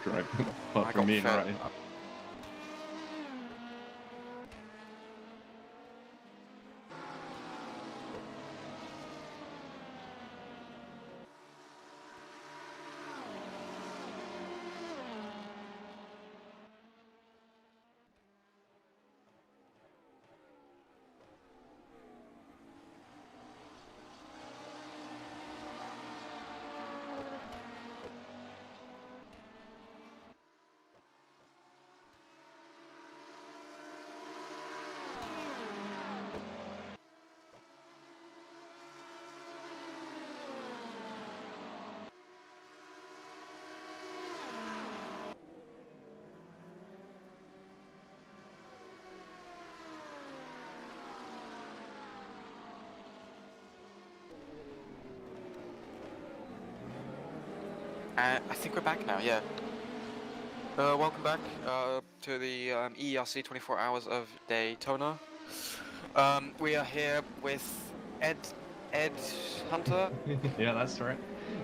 drive, apart from me and Ryan. I think we're back now, yeah. Welcome back to the EERC 24 Hours of Daytona. We are here with Ed Hunter. Yeah, that's right.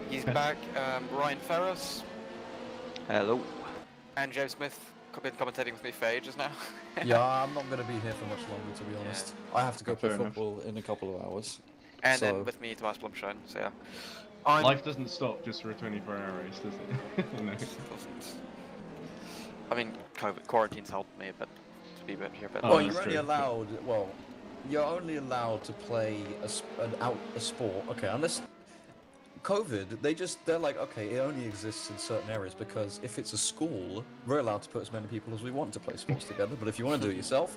He's back. Ryan Ferris. Hello. And James Smith been commentating with me for ages now. Yeah, I'm not going to be here for much longer, to be honest. I have to go play football in a couple of hours. And then with me, Tomas Blumschein, so yeah. Life doesn't stop just for a 24-hour race, does it? No. It doesn't. I mean, COVID quarantine's helped me a bit to be a bit here, but well, you're only allowed. Well, you're only allowed to play a sport. Okay, unless COVID, they're like, okay, it only exists in certain areas because if it's a school, we're allowed to put as many people as we want to play sports together. But if you want to do it yourself,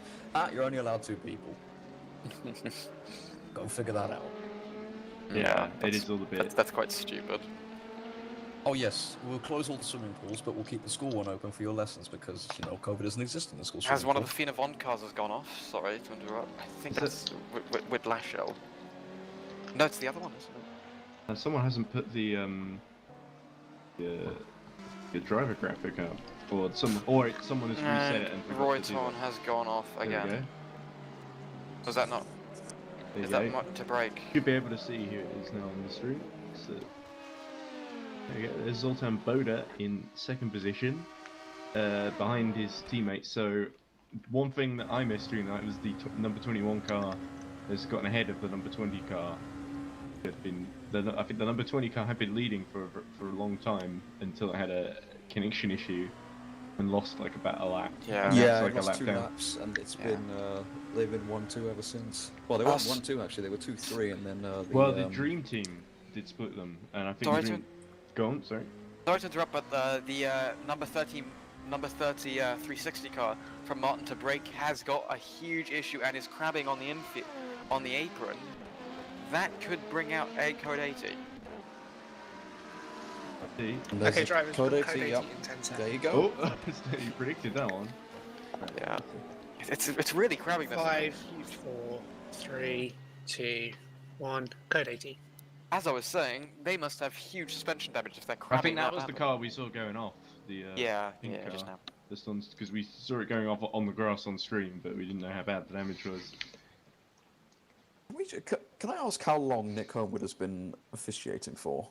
you're only allowed 2 people. Go figure that out. Yeah, it is all a bit. That's quite stupid. Oh yes, we'll close all the swimming pools, but we'll keep the school one open for your lessons because, you know, COVID doesn't exist in the school. As one of the Fina Von cars has gone off, sorry to interrupt. I think that's with Lashell. No, it's the other one, isn't it? Someone hasn't put the driver graphic up, or someone has reset it and Roy Torn has gone off again. There you go. Was that not? Is that not to break? You'll be able to see who it is now on the stream. So, there you go. There's Zoltan Boda in 2nd position, behind his teammates. So, one thing that I missed during that was the number 21 car has gotten ahead of the number 20 car. I think the number 20 car had been leading for a long time until it had a connection issue and lost like about a lap. Yeah, like it lost 2 laps, and it's been they've been 1-2 ever since. Well, they weren't 1-2 actually; they were 2-3, and then the Dream Team did split them, and I think Go on, sorry. Sorry to interrupt, but the number 30 360 car from Martin to Brake has got a huge issue and is crabbing on the apron. That could bring out a code 80. Okay, drivers, code 80, 80 yep. in 10 seconds. There you go. Oh, you predicted that one. Yeah. It's really crabbing this. 5, 4, 3, 2, 1, code 80. As I was saying, they must have huge suspension damage if they're crabbing. I think that was the car we saw going off. The pink car. Just now. Because we saw it going off on the grass on stream, but we didn't know how bad the damage was. Can I ask how long Nick Homewood has been officiating for?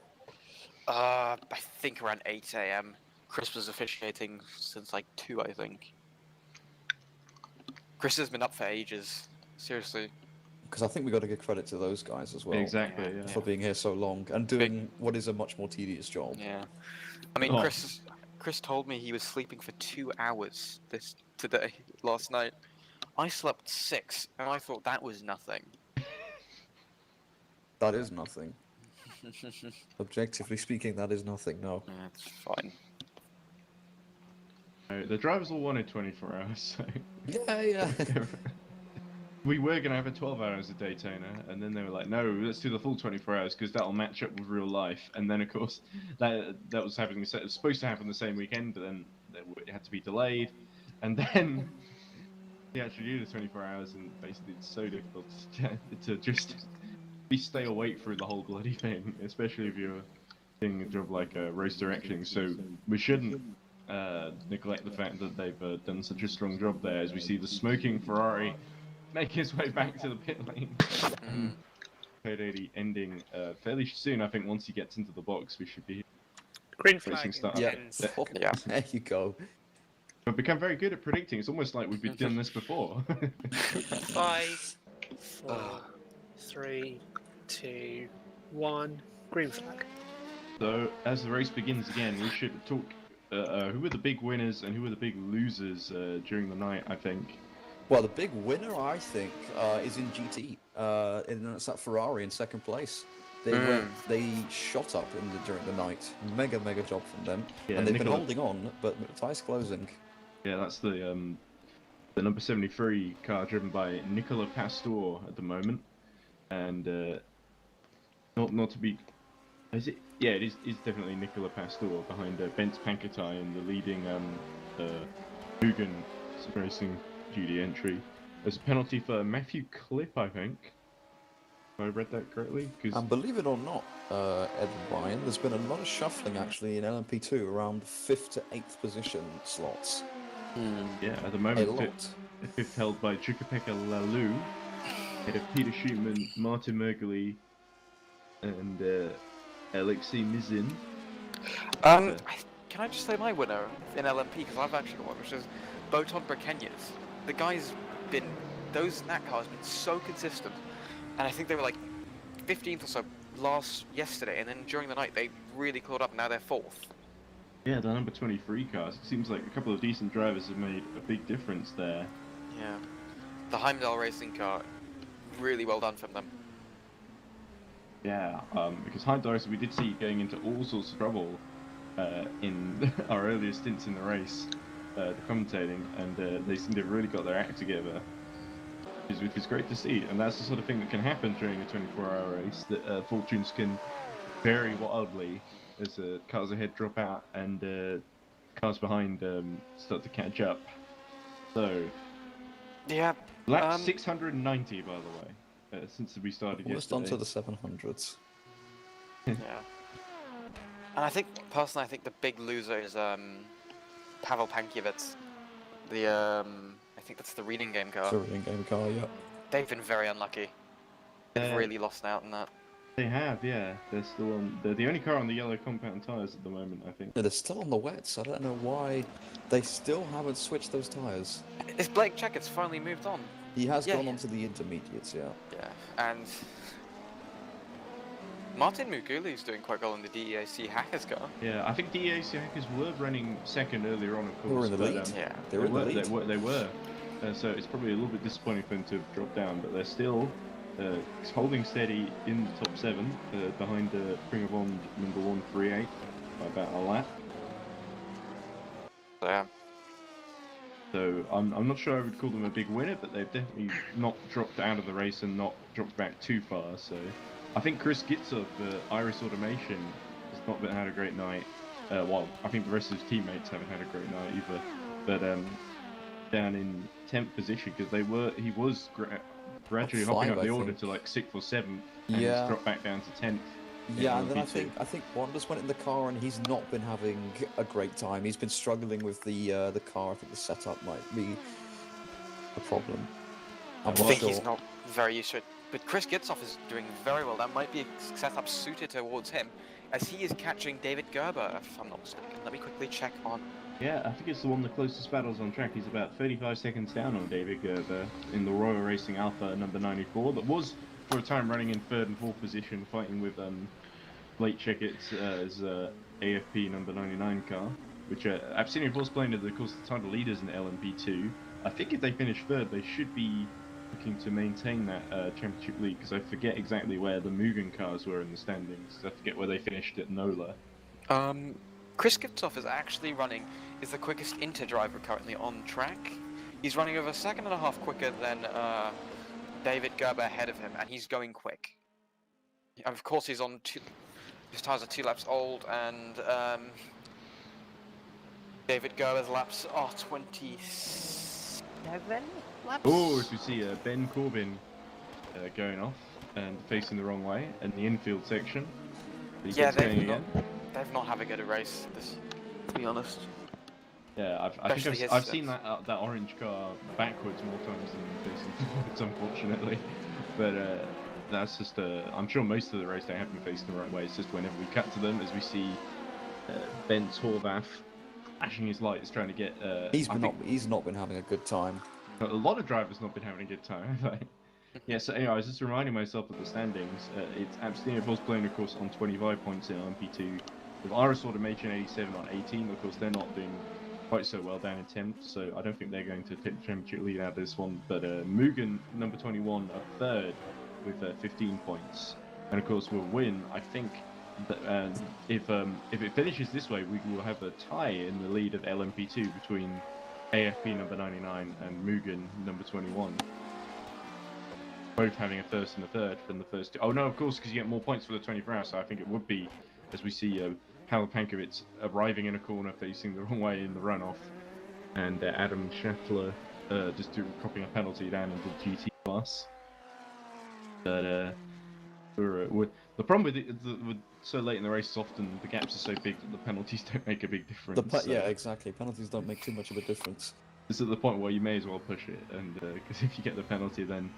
I think around 8 AM. Chris was officiating since like 2, I think. Chris has been up for ages. Seriously. Because I think we got to give credit to those guys as well. Exactly, yeah. For being here so long and doing what is a much more tedious job. Yeah. I mean, Chris told me he was sleeping for 2 hours last night. I slept 6, and I thought that was nothing. That is nothing. Objectively speaking, that is nothing, no. Yeah, it's fine. The drivers all wanted 24 hours, so... Yeah. We were going to have a 12 hours of Daytona, and then they were like, no, let's do the full 24 hours, because that'll match up with real life. And then, of course, that was supposed to happen the same weekend, but then it had to be delayed. And then they actually do the 24 hours, and basically it's so difficult to just stay awake through the whole bloody thing, especially if you're doing a job like race directing. So we shouldn't neglect the fact that they've done such a strong job there, as we see the smoking Ferrari make his way back to the pit lane. Code 80 ending fairly soon. I think once he gets into the box, we should be. Green racing flag start. Yeah. ends. Yeah. There you go. We've become very good at predicting. It's almost like we've done this before. 5, 4, 3, 2, 1. Green flag. So, as the race begins again, we should talk who were the big winners and who were the big losers during the night, I think. Well, the big winner, I think, is in GT. And it's that Ferrari in second place. They shot up during the night. Mega job from them. Yeah, And they've Nicola- been holding on, but the tie's closing. Yeah, that's the number 73 car driven by Nicola Pastor at the moment. And not to be... Is it? Yeah, it is definitely Nicola Pastor behind Bence Pankatai in the leading Mugen Racing Duty entry. There's a penalty for Matthew Clip, I think. Have I read that correctly? Because And believe it or not, Ed and Ryan, there's been a lot of shuffling actually in LMP2 around 5th to 8th position slots. yeah, at the A moment, lot. fifth held by Chukapeka Lalu, ahead of Peter Schumann, Martin Mergely, and Alexei Mizin. Can I just say my winner in LMP, because I've actually got one, which is Boton Brekenyas. The guy's been, that car has been so consistent, and I think they were like 15th or so yesterday, and then during the night they really caught up, and now they're 4th. Yeah, the number 23 cars. It seems like a couple of decent drivers have made a big difference there. Yeah. The Heimdall racing car, really well done from them. Yeah, because Heimdall, we did see going into all sorts of trouble in our earlier stints in the race, the commentating, and they seem to have really got their act together, which is great to see. And that's the sort of thing that can happen during a 24-hour race, that fortunes can vary wildly as cars ahead drop out and cars behind start to catch up. So, Yeah. lap 690, by the way, since we started Almost yesterday. onto the 700s. Yeah. And I think, personally, I think the big loser is Pavel Pankiewicz. I think that's the reading game car. It's a in-game car, yeah. They've been very unlucky. They've really lost out on that. They have, yeah. They're still on. They're the only car on the yellow compound tyres at the moment, I think. Yeah, they're still on the wets. I don't know why they still haven't switched those tyres. Is Blake Checkett's finally moved on? He has Yeah. gone on to the intermediates, yeah. Yeah, and Martin Muguli's doing quite well in the DEAC Hackers car. Yeah, I think DAC Hackers were running second earlier on, of course. They were in the but, lead. Yeah. They were in the lead. They were. So it's probably a little bit disappointing for them to have dropped down, but they're still holding steady in the top 7, behind Springer Bond number 138 by about a lap. So, yeah. So I'm not sure I would call them a big winner, but they've definitely not dropped out of the race and not dropped back too far. So I think Chris Gitzov, Iris Automation, has not had a great night. Well, I think the rest of his teammates haven't had a great night either. But down in 10th position, because he was gradually hopping up the order to like 6th or 7th, and he's Yeah. dropped back down to 10th. Yeah, and then I LMP2. think Wanda's went in the car and he's not been having a great time. He's been struggling with the car. I think the setup might be a problem. I I'm not think sure. he's not very used to it. But Chris Gitzov is doing very well. That might be a setup suited towards him, as he is catching David Gerber, if I'm not mistaken. Let me quickly check on. Yeah, I think it's the one the closest battles on track. He's about 35 seconds down on David Gerber in the Royal Racing Alpha number 94. That was, for a time, running in 3rd and 4th position, fighting with Blake Checkett's AFP number 99 car, which Absinian Force Plane are, of course, the title leaders in LMP2. I think if they finish 3rd, they should be looking to maintain that championship lead, because I forget exactly where the Mugen cars were in the standings. I forget where they finished at NOLA. Chris Gitzov is actually is the quickest Inter driver currently on track. He's running over a second and a half quicker than David Gerber ahead of him, and he's going quick. And of course, his tyres are 2 laps old, and David Gerber's laps are 27 laps. Oh, as we see Ben Corbin going off and facing the wrong way in the infield section. But he Yeah, gets going they've not had a good race, to be honest. Yeah, I think Especially I've seen that orange car backwards more times than facing forwards, unfortunately. But that's just I'm sure most of the race they have been facing the right way. It's just whenever we cut to them, as we see Bence Horvath flashing his lights, trying to get. He's not been having a good time. A lot of drivers not been having a good time, have they? Yeah, so anyway, I was just reminding myself of the standings. It's Abstiniapol's playing, of course, on 25 points in LMP2, with Iris Automation 87 on 18. Of course, they're not doing quite so well down in 10th, so I don't think they're going to take the championship lead out of this one. But Mugen, number 21, are third with 15 points. And of course, will win. I think that if it finishes this way, we will have a tie in the lead of LMP2 between AFP number 99 and Mugen number 21. Both having a first and a third from the first two. Oh no, of course, because you get more points for the 24 hours, so I think it would be, as we see Pavel Pankovic arriving in a corner facing the wrong way in the runoff, and Adam Scheffler just copying a penalty down into the GT class. But the problem with it, with so late in the race, often the gaps are so big that the penalties don't make a big difference. Yeah, exactly. Penalties don't make too much of a difference. It's at the point where you may as well push it, and because if you get the penalty, then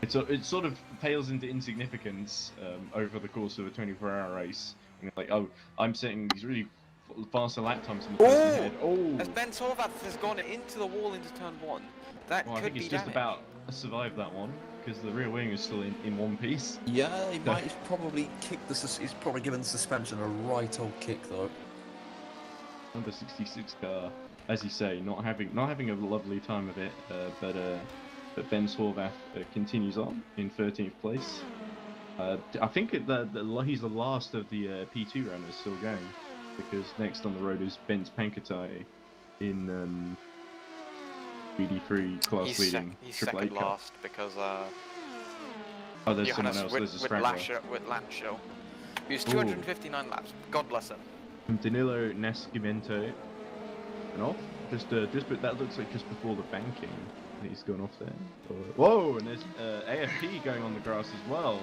it sort of pales into insignificance over the course of a 24-hour race. And you're like, oh, I'm setting these really faster lap times in the person ahead. Oh, as Bence Horvath has gone into the wall into turn 1, that well, could I think be it's just damage. about survived that one because the rear wing is still in one piece. Yeah, he might have probably kicked he's probably given the suspension a right old kick though. Number 66 car, as you say, not having a lovely time of it, but Bence Horvath continues on in 13th place. I think he's the last of the P2 runners still going, because next on the road is Bence Pankovic in BD3 class leading He's Triple second Eight car. last because Oh, there's someone Johannes else. There's a with straggler. Lancia. He was 259 laps. God bless him. From Danilo Nascimento, and off. But that looks like just before the banking. He's gone off there. Whoa! And there's AFP going on the grass as well.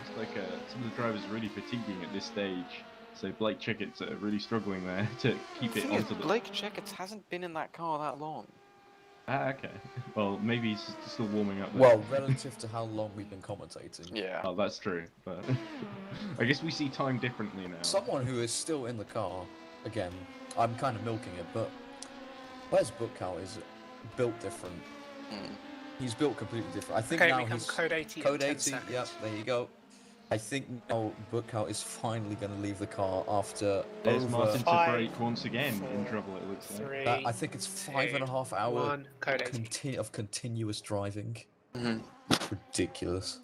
It's like some of the drivers are really fatiguing at this stage. So Blake Chickett's really struggling there to keep it onto the. Blake Checketts hasn't been in that car that long. Ah, okay. Well, maybe he's still warming up there. Well, relative to how long we've been commentating. Yeah. Oh, that's true. But I guess we see time differently now. Someone who is still in the car, again, I'm kind of milking it, but Wes Buchau is built different. He's built completely different. I think Okay, now becomes he's code 80. in code 10 80. seconds. Yep, there you go. I think now Buchau is finally going to leave the car after There's over. Martin to Five, break once again in 4, trouble. It looks like. 3, I think it's 5.5 hours 1, code 80. of continuous driving. Ridiculous.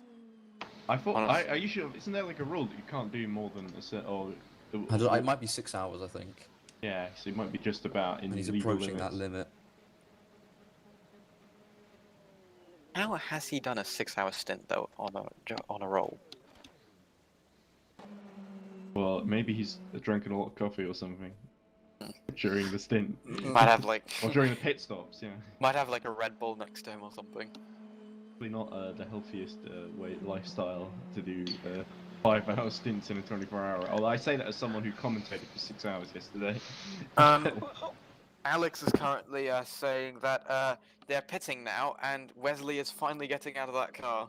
I thought Honestly. are you sure? Isn't there like a rule that you can't do more than a set? Or It might be 6 hours, I think. yeah, so it might be just about in And he's legal approaching limits. that limit. How has he done a 6-hour stint though on a roll? Well, maybe he's drinking a lot of coffee or something during the stint, Might have like or during the pit stops. Yeah, might have like a Red Bull next to him or something. probably not the healthiest lifestyle to do 5-hour stints in a 24-hour. Although I say that as someone who commentated for 6 hours yesterday. Alex is currently saying that they're pitting now, and Wesley is finally getting out of that car.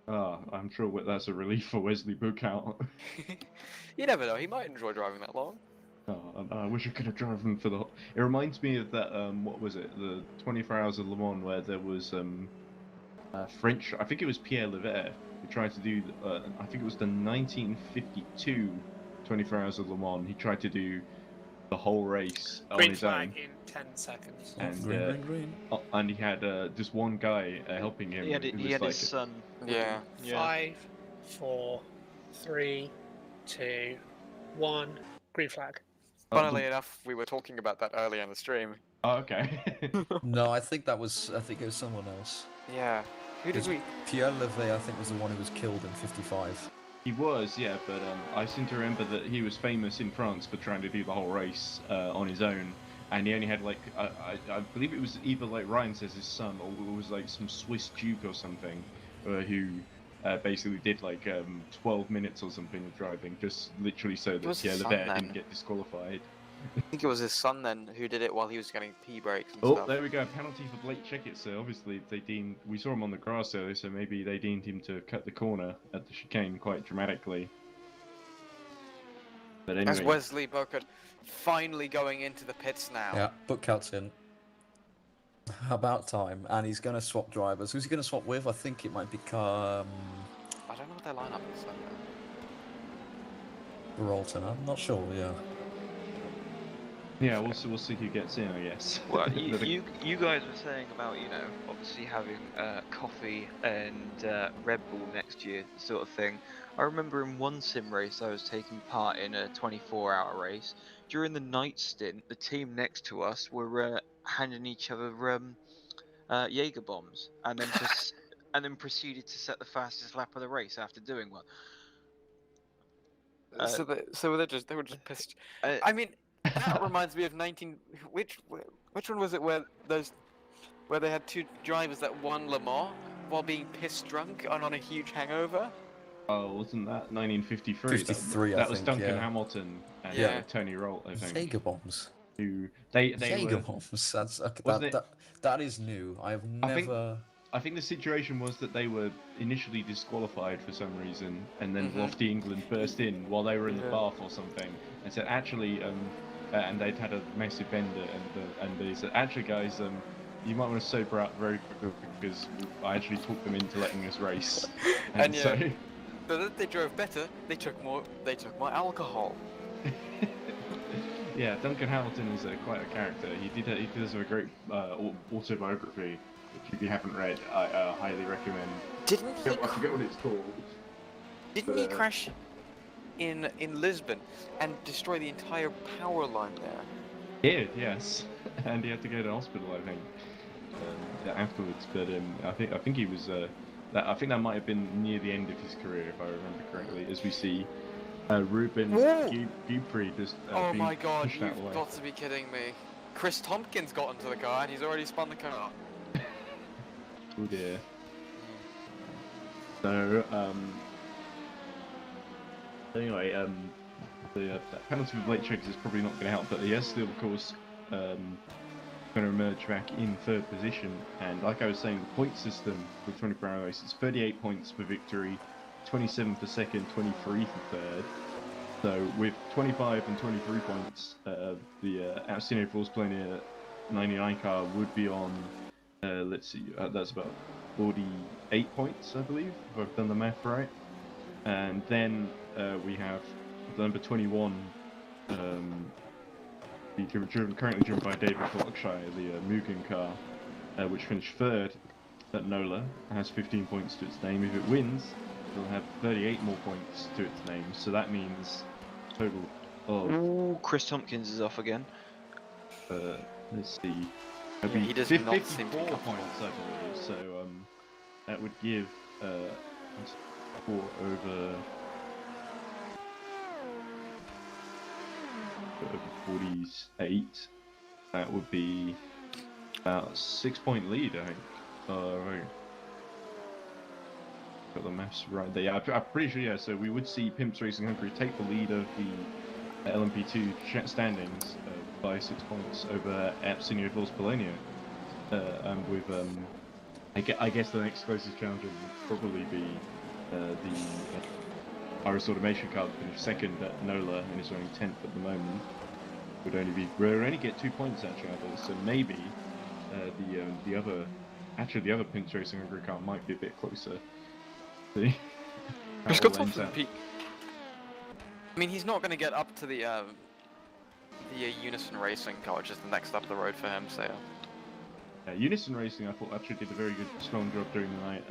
I'm sure that's a relief for Wesley Buchau. You never know, he might enjoy driving that long. I wish I could have driven for the. It reminds me of that. What was it? The 24 Hours of Le Mans, where there was French. I think it was Pierre Levert who tried to do. I think it was the 1952 24 Hours of Le Mans. He tried to do the whole race on Green his own, flag in 10 seconds. and Green. and he had just one guy helping him. He had, who he was had like his son. Yeah. Yeah. 5, 4, 3, 2, 1, green flag. Funnily enough, we were talking about that earlier in the stream. Oh, okay. No, I think it was someone else. Yeah. Who did It's we? Pierre Levey, I think, was the one who was killed in 55. He was, yeah, but I seem to remember that he was famous in France for trying to do the whole race on his own, and he only had like I believe it was either like Ryan says his son, or it was like some Swiss Duke or something, who basically did like 12 minutes or something of driving, just literally so that was Pierre his son Levert then. didn't get disqualified. I think it was his son then who did it while he was getting pee breaks and Oh, stuff. there we go, penalty for Blake Checkett. So obviously we saw him on the grass earlier, so maybe they deemed him to cut the corner at the chicane quite dramatically. But As anyway, Wesley Bucket finally going into the pits now. Yeah, Bookcout's in. About time. And he's going to swap drivers. Who's he going to swap with? I think it might become I don't know what their lineup is. Ralton. I'm not sure, yeah. yeah, we'll see who gets in, I guess. Well, you guys were saying about, you know, obviously having coffee and Red Bull next year, sort of thing. I remember in one sim race I was taking part in a 24-hour race. During the night stint, the team next to us were handing each other Jaeger bombs, and then and then proceeded to set the fastest lap of the race after doing one. So they were just pissed. Uh, I mean, that reminds me of 19. Which one was it where they had two drivers that won Le Mans while being piss drunk and on a huge hangover? Oh, wasn't that 1953? 53, that I was think, Duncan yeah. Hamilton and Yeah. Tony Rolt, I think. Jaeger bombs. Who they Jaeger were. bombs. That's okay, Wasn't that is new. I've I think- never. I think the situation was that they were initially disqualified for some reason, and then Lofty England burst in while they were in the bath or something, and said, "Actually, and they'd had a massive bender, and they said, actually, guys, you might want to sober up very quickly because I actually talked them into letting us race." And so, yeah. But that they drove better. They took more alcohol. yeah, Duncan Hamilton is quite a character. He does a great autobiography, which if you haven't read, I highly recommend. Didn't he? I forget what it's called. Didn't he crash in Lisbon and destroy the entire power line there? He did, yes, and he had to go to hospital, I think, afterwards. But I think he was. I think that might have been near the end of his career, if I remember correctly, as we see Ruben Dupree just. Oh being my God! pushed out of the You've way. got to be kidding me. Chris Tompkins got into the car and he's already spun the car. Oh dear. So anyway, the penalty for late checks is probably not going to help, but he is still, of course, going to emerge back in third position. And like I was saying, the point system for 24-hour race is 38 points for victory, 27 for second, 23 for third. So with 25 and 23 points, the Abstinio Force Polonia 99 car would be on, let's see, that's about 48 points, I believe, if I've done the math right. And then we have the number 21, currently driven by David Flockshire, the Mugen car, which finished third at NOLA, has 15 points to its name. If it wins, it'll have 38 more points to its name, so that means a total of... Ooh, Chris Tompkins is off again. let's see. Yeah, he does not seem to 54 be points, I believe, so that would give a score over 48. That would be about a 6-point lead, I think. Right. Got the maths right there. Yeah, I'm pretty sure. Yeah, so we would see Pimps Racing Hungary take the lead of the LMP2 standings by 6 points over Abstinio Force Polonia, and with I guess the next closest challenger would probably be the Iris Automation car that finished second at NOLA and is only 10th at the moment. Would only get 2 points actually out of this, so maybe the other Pimps Racing Hungary car might be a bit closer. See? He's How got it ends something up. peak. I mean, he's not going to get up to the Unison Racing car, which is the next up the road for him. So. Unison Racing, I thought actually did a very good, strong job during the night.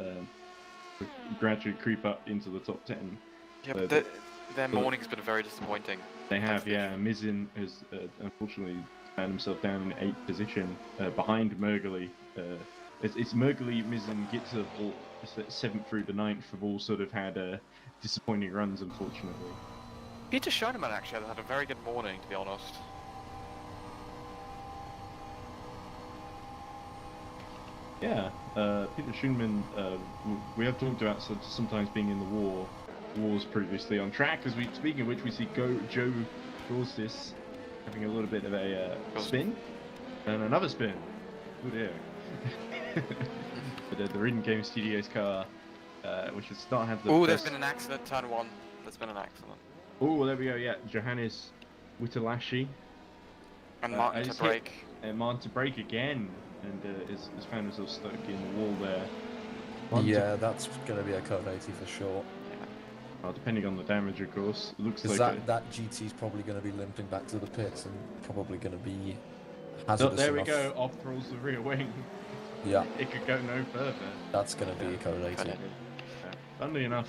Gradually creep up into the top 10. Yeah, but their morning's been very disappointing. They have, yeah. Mizin has unfortunately found himself down in 8th position, behind Mergely. It's Mergely, Mizin, Gitzer, 7th through to 9th have all sort of had disappointing runs, unfortunately. Peter Schoenemann actually had a very good morning, to be honest. Yeah, Peter Schoenemann, we have talked about sometimes being in the wars previously on track, speaking of which we see Joe Gorsis having a little bit of a spin, and another spin. Oh dear. But the Ridden Game Studios car, which has not had the Oh, best... there's been an accident, turn 1. There's been an accident. Oh, there we go. Yeah, Johannes Witalashi. And Martin to he's break. hit, Martin to break again, and has found himself stuck in the wall there. Martin to- Yeah, that's going to be a code 80 for sure. depending on the damage, of course. It looks Because like that GT's probably going to be limping back to the pits and probably going to be Oh, hazardous there we enough. go. Off rolls the rear wing. Yeah, It could go no further. that's going to be a code 80. Code Funnily enough,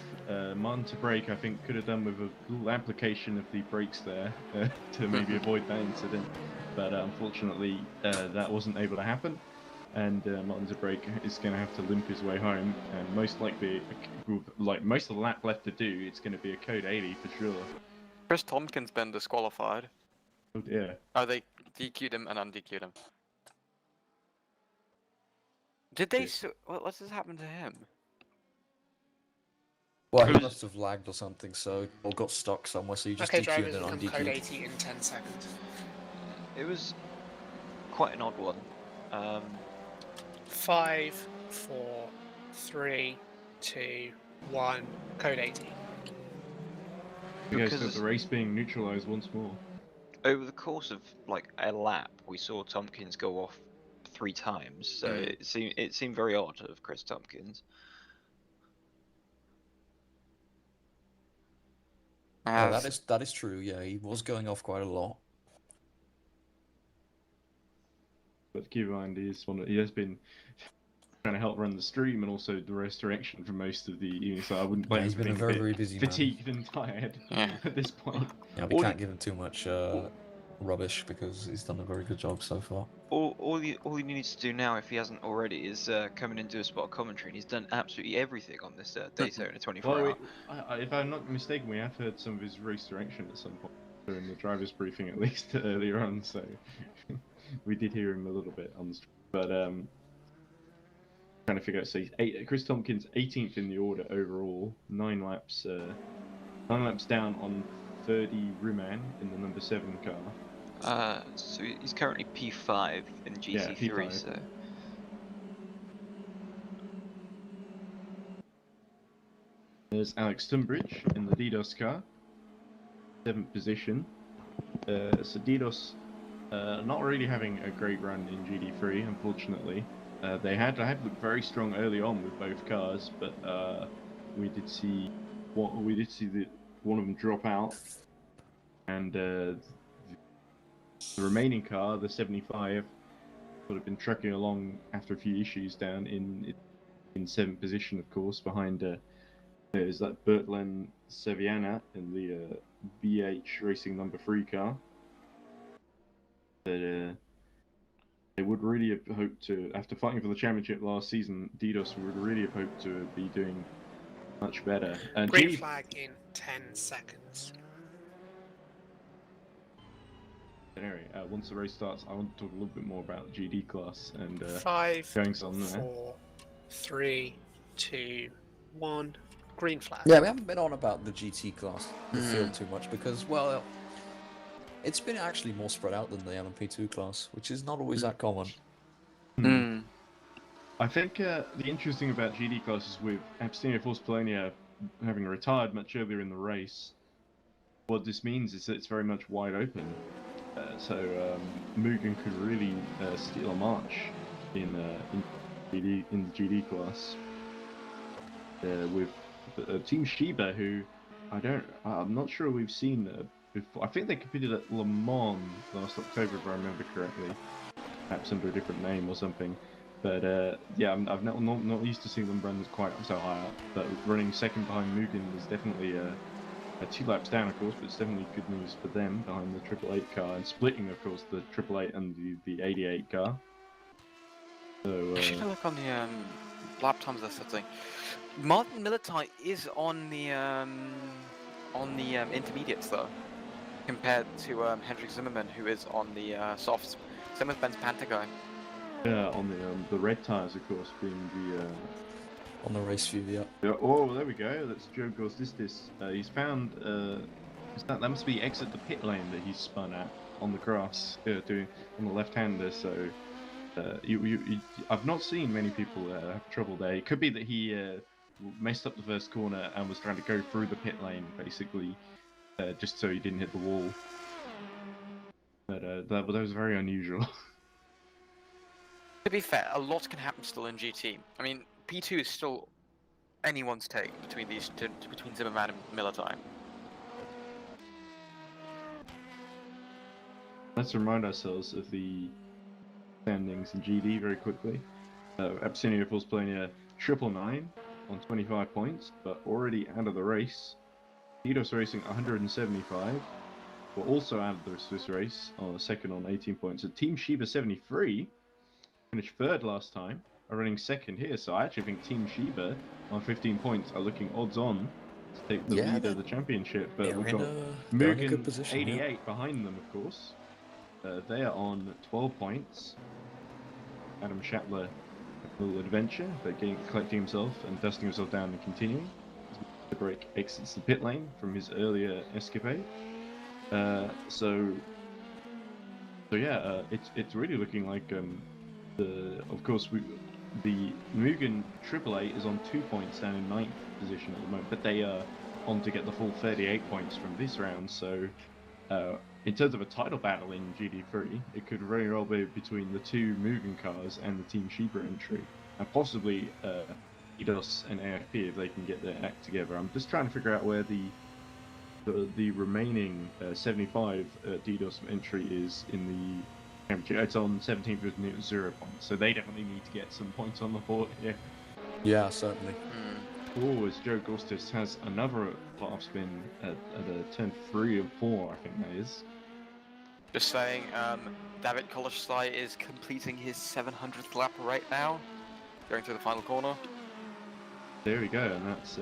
Martin to brake, I think, could have done with a little application of the brakes there to maybe avoid that incident. But unfortunately, that wasn't able to happen. And Martin to brake is going to have to limp his way home. And most likely, like most of the lap left to do, it's going to be a code 80 for sure. Chris Tompkins been disqualified. Oh dear. Oh, they DQ'd him and undQ'd him. Did they? Yes. What's this happened to him? Well, he Who's- must have lagged or something, or got stuck somewhere, so you just Okay, DQ'd drivers and become code undQ'd. 80 in 10 seconds. It was quite an odd one. 5, 4, 3, 2, 1, code 80. You guys Because got the race being neutralized once more. over the course of like a lap, we saw Tompkins go off 3 times, so it seemed very odd of Chris Tompkins. Yeah, that is true. Yeah, he was going off quite a lot. But keep in mind, he has been trying to help run the stream and also the restoration for most of the evening. So I wouldn't blame Yeah, he's him for been a being very, bit very busy man. fatigued and tired Yeah. at this point. Yeah, we All can't give him too much rubbish because he's done a very good job so far. All he needs to do now, if he hasn't already, is come in and do a spot commentary, and he's done absolutely everything on this Daytona 24 Well, hour. if I'm not mistaken, we have heard some of his race direction at some point during the drivers' briefing, at least earlier on. So we did hear him a little bit on the stream. But trying to figure out. So Chris Tompkins, 18th in the order overall, 9 laps down on 30 Ruman in the number 7 car. So he's currently P5 in GT3, P5. so There's Alex Tunbridge in the DDoS car, 7th position. So DDoS not really having a great run in GD3, unfortunately. They had looked very strong early on with both cars, but we did see one of them drop out, and the remaining car, the 75, would have been trucking along after a few issues down in 7th position, of course, behind is that Bertlen Seviana in the BH Racing number 3 car. But they would really have hoped to, after fighting for the championship last season, DDoS would really have hoped to be doing much better. And Green GD flag in 10 seconds. Anyway, once the race starts, I want to talk a little bit more about the GD class and 5, goings on there. 4, 3, 2, 1, green flag. Yeah, we haven't been on about the GT class, the field too much because, well, it's been actually more spread out than the LMP2 class, which is not always that common. I think the interesting about GD classes with Abstinio Force Polonia having retired much earlier in the race, what this means is that it's very much wide open. So Mugen could really steal a march in the GD class with Team Shiba, who I'm not sure we've seen before. I think they competed at Le Mans last October, if I remember correctly, perhaps under a different name or something. But yeah, I've not used to seeing them run quite so high up. But running second behind Mugen is definitely 2 laps down, of course, but it's definitely good news for them behind the 888 car, and splitting, of course, the 888 and the 88 car. So I should look on the lap times they're setting. Martin Militai is on the intermediates though, compared to Hendrik Zimmerman, who is on the softs. Same with Ben's Panther guy. yeah, on the red tires, of course, being the. On the race view, yeah. Oh, there we go. That's Joe Gosdistis. He's found. That must be exit the pit lane that he's spun at on the grass, doing on the left-hander. So, I've not seen many people have trouble there. It could be that he messed up the first corner and was trying to go through the pit lane, basically, just so he didn't hit the wall. But that was very unusual. To be fair, a lot can happen still in GT. I mean, P2 is still anyone's take between these two, between Zimmerman and Miller time. Let's remind ourselves of the standings in GD very quickly. Abyssinia Force playing a 999 on 25 points, but already out of the race. Eidos Racing 175. We're also out of the Swiss race on second on 18 points. So Team Shiba 73 finished third last time, are running second here. So I actually think Team Shiba on 15 points are looking odds on to take the lead of the championship. But we've got Mugen 88 behind them, of course. They are on 12 points. Adam Schattler, a little adventure, but collecting himself and dusting himself down and continuing. The break exits the pit lane from his earlier escapade. So yeah, it's really looking like of course the Mugen AAA is on 2 points down in 9th position at the moment, but they are on to get the full 38 points from this round. So in terms of a title battle in GD3, it could very well be between the two Mugen cars and the Team Shiba entry, and possibly Eidos and AFP if they can get their act together. I'm just trying to figure out where the remaining 75 DDoS entry is in the championship. It's on 17th with 0 points, so they definitely need to get some points on the board here. Yeah, certainly. Oh, as Joe Gustis has another half spin at a turn 3 of 4, I think that is. Just saying, David Kolosai is completing his 700th lap right now, going through the final corner. There we go, and that's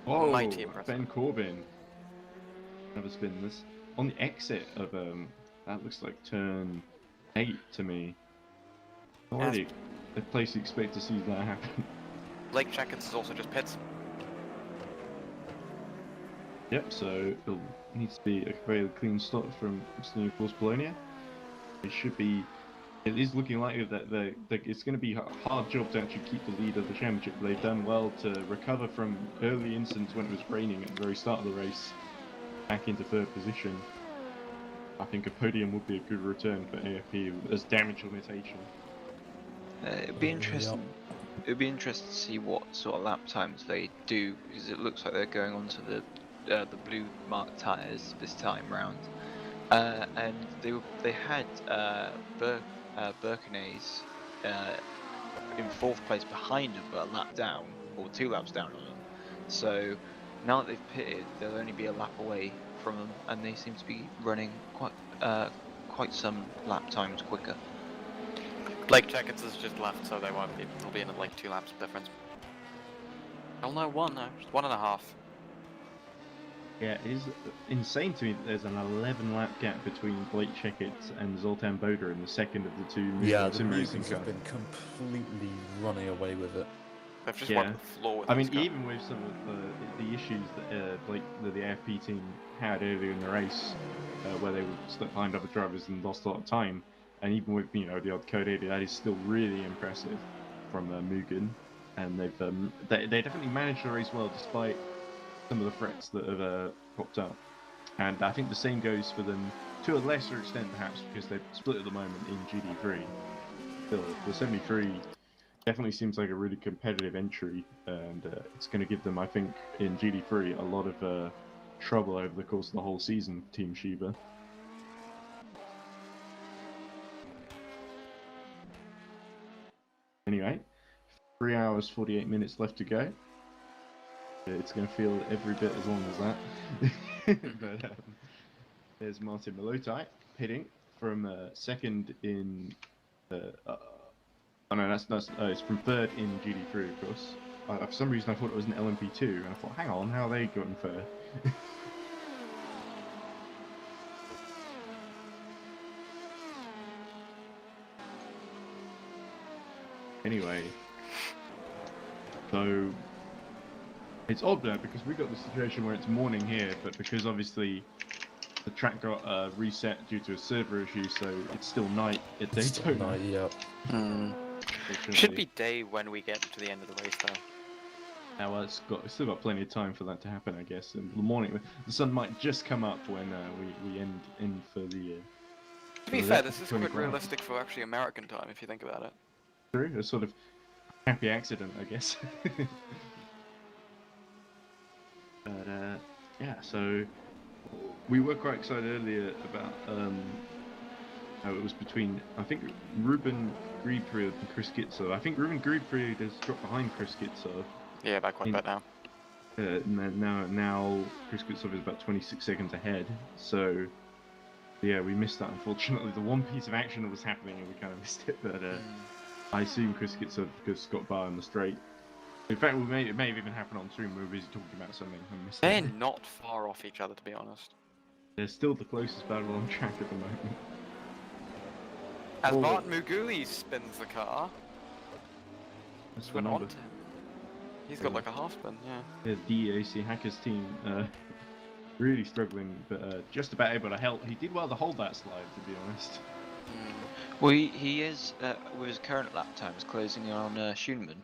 oh, Mighty impressive. Ben Corbin. Another spin. This on the exit of that looks like turn 8 to me. Already a place you expect to see that happen. Blake Jenkins is also just pits. Yep, so it needs to be a very clean start from New Force Bologna. It is looking likely that it's going to be a hard job to actually keep the lead of the championship. They've done well to recover from early incidents when it was raining at the very start of the race, back into third position. I think a podium would be a good return for AFP as damage limitation. It'd be interesting. It would be interesting to see what sort of lap times they do, because it looks like they're going on to the blue marked tyres this time round, and they had Birkenay's in 4th place behind them, but a lap down or 2 laps down on them. So now that they've pitted, they'll only be a lap away from them, and they seem to be running quite some lap times quicker. Blake Jenkins has just left, so they won't be. They'll be in like 2 laps difference. Oh no, 1.5. Yeah, it is insane to me that there's an 11 lap gap between Blake Checkett and Zoltan Boda in the second of the two sim racing cars. Have been completely running away with it. They've just wiped the floor with I mean, even with some of the issues that the AFP team had earlier in the race, where they were stuck behind other drivers and lost a lot of time, and even with the odd code 80, that is still really impressive from Mugen, and they definitely managed the race well despite some of the threats that have popped up. And I think the same goes for them to a lesser extent perhaps because they're split at the moment in GD3. Still, the 73 definitely seems like a really competitive entry, and it's going to give them, I think, in GD3 a lot of trouble over the course of the whole season, Team Shiba. Anyway, 3 hours 48 minutes left to go. It's going to feel every bit as long as that. But there's Martin Malotai pitting from second in. Oh no, that's it's from third in GD3, of course. For some reason, I thought it was an LMP2, and I thought, hang on, how are they gotten third? Anyway, so it's odd now because we got the situation where it's morning here, but because obviously the track got reset due to a server issue, so it's still night at Daytona. Yep. Should be day when we get to the end of the race, though. Now it's still got plenty of time for that to happen, I guess. In the morning, the sun might just come up when we end for the. To be for fair, that this is 24 quite hours. realistic for actually American time, if you think about it. True, a sort of happy accident, I guess. But yeah, so we were quite excited earlier about how it was between, I think, Ruben Griebfried and Chris Kitso. I think Ruben Griebfried has dropped behind Chris Kitso. Yeah, by quite a bit now. Now Chris Kutsov is about 26 seconds ahead. So yeah, we missed that, unfortunately. The one piece of action that was happening and we kind of missed it. But I assume Chris Kutsov just got by on the straight. In fact, it may have even happened on stream. We were busy talking about something and missed They're it. not far off each other, to be honest. They're still the closest battle on track at the moment. As Oh. Martin Muguli spins the car, That's just the went number. on to him. He's got like a half spin, yeah. The DAC Hackers team really struggling, but just about able to help. He did well to hold that slide, to be honest. Well, he is, with his current lap times, closing in on Schoenman.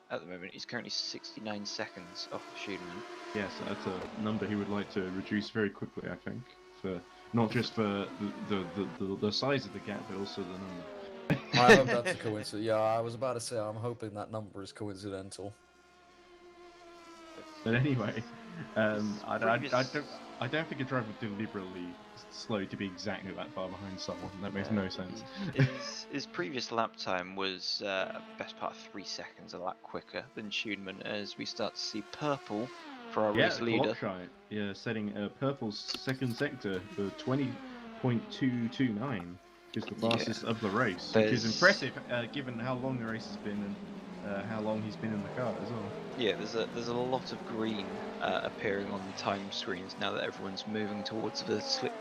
At the moment, he's currently 69 seconds off Schoenman. Yes, that's a number he would like to reduce very quickly, I think. For not just for the size of the gap, but also the number. I hope that's a coincidence. Yeah, I was about to say, I'm hoping that number is coincidental. But anyway, I Previous- don't think a driver would deliberately slow to be exactly that far behind someone. That makes no sense. His previous lap time was best part of 3 seconds a lap quicker than Schoenman, as we start to see purple for our race leader. Glockshite, yeah, setting Purple's second sector for 20.229, is the fastest of the race, which is impressive given how long the race has been and how long he's been in the car as well. Yeah, there's a lot of green appearing on the time screens now that everyone's moving towards the slick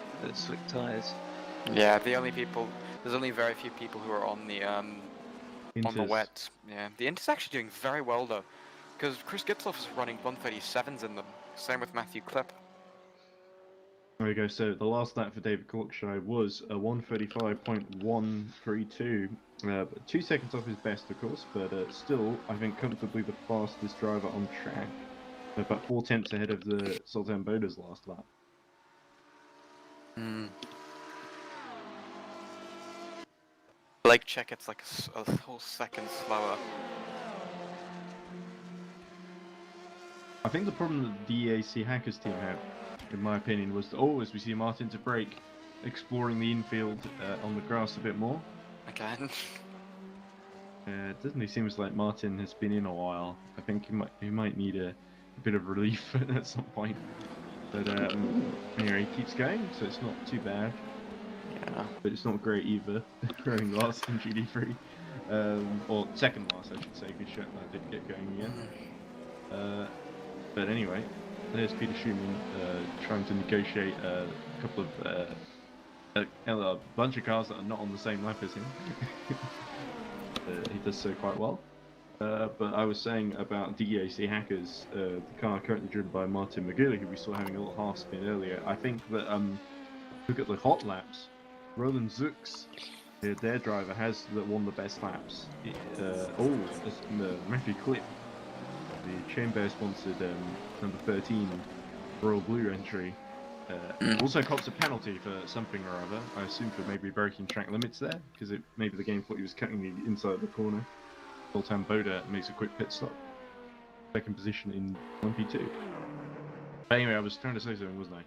tyres. Yeah, there's only very few people who are on the Inters. wet. Yeah, the Inter's actually doing very well though, because Chris Gitloff is running 137s in them. Same with Matthew Klipp. There we go. So the last lap for David Glockshire was a 1:35.132. 2 seconds off his best, of course, but still, I think, comfortably the fastest driver on track. About 4 tenths ahead of the Sultan Boda's last lap. Blake Checkett's like a whole second slower. I think the problem that the DAC Hackers team had, in my opinion, was that, as we see Martin to break, exploring the infield on the grass a bit more. Again. It definitely seems like Martin has been in a while. I think he might need a bit of relief at some point. But anyway, he keeps going, so it's not too bad. Yeah. But it's not great either. Running last in GD3, or second last, I should say, because Shetland didn't get going again. But anyway, there's Peter Schumann trying to negotiate a couple of a bunch of cars that are not on the same lap as him. He does so quite well. But I was saying about DAC Hackers, the car currently driven by Martin McGilly, who we saw having a little half spin earlier. I think that look at the hot laps. Roland Zux, their driver, has won the best laps. Matthew Klipp, the Chainbear sponsored number 13 Royal Blue entry, also cops a penalty for something or other. I assume for maybe breaking track limits there, because maybe the game thought he was cutting the inside of the corner. Sultan Boda makes a quick pit stop. Second position in 1P2. But anyway, I was trying to say something, wasn't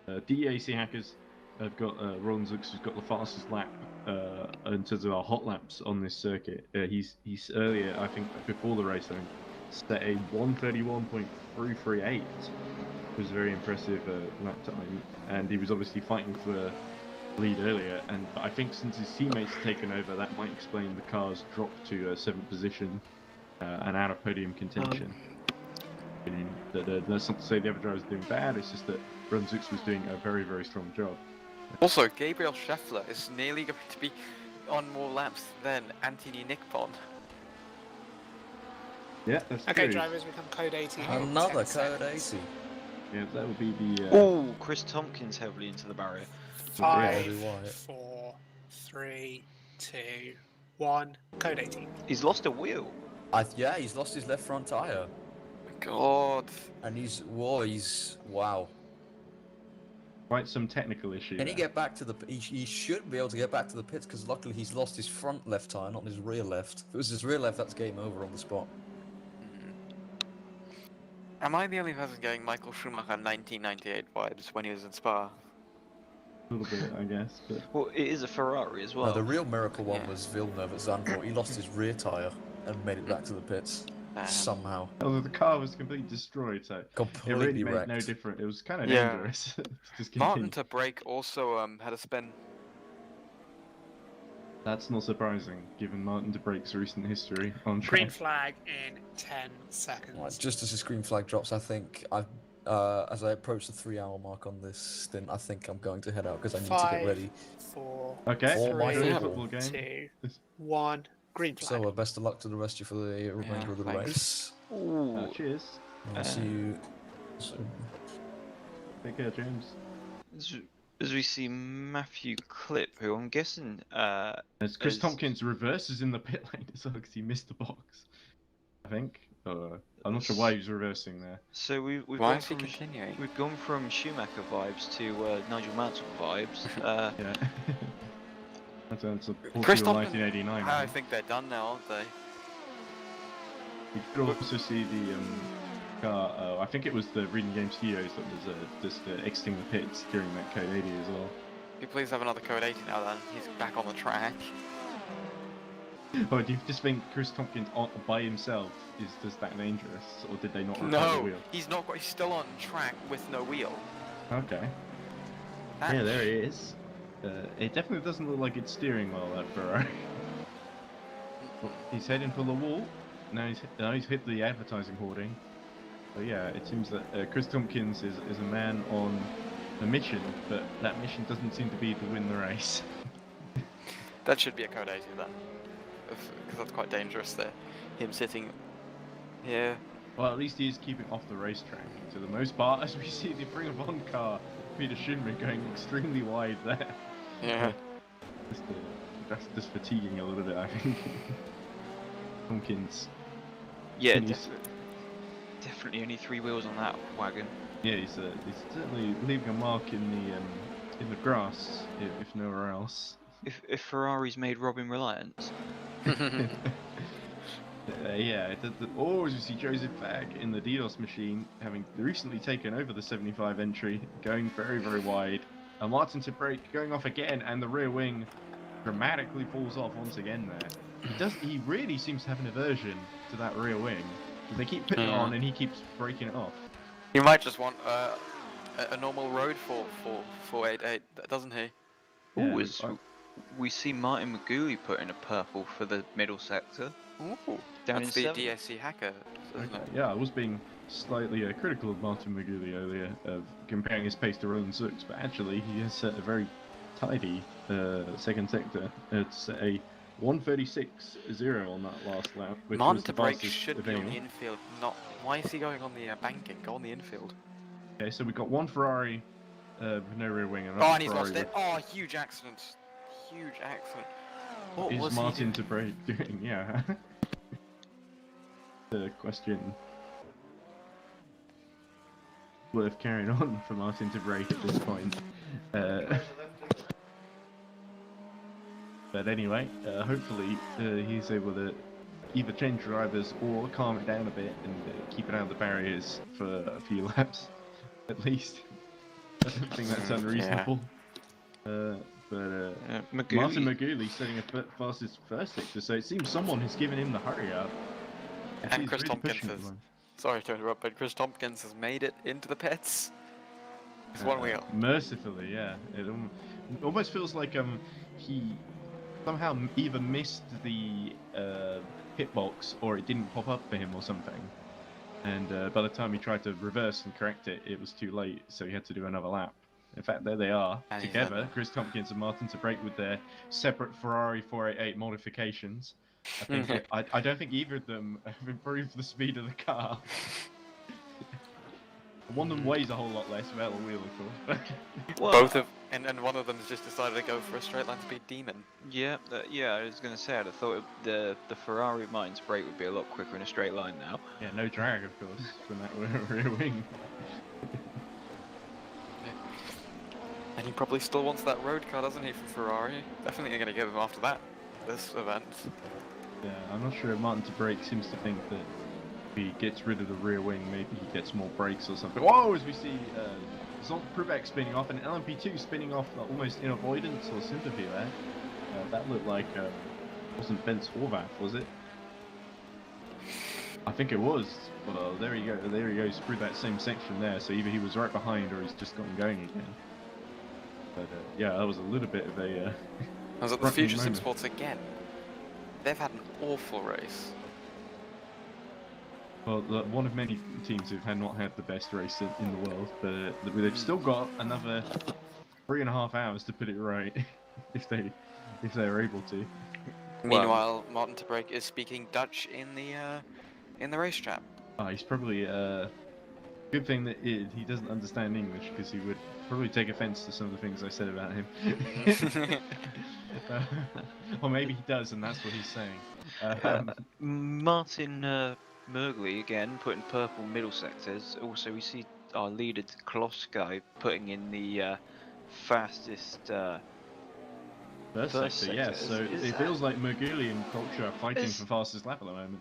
I? DAC Hackers have got Roland Zux, who's got the fastest lap in terms of our hot laps on this circuit. He's earlier, I think, before the race, set a 1:31.338. It was a very impressive lap time, and he was obviously fighting for the lead earlier. And I think since his teammates have taken over, that might explain the car's drop to 7th position and out of podium contention. That's not to say the other drivers are doing bad. It's just that Brunzux was doing a very, very strong job. Also, Gabriel Scheffler is nearly going to be on more laps than Anthony Nickpon. Yeah, that's Okay, true. drivers, become code 80. Another 10 code seconds. 80. Yeah, that would be the. Oh, Chris Tompkins heavily into the barrier. 5, Yeah, why? 4, 3, 2, 1. Code 80. He's lost a wheel. Yeah, he's lost his left front tyre. God. And he's wow. Quite some technical issue. Can he there. get back to the? He should be able to get back to the pits because luckily he's lost his front left tire, not his rear left. If it was his rear left, that's game over on the spot. Am I the only person getting Michael Schumacher 1998 vibes when he was in Spa? A little bit, I guess. But Well, it is a Ferrari as well. No, the real miracle one Yeah. was Villeneuve at Zandvoort. He lost his rear tire and made it back to the pits somehow. although the car was completely destroyed, so it Completely really made wrecked. no difference. It was kind of Yeah. dangerous. to just Martin continue. to brake also had a spin. That's not surprising, given Martin de Brake's recent history on Green track. flag in 10 seconds. Right, just as the screen flag drops, I think as I approach the 3-hour mark on this stint, I think I'm going to head out because I need to get 5, ready. 4, Okay, For my 3, football game. 2, 1. Green flag. So best of luck to the rest of you for the remainder of the thanks. race. Ooh. Cheers. I'll see you soon. Take care, James. As we see Matthew Clip, who I'm guessing As Chris As- Tompkins reverses in the pit lane as well because he missed the box. I think. I'm not sure why he was reversing there. so we've Why gone is he from continuing? we've gone from Schumacher vibes to Nigel Mansell vibes. Yeah. That's a Chris Portugal Tompkins, 1989. I think they're done now, aren't they? You could also see the car. I think it was the Reading Game Studios that was just exiting the pits during that Code 80 as well. Can you please have another Code 80 now then? He's back on the track. Oh, do you just think Chris Tompkins by himself is just that dangerous, or did they not repair the No, wheel? he's not. He's still on track with no wheel. Okay. That- Yeah, there he is. It definitely doesn't look like it's steering well, that Ferrari. He's heading for the wall. Now he's hit the advertising hoarding. But yeah, it seems that Chris Tompkins is a man on a mission, but that mission doesn't seem to be to win the race. That should be a Code 80 then, because that's quite dangerous there. Him sitting here. Well, at least he is keeping off the racetrack. For the most part, as we see the Bring of On car, Peter Schindler going extremely wide there. Yeah. That's just fatiguing a little bit, I think. Tompkins. Yeah, Can you definitely only 3 wheels on that wagon. Yeah, he's certainly leaving a mark in the grass, if nowhere else. If Ferrari's made Robin reliant. Yeah, or as you see Joseph Fag in the DDoS machine, having recently taken over the 75 entry, going very, very wide. And Martin to brake, going off again, and the rear wing dramatically falls off once again there. He really seems to have an aversion to that rear wing. They keep putting it on and he keeps breaking it off. You might just want a normal road for 488, doesn't he? Yeah, Ooh, we see Martin McGooley put in a purple for the middle sector. Ooh, Down that's in the 7th. DSC hacker, isn't Okay, it? yeah, I was being slightly critical of Martin McGooley earlier, of comparing his pace to Roland Sux, but actually he has set a very tidy second sector. It's a 1:36.0 on that last lap, which Martin was to the brake fastest should of be on the anyone. infield, not. Why is he going on the banking? Go on the infield. Okay, so we've got one Ferrari with no rear wing, and Oh, another and he's Ferrari lost it. Oh, huge accident. Huge accident. What with... was Is Martin he to brake doing? Yeah. The question worth carrying on for Martin to brake at this point. But anyway, hopefully he's able to either change drivers or calm it down a bit and keep it out of the barriers for a few laps, at least. I don't think that's unreasonable. McGooley. Martin McGooley setting a fastest first sector, so it seems someone has given him the hurry up. And He's Chris really Tompkins pushing at the has. moment. Sorry to interrupt, but Chris Tompkins has made it into the pits. It's one wheel. Mercifully, yeah. It almost feels like he somehow either missed the pit box or it didn't pop up for him or something. And by the time he tried to reverse and correct it, it was too late, so he had to do another lap. In fact, there they are, And he's together, in. Chris Tompkins and Martin to brake with their separate Ferrari 488 modifications. I think I don't think either of them have improved the speed of the car. One of them weighs a whole lot less, metal wheel, of course. Well, Both of and one of them's just decided to go for a straight line speed demon. yeah, yeah. I was gonna say I'd have thought the Ferrari Martin's brake would be a lot quicker in a straight line now. Yeah, no drag, of course, from that rear wing. And he probably still wants that road car, doesn't he, from Ferrari? Definitely going to give him after this event. Yeah, I'm not sure if Martin to brake seems to think that if he gets rid of the rear wing, maybe he gets more brakes or something. Whoa, as we see Zonk Pruvek spinning off and LMP2 spinning off almost in avoidance or sympathy there. That looked like, wasn't Bence Horvath, was it? I think it was. Well, there he goes through that same section there, so either he was right behind or he's just gotten going again. But yeah, that was a little bit of a... I was at the Future Sim Sports again. They've had an awful race. Well, one of many teams who've not had the best race in the world, but they've still got another 3.5 hours to put it right, if they're able to. Meanwhile, Martin to Brake is speaking Dutch in the race chat. Oh, he's probably good thing that he doesn't understand English, because he would probably take offense to some of the things I said about him. Or maybe he does, and that's what he's saying. Martin Mergley again putting purple middle sectors. Also, we see our leader Kloski putting in the fastest First sector, yeah. So it feels like Merguli and Culture are fighting for fastest lap at the moment.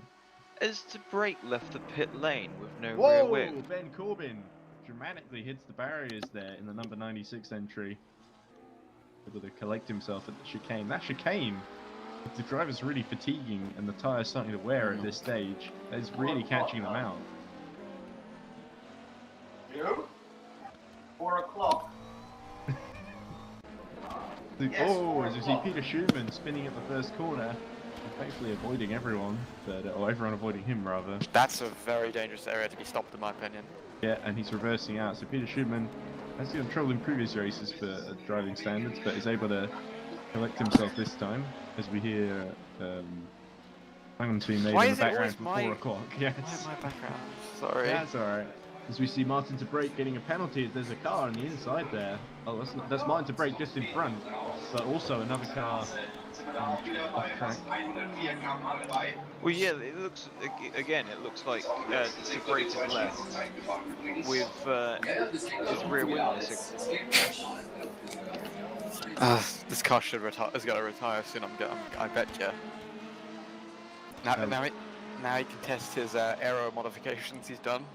As the brake left the pit lane with no rear Whoa! wing. Ben Corbin dramatically hits the barriers there in the number 96 entry. Able to collect himself at the chicane. That chicane, the driver's really fatiguing and the tyre's starting to wear at this stage. It's really catching them out. 4 o'clock. Oh, as you see Peter Schumann spinning at the first corner, thankfully avoiding everyone, or everyone avoiding him rather. That's a very dangerous area to be stopped, in my opinion. Yeah, and he's reversing out. So Peter Schumann has been trouble in previous races for driving standards, but is able to collect himself this time, as we hear plans being made in the background from 4 o'clock. Yes. Why my background? Sorry. That's alright. As we see Martin to brake getting a penalty, there's a car on the inside there. Oh, that's Martin to brake just in front, but also another car off track. Well, yeah, it looks again. It looks like to brake to the left with his rear wing missing. This car should has got to retire soon. I bet you. Now he can test his aero modifications he's done.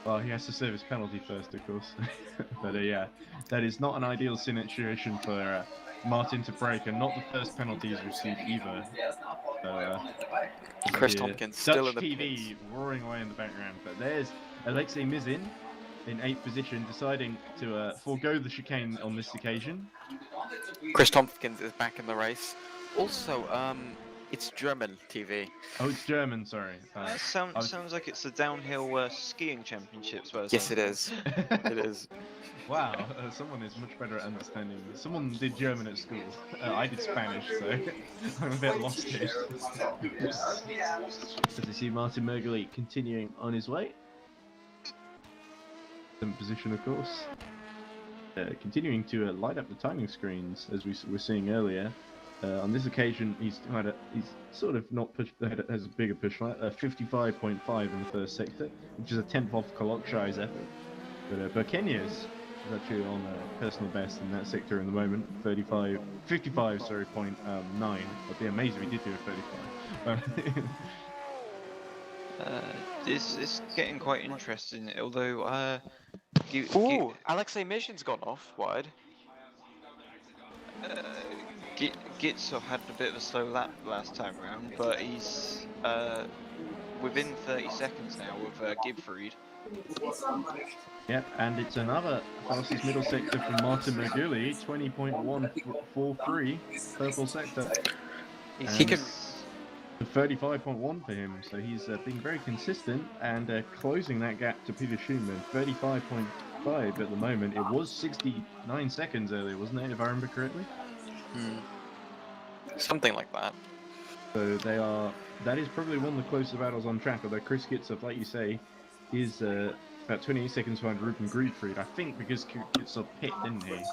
Well, he has to serve his penalty first, of course. But yeah, that is not an ideal situation for Martin to brake, and not the first penalty he's received either. Chris Tompkins still in the TV pits. roaring away in the background, but there's Alexei Mizin in 8th position, deciding to forego the chicane on this occasion. Chris Tompkins is back in the race. Also, it's German TV. Oh, it's German, sorry. Sounds like it's the downhill skiing championships. Yes, it is. It is. Wow, someone is much better at understanding. Someone did German at school. I did Spanish, so I'm a bit lost here. As you see Martin Merguli continuing on his way. 7th position, of course. Continuing to light up the timing screens, as we were seeing earlier. On this occasion, he's sort of not pushed ahead, has a bigger push, 55.5 in the first sector, which is a 10th off Kolokshai's effort. But Kenya's is actually on a personal best in that sector in the moment, 55.9. I'd be amazed if he did do a 35. It's getting quite interesting, although Alexei Mishin's gone off wide. Gitzel had a bit of a slow lap last time round, but he's within 30 seconds now with Gibfried. Yep, and it's another fastest middle sector from Martin Merguli, 20.143 purple sector. He can. 35.1 for him, so he's being very consistent and closing that gap to Peter Schumann. 35.5 at the moment. It was 69 seconds earlier, wasn't it, if I remember correctly? Something like that. So that is probably one of the closest battles on track, although Chris Gitzel, like you say, is about 28 seconds behind Ruben Griefried. I think because Kitsov pit, didn't he? At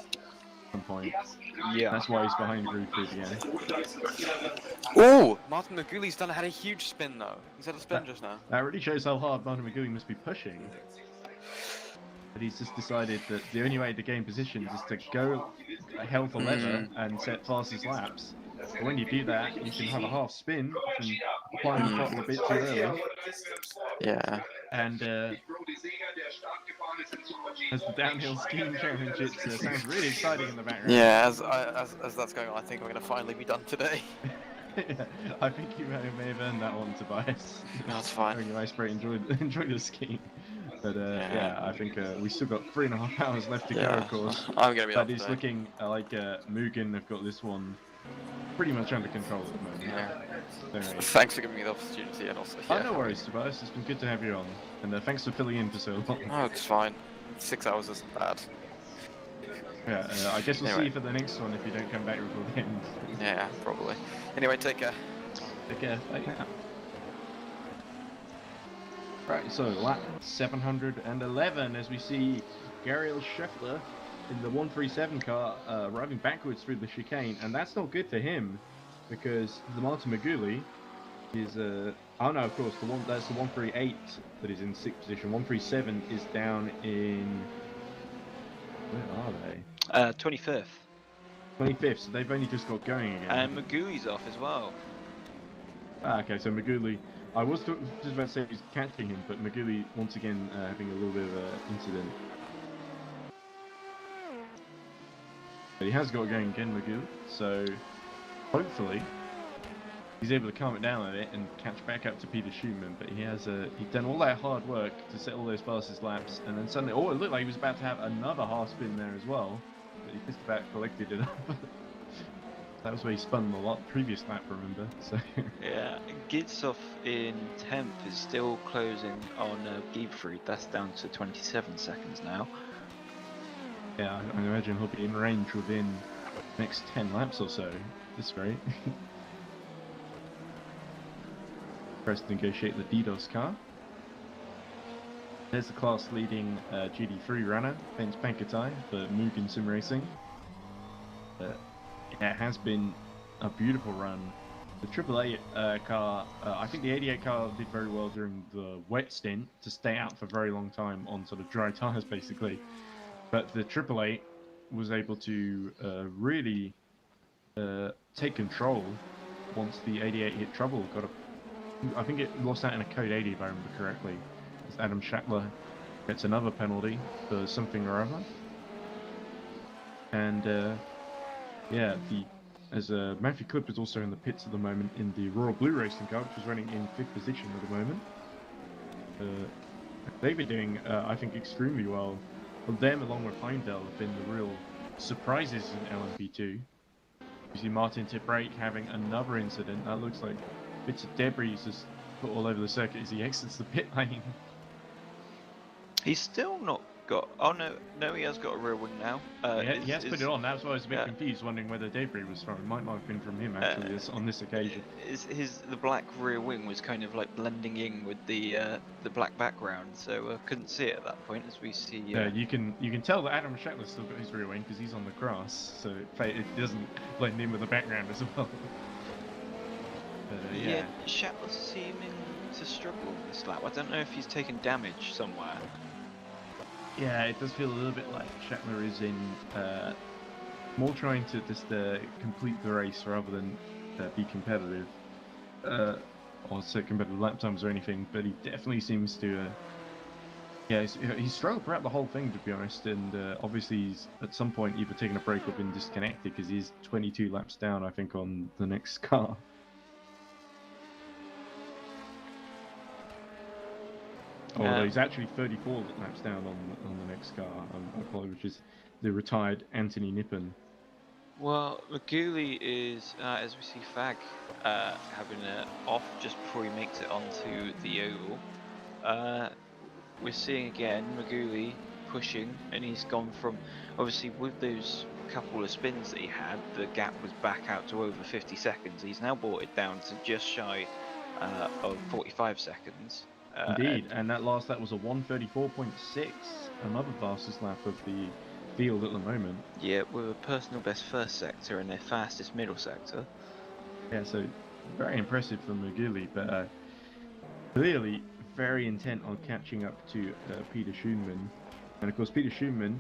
some point. Yeah. That's why he's behind Griefried again. Ooh! Martin McGooley's had a huge spin though. He's had a spin just now. That really shows how hard Martin McGooley must be pushing. But he's just decided that the only way to gain positions is to go hell for leather and set fastest laps. But when you do that, you can have a half spin from applying the throttle a bit too early. Yeah. And as the downhill skiing championships sounds really exciting in the background. Yeah, as that's going on, I think we're going to finally be done today. Yeah, I think you may have earned that one, Tobias. That's fine. Very nice, great. Enjoy the skiing. But yeah, I think we still got 3.5 hours left to go, of course. I'm going to be But up it's today. looking like Mugen have got this one pretty much under control at the moment. Yeah. So, Thanks for giving me the opportunity and also. Yeah. oh, no worries, Tobias. It's been good to have you on. And thanks for filling in for so long. Oh, it's fine. 6 hours isn't bad. Yeah, I guess we'll see Anyway. you for the next one if you don't come back before the end. Yeah, probably. Anyway, take care. Take care. Bye now. Right, so lap 711 as we see Gariel Scheffler in the 137 car arriving backwards through the chicane, and that's not good for him because the Martin McGooley is oh no, of course that's the 138 that is in 6th position. 137 is down in, where are they? 25th. 25th, so they've only just got going again. And Magooey's off as well. Ah, okay, so McGooley, I was just about to say he's catching him, but McGooley once again having a little bit of an incident. But he has got going again, McGooley, so hopefully he's able to calm it down a bit and catch back up to Peter Schumann. But he has he's done all that hard work to set all those fastest laps, and then suddenly, oh, it looked like he was about to have another half spin there as well, but he just about collected it up. That was where he spun the previous lap, remember? So Yeah, Gidsoff in 10th is still closing on Giebfried. That's down to 27 seconds now. yeah, I imagine he'll be in range within the next 10 laps or so. That's great. Press to negotiate the DDoS car. There's the class leading GD3 runner, Vince Pankatai for Mugen Sim Racing. Yeah, it has been a beautiful run. The AAA car, I think the 88 car did very well during the wet stint to stay out for a very long time on sort of dry tyres basically. But the AAA was able to really take control once the 88 hit trouble. I think it lost out in a code 80 if I remember correctly. As Adam Schackler gets another penalty for something or other. And yeah, as Matthew Clip is also in the pits at the moment in the Royal Blue Racing car, which is running in 5th position at the moment. They've been doing, I think, extremely well. Well, them along with Heimdall have been the real surprises in LMP2. You see Martin Tibrake having another incident. That looks like bits of debris just put all over the circuit as he exits the pit lane. He's still not got. Oh no, he has got a rear wing now. He has put it on. That's why I was a bit confused, wondering where the debris was from. It might not have been from him actually on this occasion. The black rear wing was kind of like blending in with the black background, so couldn't see it at that point. As we see, yeah, you can tell that Adam Schackler's still got his rear wing because he's on the grass, so it doesn't blend in with the background as well. Yeah, Schackler's seeming to struggle this lap. I don't know if he's taken damage somewhere. Yeah, it does feel a little bit like Schackler is in more trying to just complete the race rather than be competitive, or set competitive lap times or anything. But he definitely seems to, yeah, he's struggled throughout the whole thing, to be honest. And obviously, he's at some point either taken a break or been disconnected because he's 22 laps down, I think, on the next car. Although he's actually 34 laps down on the next car, which is the retired Anthony Nippon. Well, McGooley is, as we see Fag having an off just before he makes it onto the oval. We're seeing again McGooley pushing, and he's gone from, obviously with those couple of spins that he had, the gap was back out to over 50 seconds. He's now brought it down to just shy of 45 seconds. Indeed, and that last lap was a 1:34.6, another fastest lap of the field at the moment. Yeah, with a personal best first sector and their fastest middle sector. Yeah, so very impressive from Maguli, but clearly very intent on catching up to Peter Schoenman. And of course, Peter Schoenman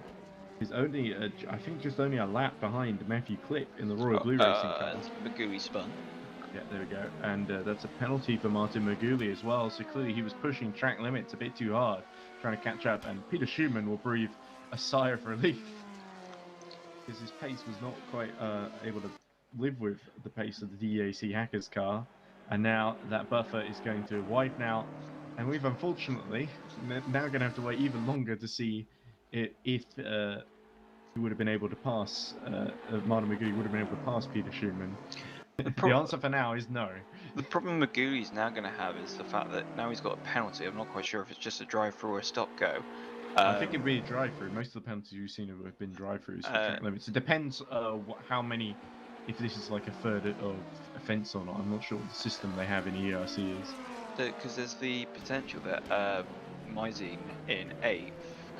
is only, I think, just only a lap behind Matthew Clip in the Royal Blue Racing car. Magui spun. Yeah, there we go. And that's a penalty for Martin Maguli as well. So clearly he was pushing track limits a bit too hard, trying to catch up. And Peter Schumann will breathe a sigh of relief because his pace was not quite able to live with the pace of the DAC Hackers car. And now that buffer is going to widen out. And we've unfortunately now going to have to wait even longer to see if he would have been able to pass, Martin Maguli would have been able to pass Peter Schumann. The answer for now is no. The problem Maguli's now going to have is the fact that now he's got a penalty. I'm not quite sure if it's just a drive-through or a stop-go. I think it'd be a drive-through. Most of the penalties you've seen have been drive-throughs for track limits. It depends how many, if this is like a third of offence or not. I'm not sure what the system they have in EERC is. Because there's the potential that Mizine in 8th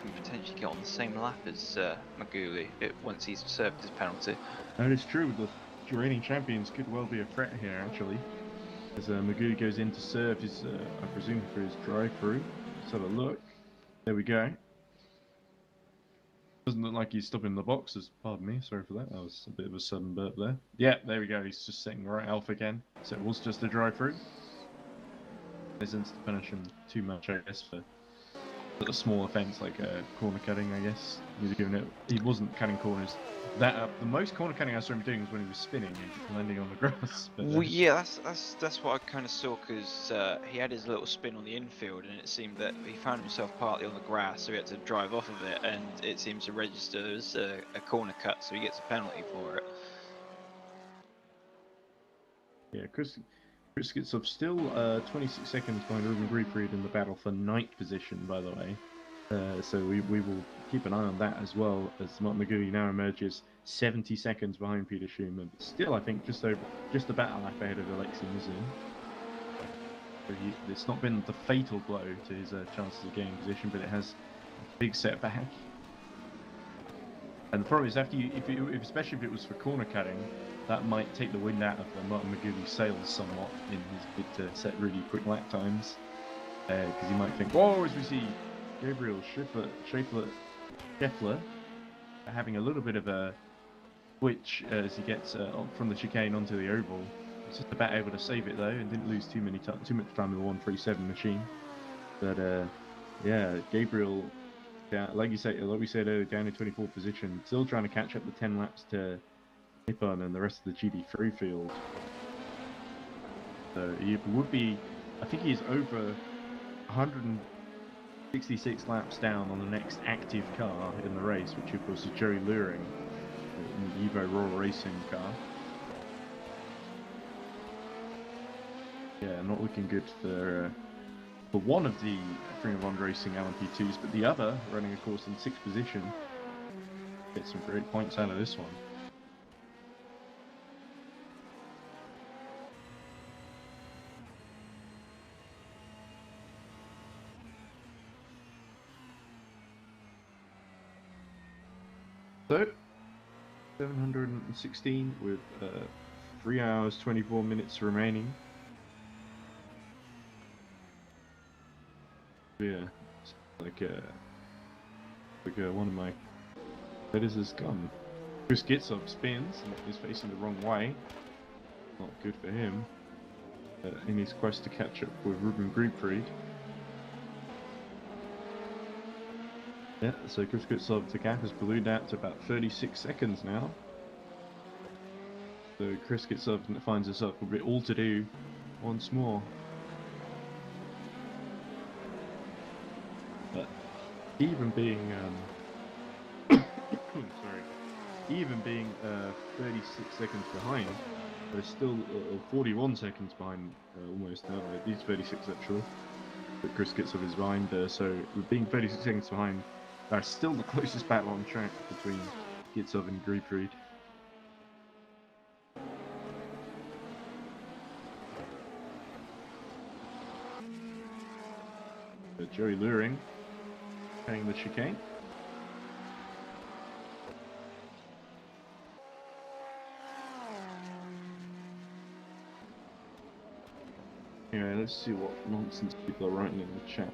can potentially get on the same lap as Maguli once he's served his penalty. That is true. The reigning champions could well be a threat here, actually. As Maguli goes in to serve his, I presume, for his drive-through. Let's have a look. There we go. Doesn't look like he's stopping the boxes. Pardon me, sorry for that. That was a bit of a sudden burp there. Yeah, there we go. He's just setting right off again. So it was just a drive-through. Isn't to punish him too much, I guess, for a small offence like corner cutting, I guess. He wasn't cutting corners. The most corner cutting I saw him doing was when he was spinning and landing on the grass. But, well, yeah, that's what I kind of saw because he had his little spin on the infield, and it seemed that he found himself partly on the grass, so he had to drive off of it, and it seems to register as a corner cut, so he gets a penalty for it. Yeah, Chris Gitsov still 26 seconds behind Ruben Griefried in the battle for 9th position, by the way. So we will keep an eye on that as well, as Martin Maguli now emerges 70 seconds behind Peter Schumann. But still, I think just about a lap ahead of Alexei Mizin. So it's not been the fatal blow to his chances of gaining position, but it has a big setback. And the problem is, especially if it was for corner cutting, that might take the wind out of Martin Maguli's sails somewhat in his bid to set really quick lap times. Because he might think, whoa, as we see Gabriel Scheffler having a little bit of a switch as he gets from the chicane onto the oval. He's just about able to save it though, and didn't lose too much time in the 137 machine. But yeah, Gabriel, like we said earlier, down in 24th position, still trying to catch up the 10 laps to Nippon and the rest of the GD3 field. So he would be, I think he's over 166 laps down on the next active car in the race, which of course is Joey Luring in the Evo Royal Racing car. Yeah, not looking good for one of the Ring of Honor Racing LMP2s, but the other running of course in 6th position. Get some great points out of this one. So, 716 with 3 hours 24 minutes remaining. Yeah, like one of my letters has gone. Chris Gitsov spins and is facing the wrong way. Not good for him in his quest to catch up with Ruben Griefried. Yeah, so Chris Gitsov, the gap has ballooned out to about 36 seconds now. So Chris Gitsov finds himself a bit all to do once more. But even being, sorry, even being 36 seconds behind, there's still 41 seconds behind almost now. These 36 actually, but Chris Gitsov is behind. So with being 36 seconds behind, that's still the closest battle on track between Gitsov and Griefried. Joey Luring playing the chicane. Anyway, let's see what nonsense people are writing in the chat.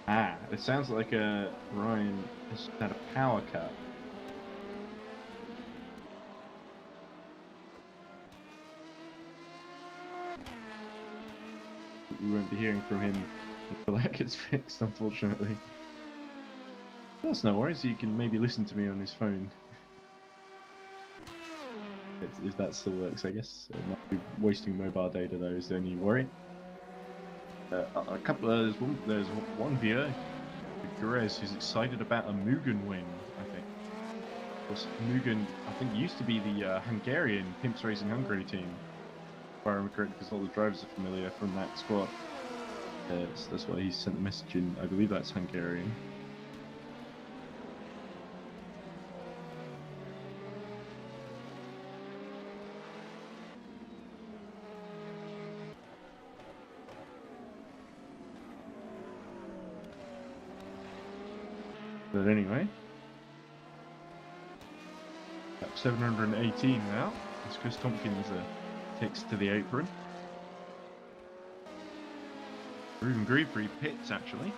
Ah, it sounds like Ryan has had a power cut. We won't be hearing from him until that gets fixed, unfortunately. That's no worries, you can maybe listen to me on his phone. If that still works, I guess. It might be wasting mobile data though, is the only worry. There's one viewer, Gurez, who's excited about a Mugen win, I think. Of course, Mugen, I think, used to be the Hungarian Pimps Racing Hungary team, if I remember correctly, because all the drivers are familiar from that squad. So that's why he sent the message in. I believe that's Hungarian. But anyway, lap 718 now, as Chris Tompkins takes to the apron. Ruben Griefrey pits actually,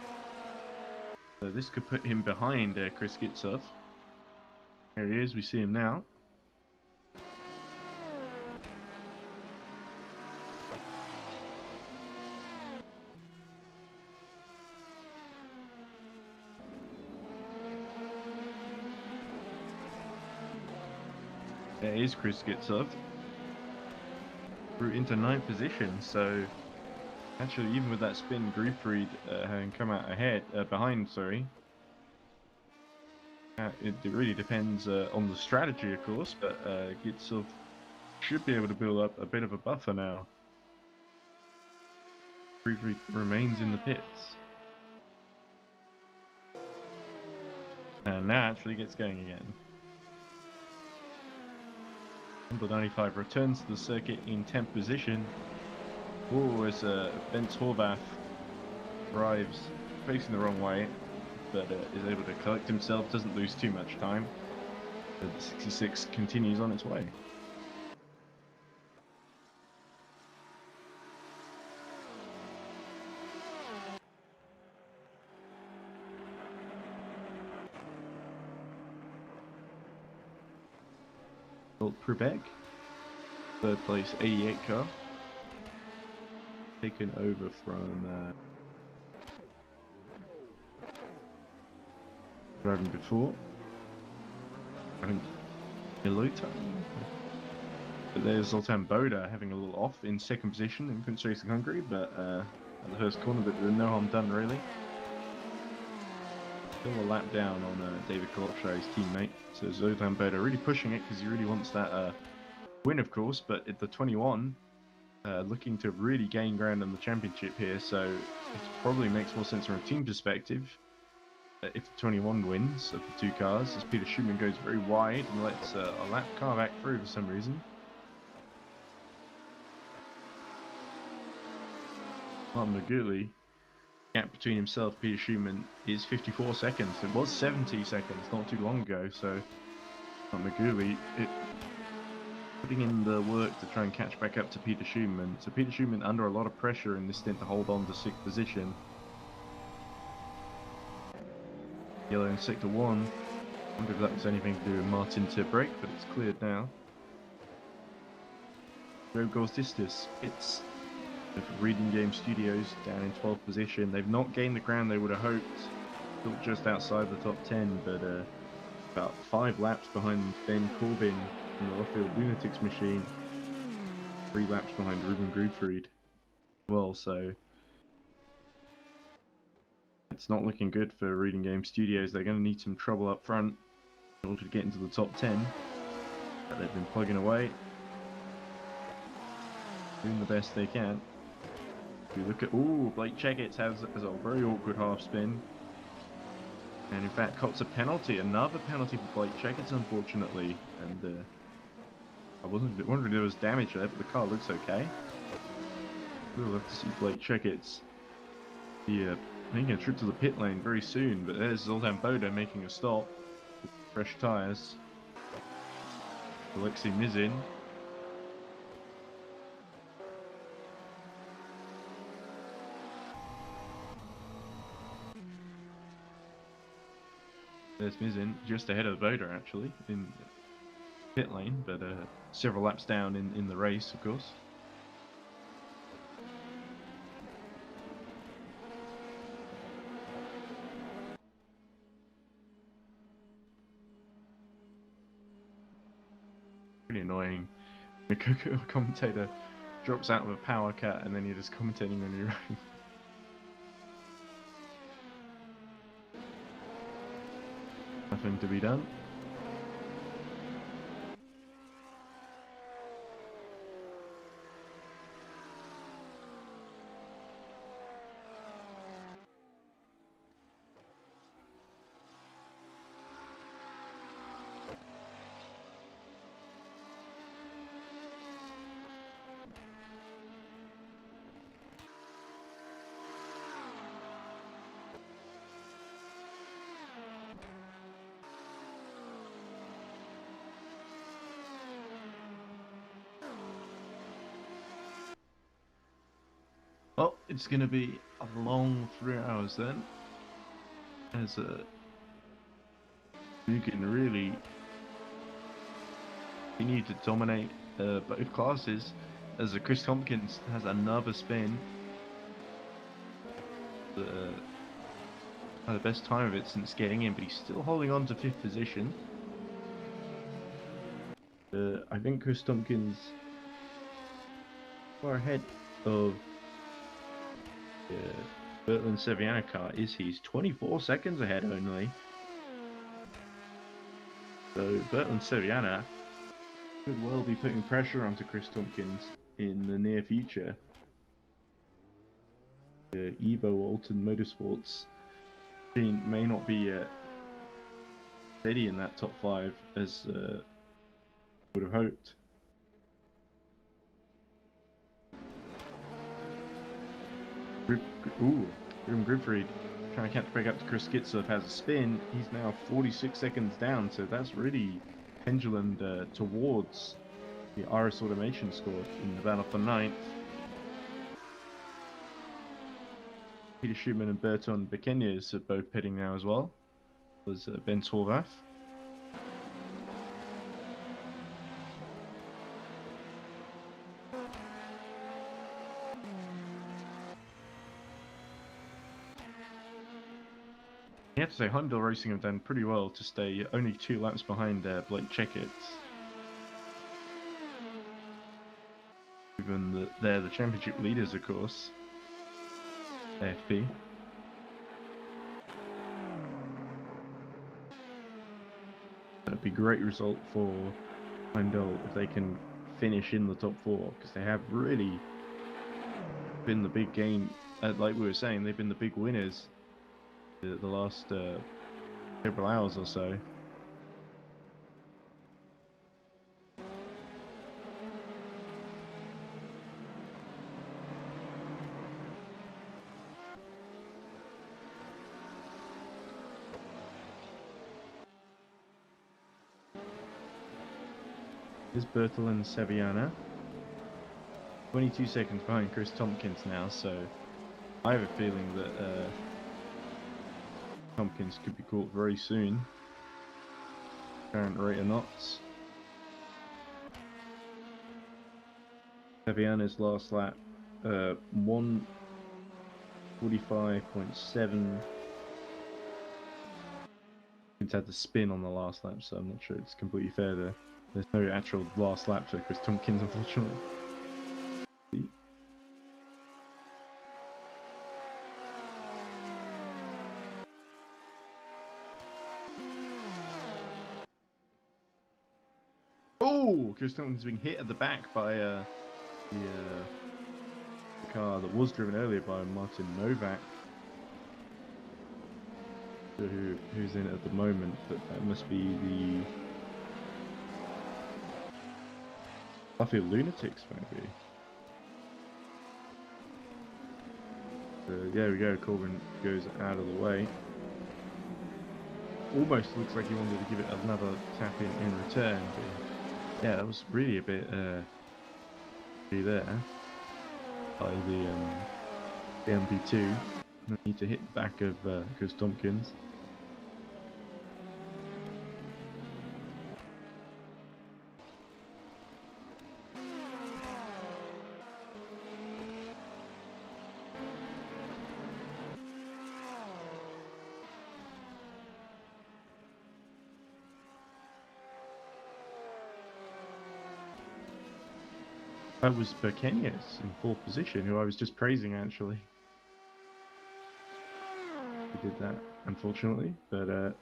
so this could put him behind Chris Gitsov. There he is, we see him now. There is Chris Gitsov. Through into 9th position, so actually even with that spin, Griefried having come out behind, sorry. It really depends on the strategy, of course, but Gitsov should be able to build up a bit of a buffer now. Griefried remains in the pits. And now actually gets going again. Number 95 returns to the circuit in 10th position. Oh, as Bence Horvath arrives facing the wrong way, but is able to collect himself, doesn't lose too much time. The 66 continues on its way. Prubek, third place 88 car, taken over from driving before, I think Ilota. But there's Zoltan Boda having a little off in second position in Prince Racing Hungary, but at the first corner, but no harm done really. Still a lap down on David Kolopsha, his teammate. So Zoltan Boda really pushing it because he really wants that win, of course. But at the 21, looking to really gain ground in the championship here. So it probably makes more sense from a team perspective if the 21 wins of the two cars, as Peter Schumann goes very wide and lets a lap car back through for some reason. Martin McGooley. Gap between himself, Peter Schumann, is 54 seconds. It was 70 seconds not too long ago, so McGooley putting in the work to try and catch back up to Peter Schumann. So Peter Schumann under a lot of pressure in this stint to hold on to 6th position. Yellow in sector 1. I wonder if that was anything to do with Martin to brake, but it's cleared now. Joe Gostistis, it's Reading Game Studios down in 12th position. They've not gained the ground they would have hoped. Still just outside the top 10, but about 5 laps behind Ben Corbin from the Luffield Lunatics machine. 3 laps behind Ruben Griefried. Well, so it's not looking good for Reading Game Studios. They're going to need some trouble up front in order to get into the top 10. But they've been plugging away, doing the best they can. If you look at, Blake Cheggett has a very awkward half spin. And in fact, cops a penalty, another penalty for Blake Cheggett, unfortunately. And I wasn't wondering if there was damage there, but the car looks okay. We'll have to see Blake Checkett's making a trip to the pit lane very soon, but there's Zoltan Boda making a stop with fresh tyres. Alexei Mizin. There's Mizin, just ahead of Boda actually, in pit lane, but several laps down in the race, of course. Pretty annoying. The commentator drops out of a power cut and then you're just commentating on your own. Nothing to be done. Well, it's going to be a long 3 hours then, as you can really continue to dominate both classes, as Chris Tompkins has another spin. Had the best time of it since getting in, but he's still holding on to 5th position. I think Chris Tompkins far ahead of Bertrand Seviana car is he's 24 seconds ahead only. So Bertrand Seviana could well be putting pressure onto Chris Tompkins in the near future. Evo Alton Motorsports team may not be steady in that top 5 as would have hoped. Grim Gripfried trying to catch back up to Chris Skitzer has a spin. He's now 46 seconds down, so that's really pendulum towards the RS Automation score in the battle for 9th. Peter Schumann and Berton Bekenyes are both pitting now as well. Was Ben Torvath. You have to say, Heimdall Racing have done pretty well to stay only 2 laps behind Blake Checkett. Even they're the championship leaders, of course. AFP. That'd be a great result for Heimdall if they can finish in the top 4, because they have really been the big game. Like we were saying, they've been the big winners the last several hours or so. Here's Bertolin Seviana. 22 seconds behind Chris Tompkins now, so I have a feeling that Tompkins could be caught very soon. Current rate of knots. Seviana's last lap, 1:45.7. He's had the spin on the last lap, so I'm not sure it's completely fair there. There's no actual last lap for Chris Tompkins, unfortunately. Oh, Chris Tompkins being hit at the back by the car that was driven earlier by Martin Novak, who's in it at the moment, but that must be the Buffalo Lunatics, maybe. There we go, Corbin goes out of the way. Almost looks like he wanted to give it another tap in return, but yeah, that was really a bit there by the MP2. No need to hit the back of Chris Tompkins. That was Berkenius in 4th position, who I was just praising actually. He did that, unfortunately, but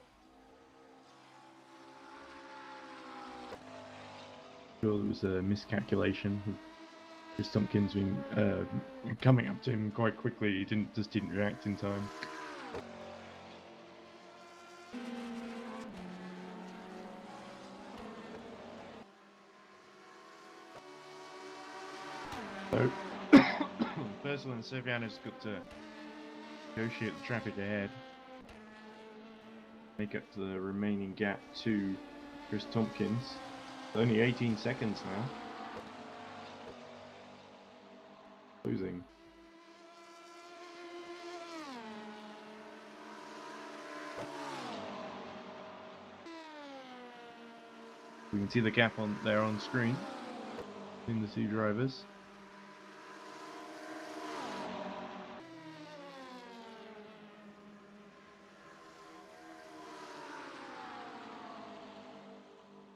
sure there was a miscalculation. Chris Tompkins being coming up to him quite quickly. He didn't react in time. So, Bersel and Serviano's got to negotiate the traffic ahead, make up the remaining gap to Chris Tompkins. Only 18 seconds now. Losing. We can see the gap on there on screen between the two drivers.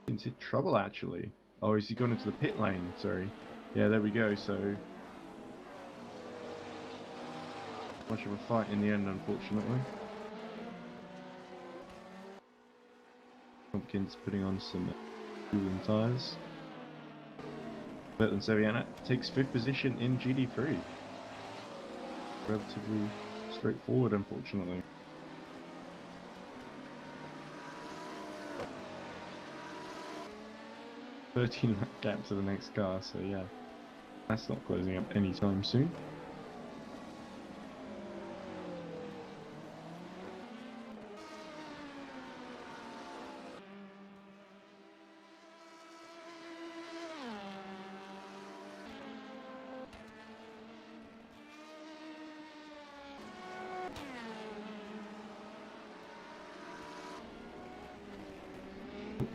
Into trouble actually. Oh, is he gone into the pit lane? Sorry. Yeah, there we go. So much of a fight in the end, unfortunately. Tompkins putting on some cooling tyres. Bertrand Seviana takes 5th position in GD3. Relatively straightforward, unfortunately. $13 lap gap to the next car, so yeah, that's not closing up anytime soon.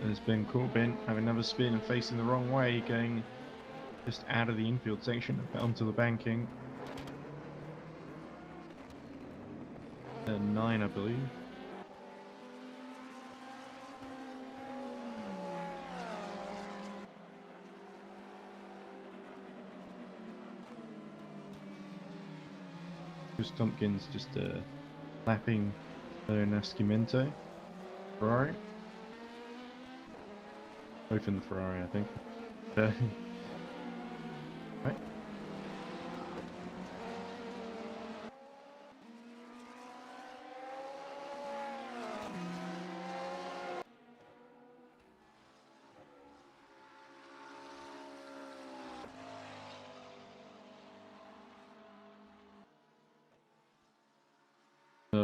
There's Ben Corbin having another spin and facing the wrong way, going just out of the infield section onto the banking. 9, I believe. Chris Tompkins just lapping Nascimento Ferrari. Both in the Ferrari, I think. Right.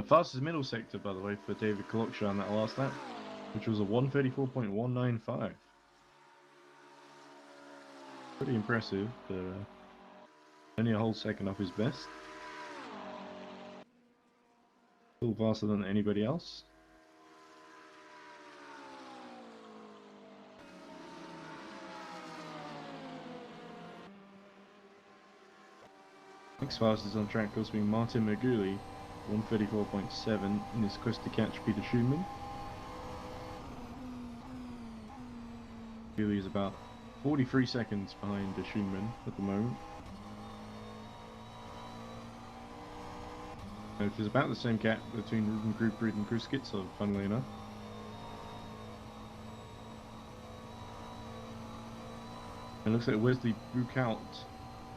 Fastest middle sector, by the way, for David Koloksha on that last lap, which was a 1:34.195. Pretty impressive, but only a whole second off his best. Still faster than anybody else. Next fastest on track, of course, being Martin Maguli, 1:34.7 in his quest to catch Peter Schumann. Maguli is about 43 seconds behind Schumann at the moment. Which is about the same gap between Ruben Grubrid and Kruskitzer, funnily enough. It looks like Wesley Buchhout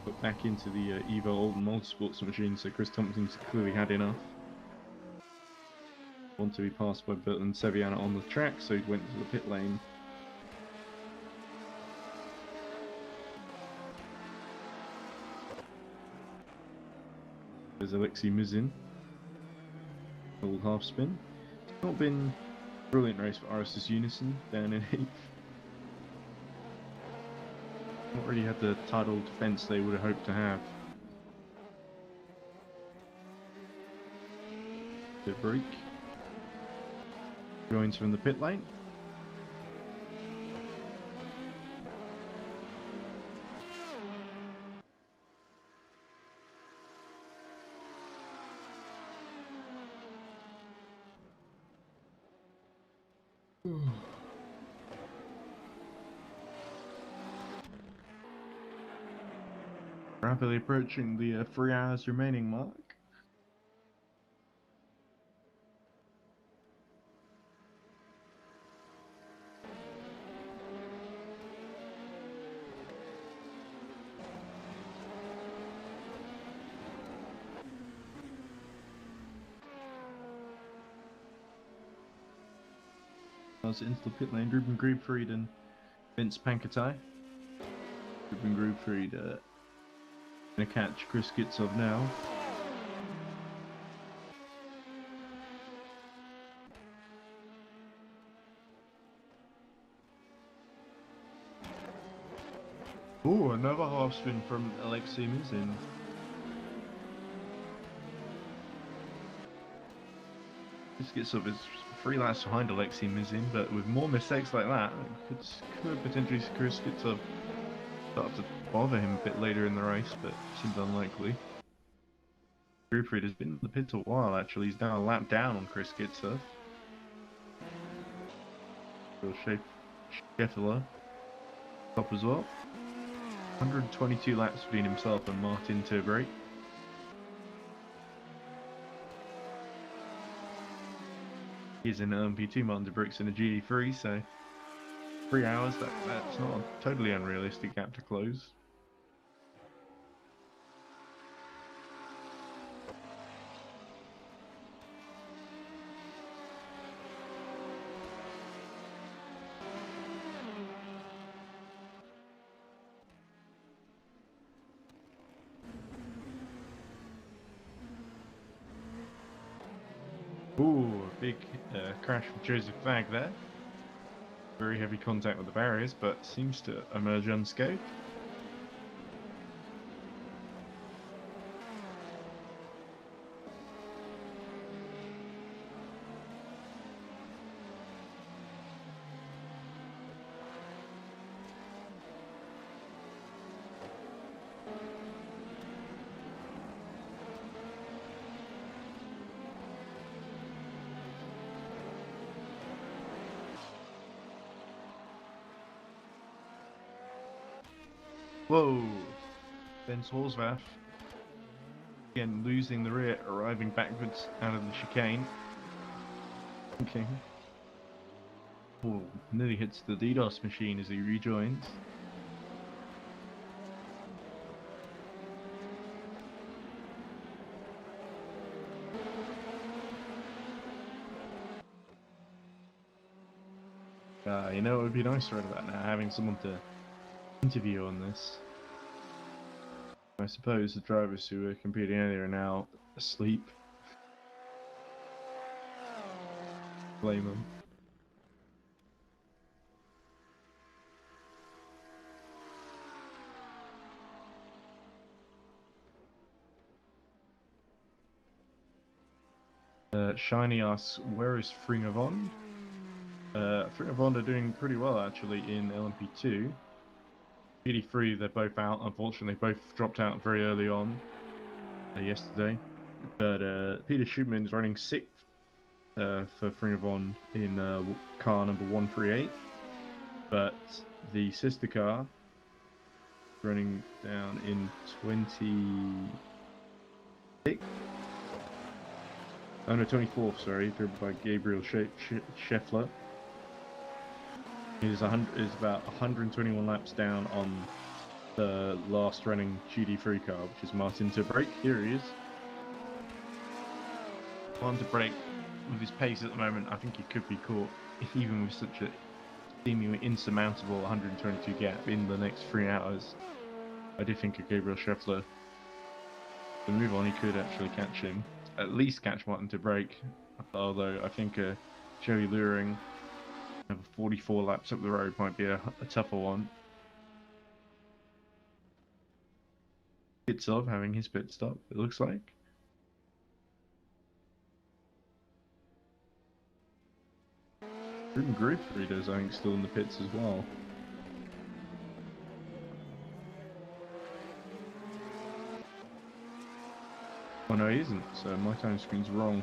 got back into the Evo Olden Multisports machine, so Chris Tompkins clearly had enough. Want to be passed by Bertrand Seviana on the track, so he went to the pit lane. says Alexei Mizin. Full half spin. It's not been a brilliant race for RS's Unison down in 8th. Not really had the title defence they would have hoped to have. The break. Joins from the pit lane. Rapidly approaching the 3 hours remaining mark. Into the pit lane, Ruben Grubfried and Vince Pankatai. Ruben Grubfried gonna catch Chris Gitsov now. Oh, another half spin from Alexei Mizin. Chris Gitsov is 3 laps behind Alexei Mizin, but with more mistakes like that, could potentially see Chris Gitsov start to bother him a bit later in the race, but seems unlikely. Grubfried has been in the pit a while actually, he's now a lap down on Chris Gitsov. Scheffler top as well. 122 laps between himself and Martin Turbrake. He's in LMP2, Martin Turbrake's in a GD3, so 3 hours, that's not a totally unrealistic gap to close. Ooh, a big crash with Joseph Fagg there. Very heavy contact with the barriers, but seems to emerge unscathed. Whoa! Ben's Horsvath again losing the rear, arriving backwards out of the chicane. Okay. Oh, nearly hits the DDoS machine as he rejoins. You know, it would be nice right about now, having someone to interview on this. I suppose the drivers who were competing earlier are now asleep. Blame them. Shiny asks, where is Fringavon? Fringavon are doing pretty well actually in LMP2. GD3, they're both out. Unfortunately, both dropped out very early on yesterday. But Peter Schubman is running 6th for Fringavon in car number 138. But the sister car running down in 26th. Oh no, 24th, sorry, driven by Gabriel Scheffler. Is about 121 laps down on the last running GD3 car, which is Martin Turbrake. Here he is. Martin Turbrake, with his pace at the moment, I think he could be caught, even with such a seemingly insurmountable 122 gap in the next 3 hours. I do think Gabriel Scheffler the move on, he could actually catch him. At least catch Martin to break. Although I think Joey Luring, 44 laps up the road, might be a tougher one. Kitsov having his pit stop, it looks like. Even group readers, I think, still in the pits as well. Oh no, he isn't, so my time screen's wrong.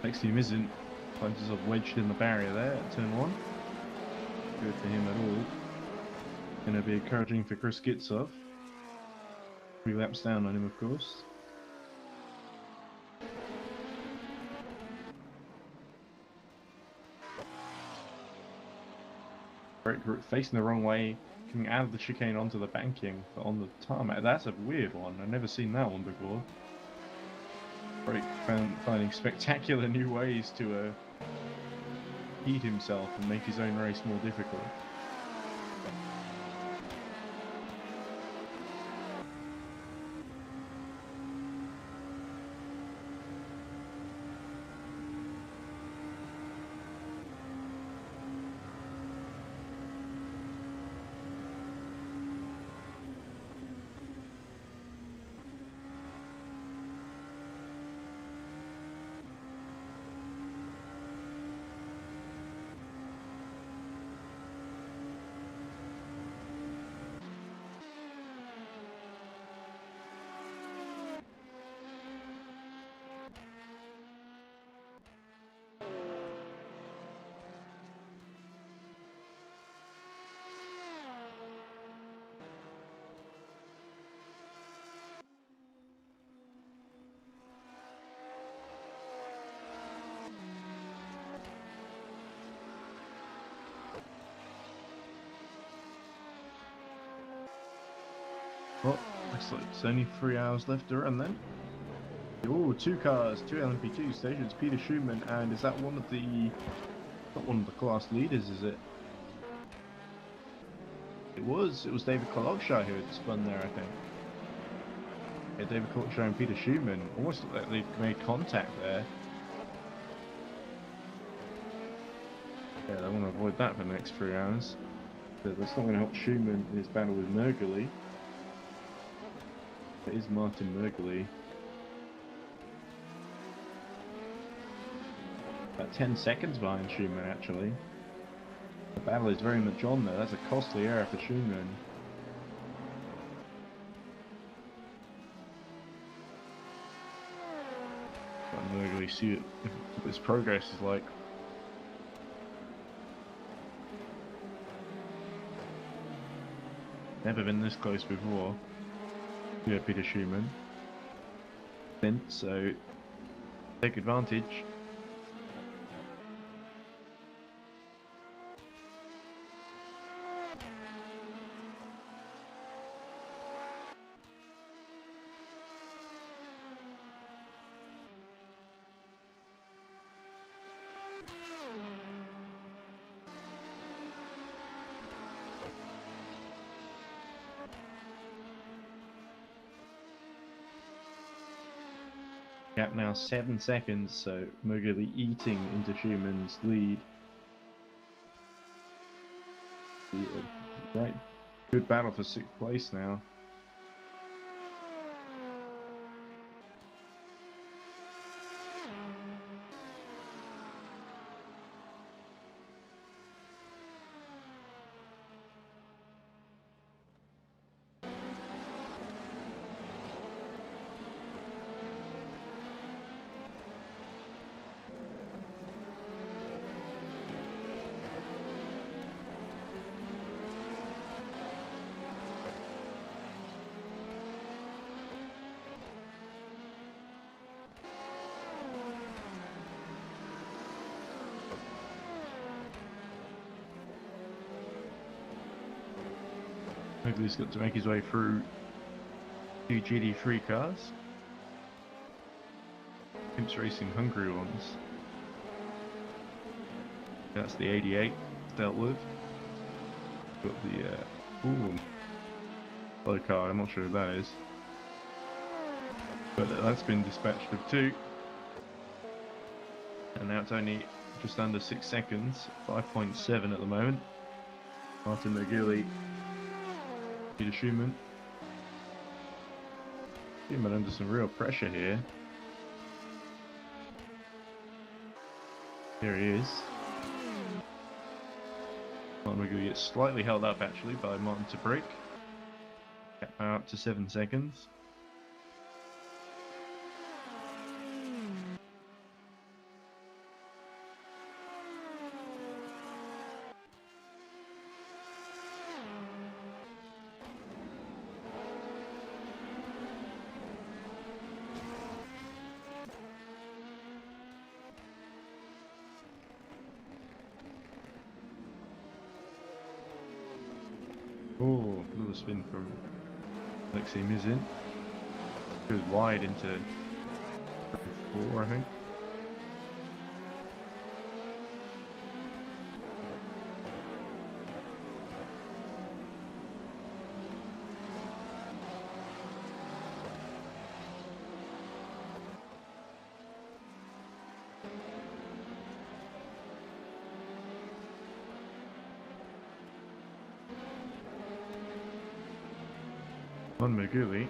Next team isn't. Finds himself wedged in the barrier there at turn 1. Good for him at all. Gonna be encouraging for Chris Gitsov. 3 laps down on him, of course. Facing the wrong way, coming out of the chicane onto the banking, but on the tarmac. That's a weird one. I've never seen that one before. Finding spectacular new ways to heat himself and make his own race more difficult. Well, looks like it's only 3 hours left to run then. Oh, 2 cars, 2 LMP2 stations. Peter Schumann, and is that one of the... not one of the class leaders, is it? It was David Kolokshire who had spun there, I think. Yeah, David Kolokshire and Peter Schumann. Almost look like they've made contact there. Yeah, they want to avoid that for the next 3 hours. So that's not going to help Schumann in his battle with Mergely. It is Martin Mergely. About 10 seconds behind Schumann, actually. The battle is very much on there. That's a costly error for Schumann. But Mergely, see what his progress is like. Never been this close before. Yeah, Peter Schumann. So take advantage. Gap now 7 seconds, so Mergely eating into Schumann's lead. Right, good battle for 6th place now. Mowgli's got to make his way through two GD3 cars. Pimp's racing Hungary ones. That's the 88 dealt with. Got the other car, I'm not sure who that is. But that's been dispatched of 2. And now it's only just under 6 seconds, 5.7 at the moment. Martin McGilly, Peter Schumann. Schumann under some real pressure here. There he is. Martin McGilly gets slightly held up actually by Martin to brake. Gap power up to 7 seconds. Oh, little spin from Alexei Mizin. Goes wide into 4, I think. On Maguli,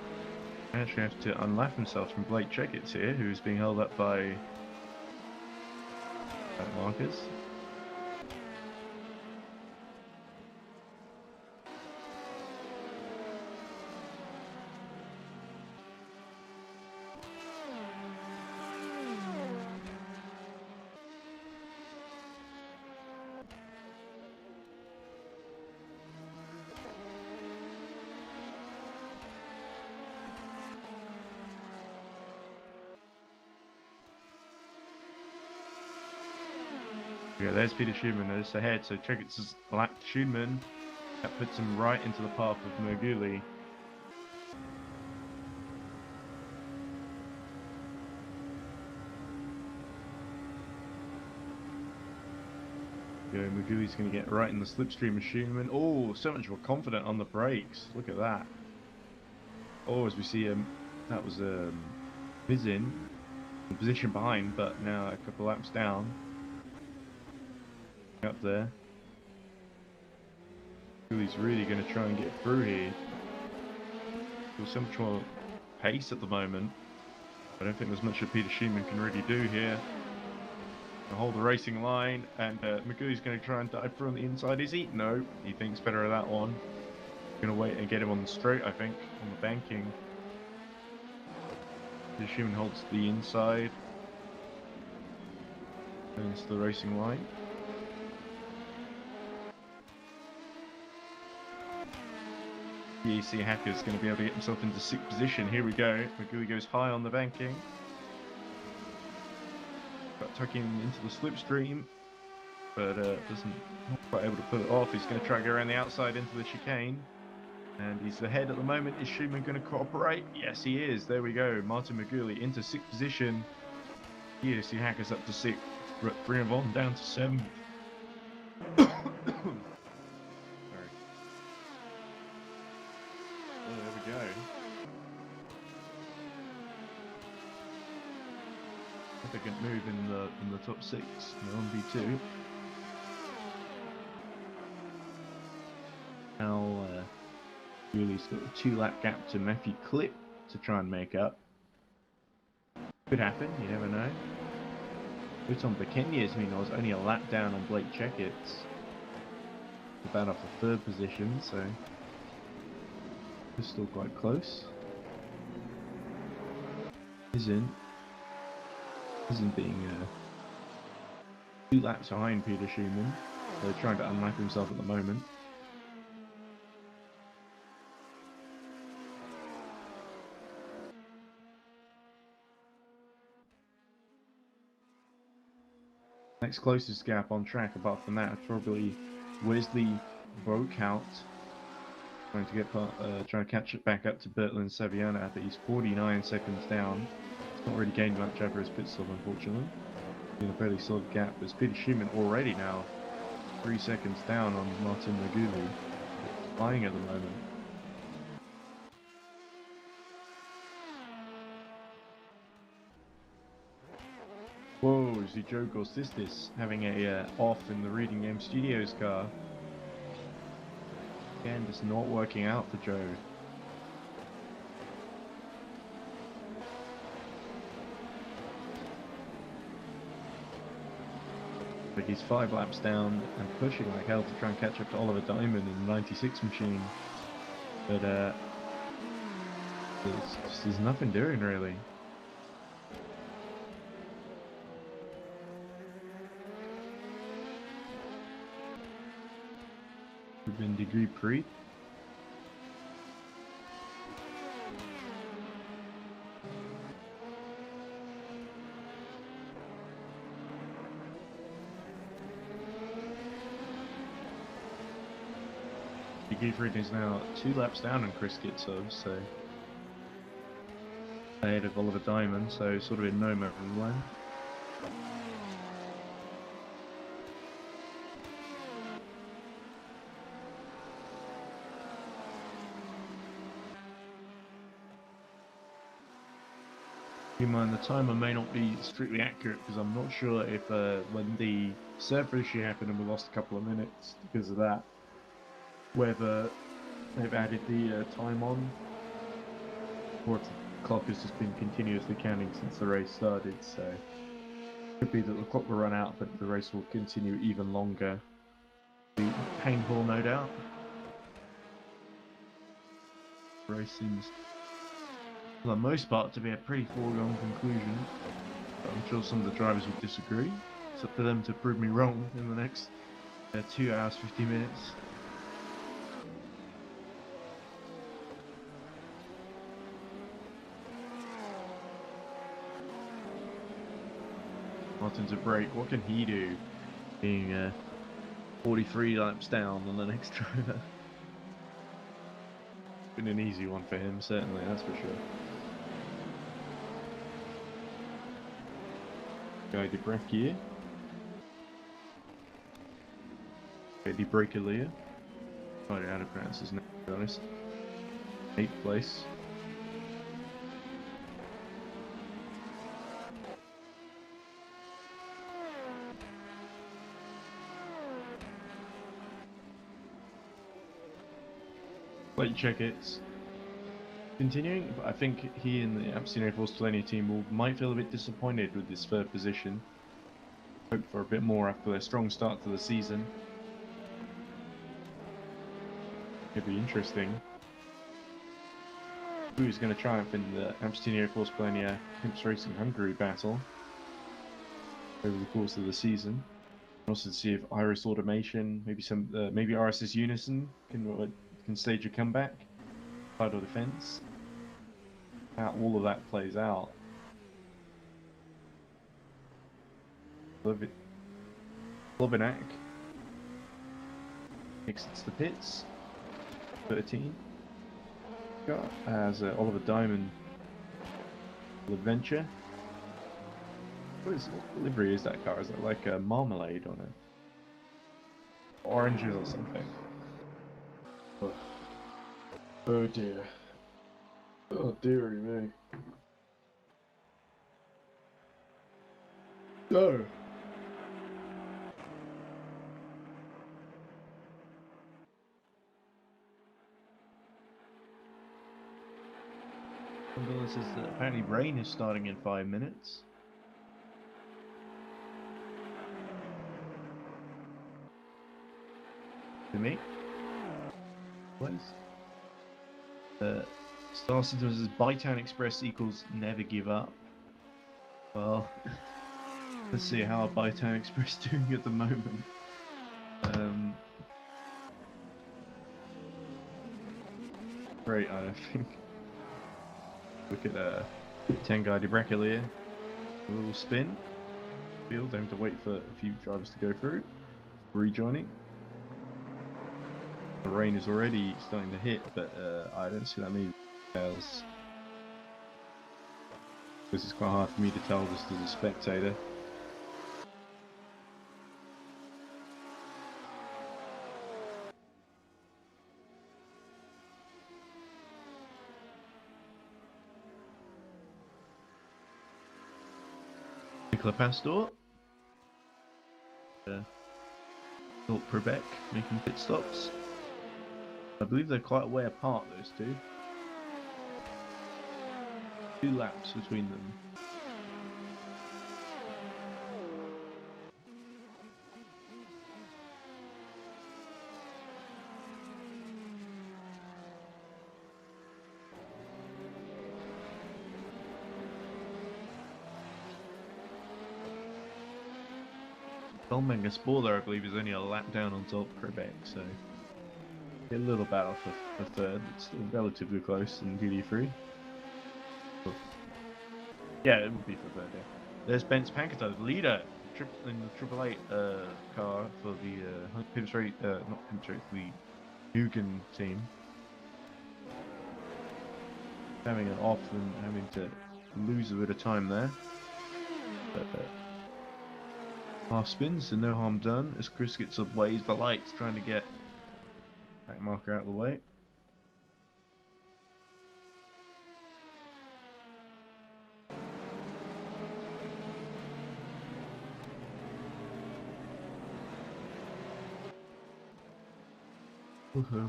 actually have to unlap himself from Blake Checketts here, who's being held up by Marcus. Yeah, there's Peter Schumann, there's ahead, so Checketts has lapped Schumann. That puts him right into the path of Merguli. Merguli's going to get right in the slipstream of Schumann. Oh, so much more confident on the brakes. Look at that. Oh, as we see him, that was Mizin, in position behind, but now a couple laps down. Up there. He's really going to try and get through here. There's so much more pace at the moment. I don't think there's much that Peter Schumann can really do here. Hold the racing line, and Magoo's going to try and dive through on the inside. Is he? No, he thinks better of that one. Going to wait and get him on the straight, I think, on the banking. Peter Schumann holds the inside. Turns to the racing line. EEC Hacker's going to be able to get himself into 6th position. Here we go. Maguli goes high on the banking. But tucking into the slipstream, but not quite able to pull it off. He's going to try and go around the outside into the chicane. And he's ahead at the moment. Is Schumann going to cooperate? Yes, he is. There we go. Martin Maguli into 6th position. EEC Hacker's up to 6th. Brian Von down to 7th. Significant move in the top 6 in the 1v2. Now Juli's got a 2-lap gap to Matthew Clip to try and make up. Could happen, you never know. Uton Bekenya's meanwhile is only a lap down on Blake Checketts. About off the 3rd position, so it's still quite close. Isn't being 2 laps behind Peter Schumann. They're trying to unlap himself at the moment. Next closest gap on track apart from that is probably Wesley Brokout trying to catch it back up to Bertlin Saviano, but he's 49 seconds down. He's not really gained much over his pit stop, unfortunately. In a fairly solid gap, but it's Peter Schumann already now 3 seconds down on Martin Magulu, flying at the moment. Whoa, is Joe Gorsistis having a off in the Reading Game Studios car? Again, just not working out for Joe. But he's 5 laps down and pushing like hell to try and catch up to Oliver Diamond in the 96 machine. But there's nothing doing really. Ruben Degree Pre. Degree Frieden is now 2 laps down on Chris Gitzov, so ahead of Oliver Diamond, so sort of in no man's land. Keep in mind, the timer may not be strictly accurate because I'm not sure if when the server issue happened and we lost a couple of minutes because of that, whether they've added the time on or if the clock has just been continuously counting since the race started. So it could be that the clock will run out but the race will continue even longer. Be painful, no doubt. The race seems for the most part to be a pretty foregone conclusion, but I'm sure some of the drivers would disagree. It's up to them to prove me wrong in the next 2 hours 50 minutes. Martin's a break. What can he do being 43 laps down on the next driver? Been an easy one for him, certainly, that's for sure. Guy de Breckier. De Breckier. I don't know how to pronounce his name, to be honest. 8th place. Late check it's continuing, but I think he and the Abstinent Force Plenty team might feel a bit disappointed with this 3rd position. Hope for a bit more after their strong start to the season. It'd be interesting. Who's going to triumph in the Abstinent Force Plenty Pimps Racing Hungary battle over the course of the season? Also to see if Iris Automation, maybe RSS Unison can stage a comeback, title defense. How all of that plays out. Lobinak exits the pits. 13. Got as Oliver Diamond Adventure. What livery is that car? Is it like a marmalade on it? Oranges or something? Oh dear. Oh dearie me. So. This is apparently rain is starting in 5 minutes. To me. Please. Star Citizen says Bytown Express equals never give up. Well, let's see how Bytown Express doing at the moment. Great, I think. Look at 10 guy de Bracolier. A little spin. Field, having to wait for a few drivers to go through. Rejoining. The rain is already starting to hit, but I don't see that many details. This is quite hard for me to tell just as a spectator. Nicola Pastor. Quebec making pit stops. I believe they're quite a way apart, those two. 2 laps between them. Belmanga Spoiler, I believe, is only a lap down on top Quebec, so a little battle for third. It's still relatively close in GD3. Yeah, it would be for third. Yeah. There's Ben's Pankata, the leader in the Triple Eight car for the Pimstraight, not Pimstraight, the Hugin team. Having it off and having to lose a bit of time there. But, half spins, so no harm done as Chris gets ablaze the lights trying to get back marker out of the way.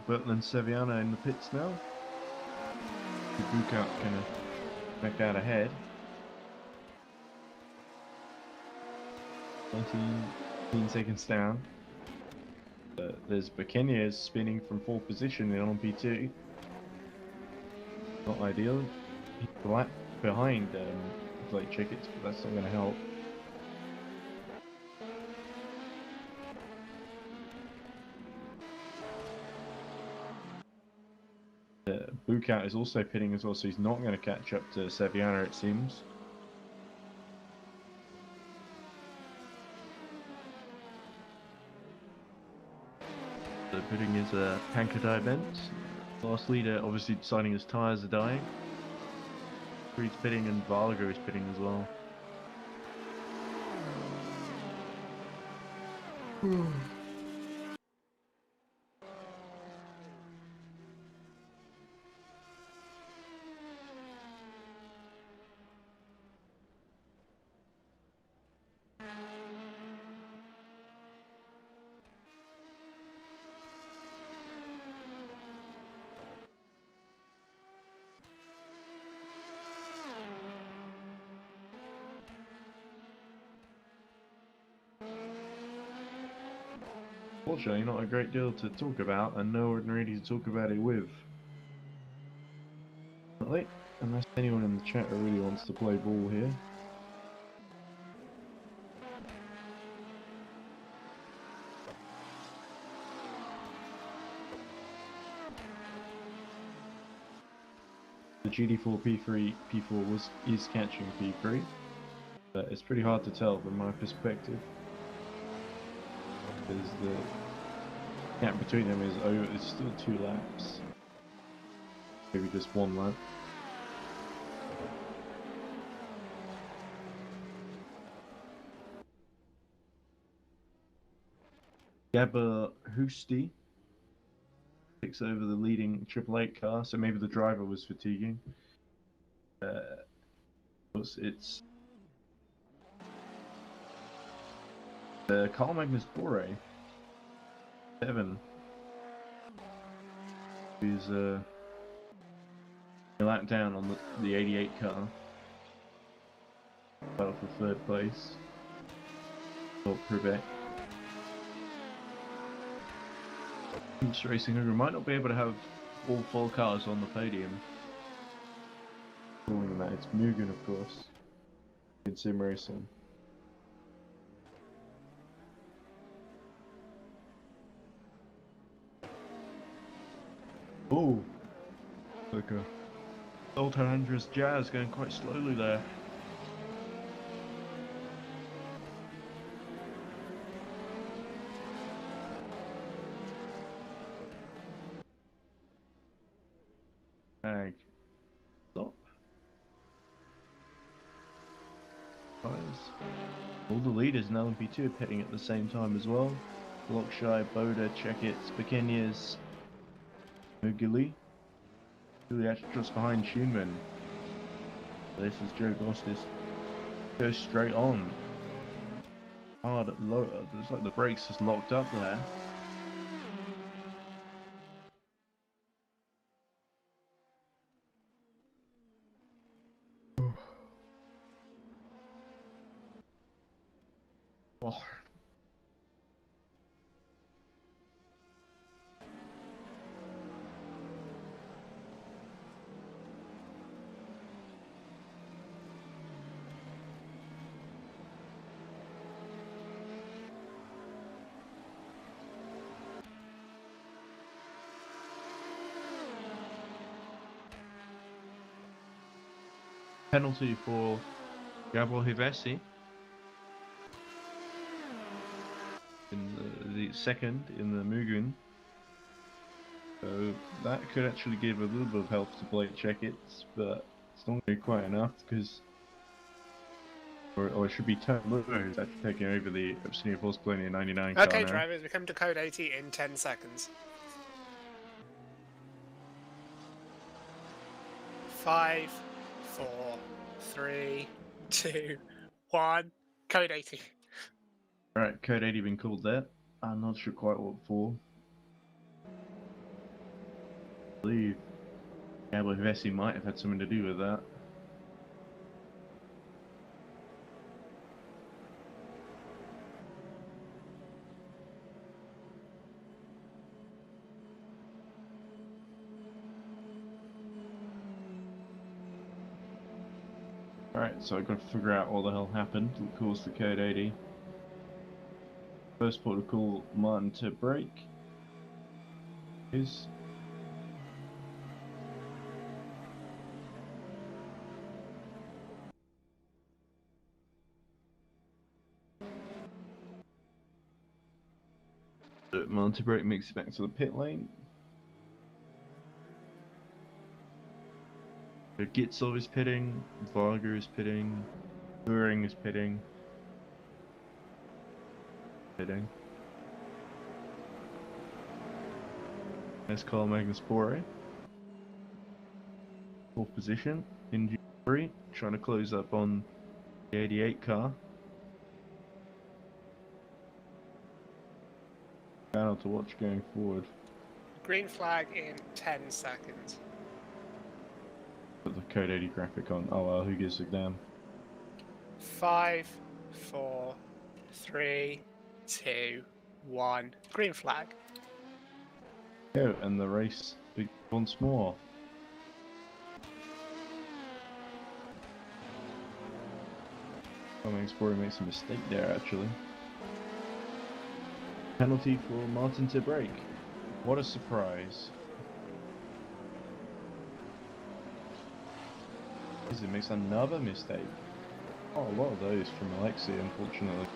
Bertland and Seviana in the pits now. Bukout gonna back out ahead. 19 seconds down. There's Bukenya spinning from 4th position in on P2. Not ideal. He's a lap behind Blake Chickets, but that's not going to help. Bukout is also pitting as well, so he's not going to catch up to Seviana, it seems. The pitting is a Pankadai Bent. Last leader obviously deciding his tyres are dying. Creed's pitting and Vargo is pitting as well. Fortunately, not a great deal to talk about, and no one really to talk about it with. Unless anyone in the chat really wants to play ball here. The GD4 P4 is catching P3, but it's pretty hard to tell from my perspective. Because the gap between them is still 2 laps. Maybe just 1 lap. Gabba Hoosty takes over the leading Triple Eight car, so maybe the driver was fatiguing. It's Carl Magnus Bore, 7, who's a lap down on the 88 car. Battle for 3rd place. For Quebec. Keeps racing over. Might not be able to have all 4 cars on the podium. Calling that, it's Mugen, of course. In sim racing. Oh, like a old Andres Jazz going quite slowly there. Ag. Stop. Guys. All the leaders in LMP2 are pitting at the same time as well. Blockshy, Boda, Checkit, Spikenias, Mugili. Juliet just behind Schumann. This is Joe Gostis. Goes straight on. Hard at low. It's like the brakes just locked up there. Oh. Penalty for Gabor Hivesi in the second in the Mugen. So that could actually give a little bit of help to Blake Checkits, but it's not going to be quite enough because, or it should be Tom Lewis who's actually taking over the Senior Force Polonia 99 car Okay, now. drivers, we come to code 80 in 10 seconds. 5, 4, 3, 2, 1. Code 80. Alright, code 80 been called there. I'm not sure quite what for. I believe Gabor Hivesi might have had something to do with that. Alright, so I've got to figure out what the hell happened that caused the code 80. First port of call, Martin to brake. Is Martin to brake makes it back to the pit lane. Gitsov is pitting, Varga is pitting, Turing is pitting. There's Carl Magnus Bore. Fourth position in G3, trying to close up on the 88 car. Battle to watch going forward. Green flag in 10 seconds. Put the code 80 graphic on. Oh well, who gives a damn? 5, 4, 3, 2, 1. Green flag. Oh, and the race begins once more. Carl Explorer makes a mistake there actually. Penalty for Martin to brake. What a surprise. He makes another mistake. Oh, a lot of those from Alexei, unfortunately.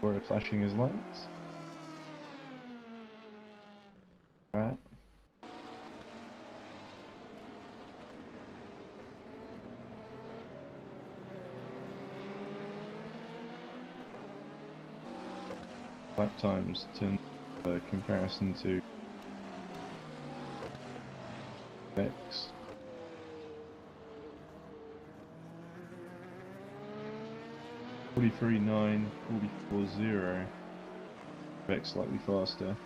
Or flashing his lights. Right. Lap times to comparison to X. $43.9, $44.0. X slightly faster.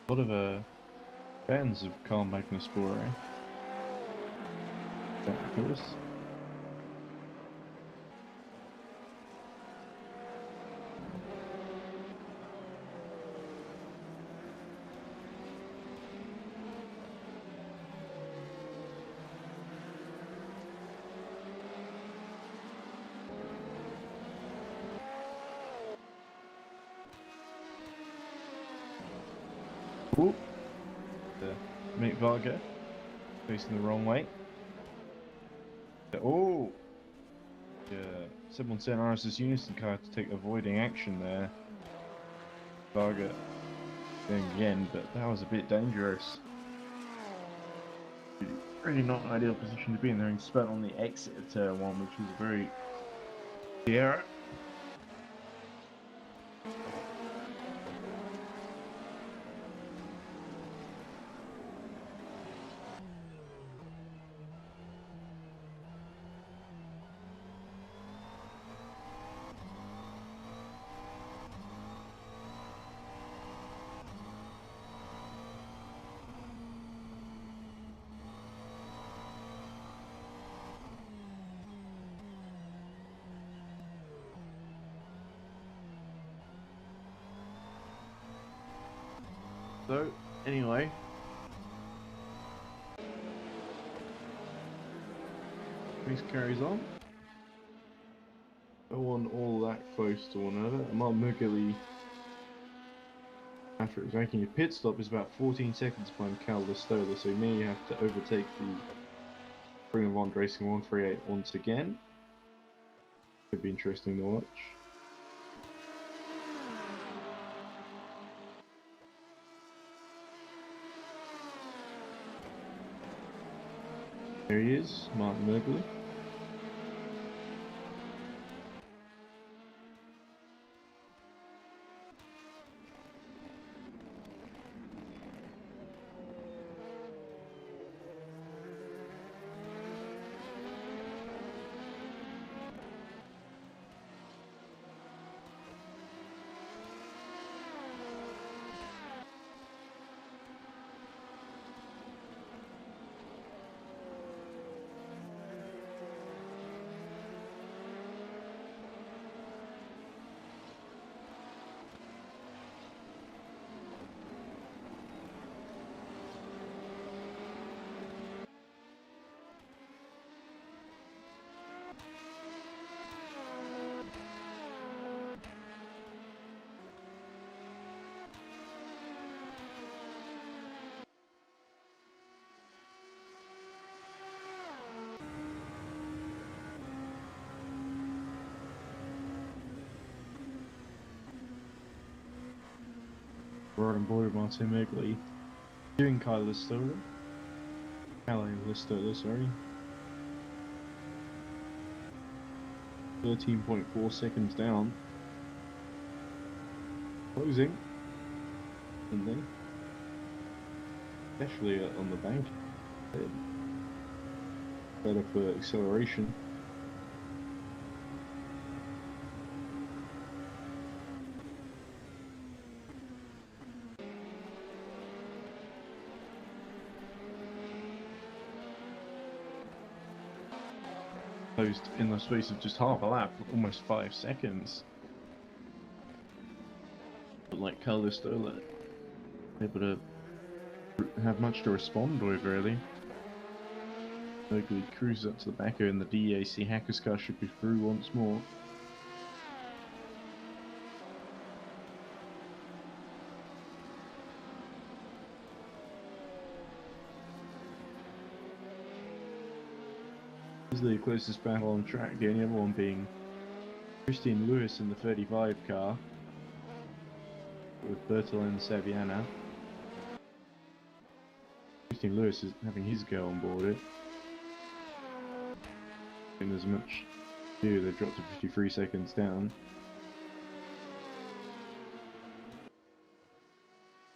A lot of fans of Carl Magnus Bore. Of course. Ooh. Mate Varga facing the wrong way. Oh! Yeah, someone sent RS's Unison car to take avoiding action there. Varga going again, but that was a bit dangerous. Really not an ideal position to be in there. He spun on the exit of turn 1, which was a very Sierra. So, anyway. Race carries on. No one all that close to one another. Mark Muggerly, after making a pit stop, is about 14 seconds behind Cal Listola, so he may have to overtake the Ring of Honor Racing 138 once again. Could be interesting to watch. There he is, Martin Merkley. Brought on board Martin Merkley. Doing Kyle Listola. Calais Listola, sorry. 13.4 seconds down. Closing. And then, especially on the bank. Better for acceleration. Closed in the space of just half a lap, almost 5 seconds. But like Carlos Stoller, able to have much to respond with, really. Merkley cruises up to the back and the DAC Hackers car should be through once more. This is the closest battle on track, the only other one being Christian Lewis in the 35 car with Bertolin Saviana. Christian Lewis is having his go on board it. I think there's much to do, they've dropped to 53 seconds down.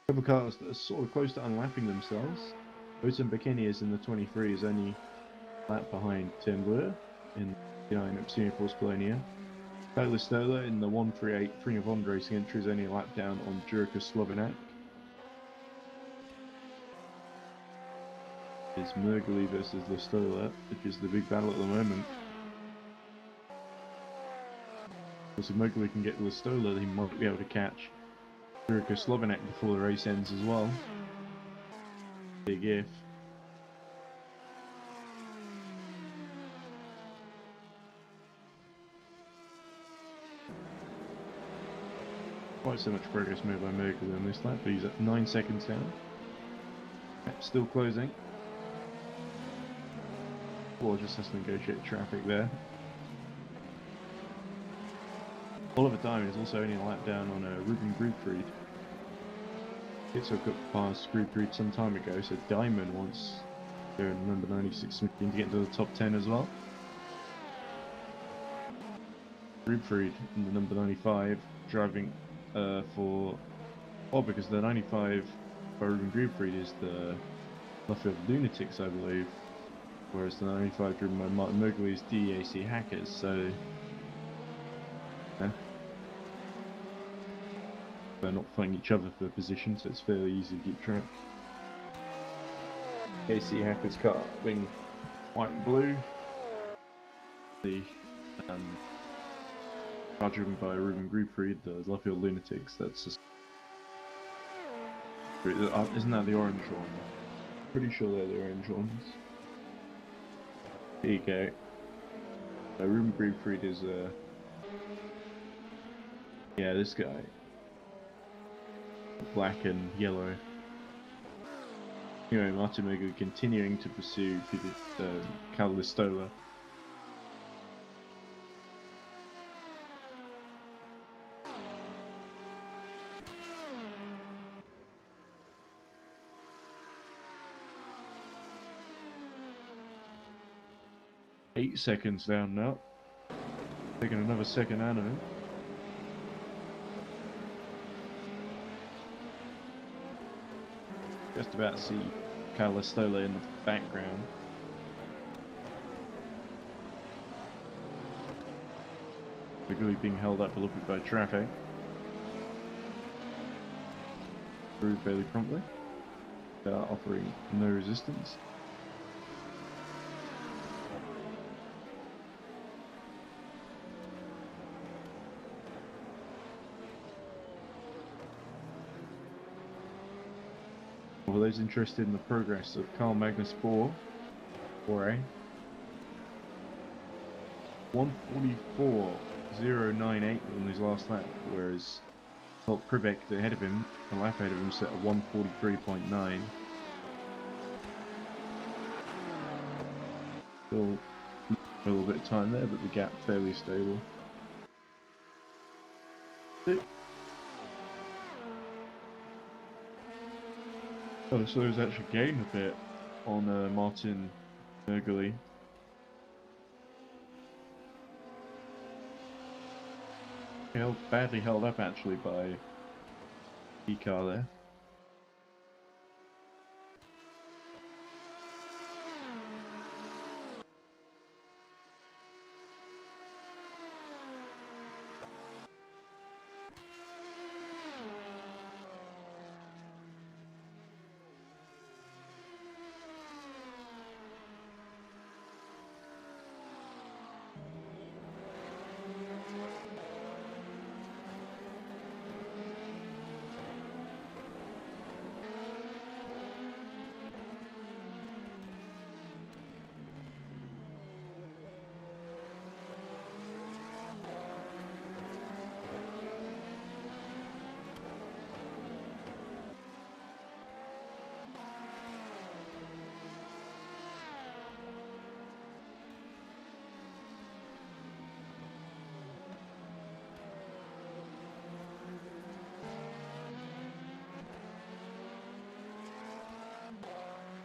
A couple cars that are sort of close to unlapping themselves. Oten Bikini is in the 23, is only a lap behind Timbleur in the 9 at Singapore Colonia. Tyler Stoller in the 138 Trinivond Racing entry is only a lap down on Jurka Slovenak. It's Mergley versus Listola, which is the big battle at the moment. If Mergley can get Listola, he might be able to catch Jurka Slovenak before the race ends as well. Big if. Quite so much progress made by Mergley on this lap, but he's at 9 seconds down. Still closing. Or just has to negotiate traffic there. Oliver Diamond is also only a lap down on Ruben Grubfried. It's got past Grubfried some time ago, so Diamond wants their number 96 Smithing to get into the top 10 as well. Grubfried in the number 95 driving because the 95 by Ruben Grubfried is the Luffield Lunatics, I believe, whereas the 95 driven by Martin Mergley is DAC Hackers, so yeah. They're not fighting each other for position, so it's fairly easy to keep track. DAC Hackers car being white and blue. The car driven by Ruben Grubfried, the Luffield Lunatics, that's just... Isn't that the orange one? Pretty sure they're the orange ones. Here you go. Ruben Grubfried is yeah, this guy. Black and yellow. Anyway, Martin Mergley continuing to pursue Cal Listola. Eight seconds down now. Taking another second out of him. Just about to see Calistola in the background. Really being held up a little bit by traffic. Through fairly promptly. Offering no resistance. For those interested in the progress of Carl Magnus Bohr, 4A, 144.098 on his last lap, whereas Holt Pribeck ahead of him, a lap ahead of him, set at 143.9. Still a little bit of time there, but the gap fairly stable. Oh, so he's actually gained a bit on Martin Mergley. Badly held up actually by E-Car there.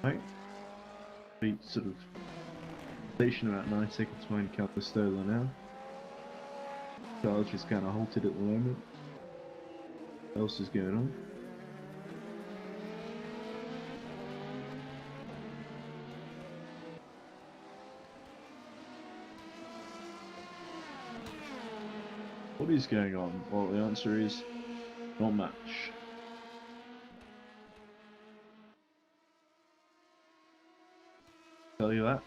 Right. We sort of station about 9 seconds behind Calistola now. Charles is kind of halted at the moment. What else is going on? What is going on? Well, the answer is not much. Tell you that.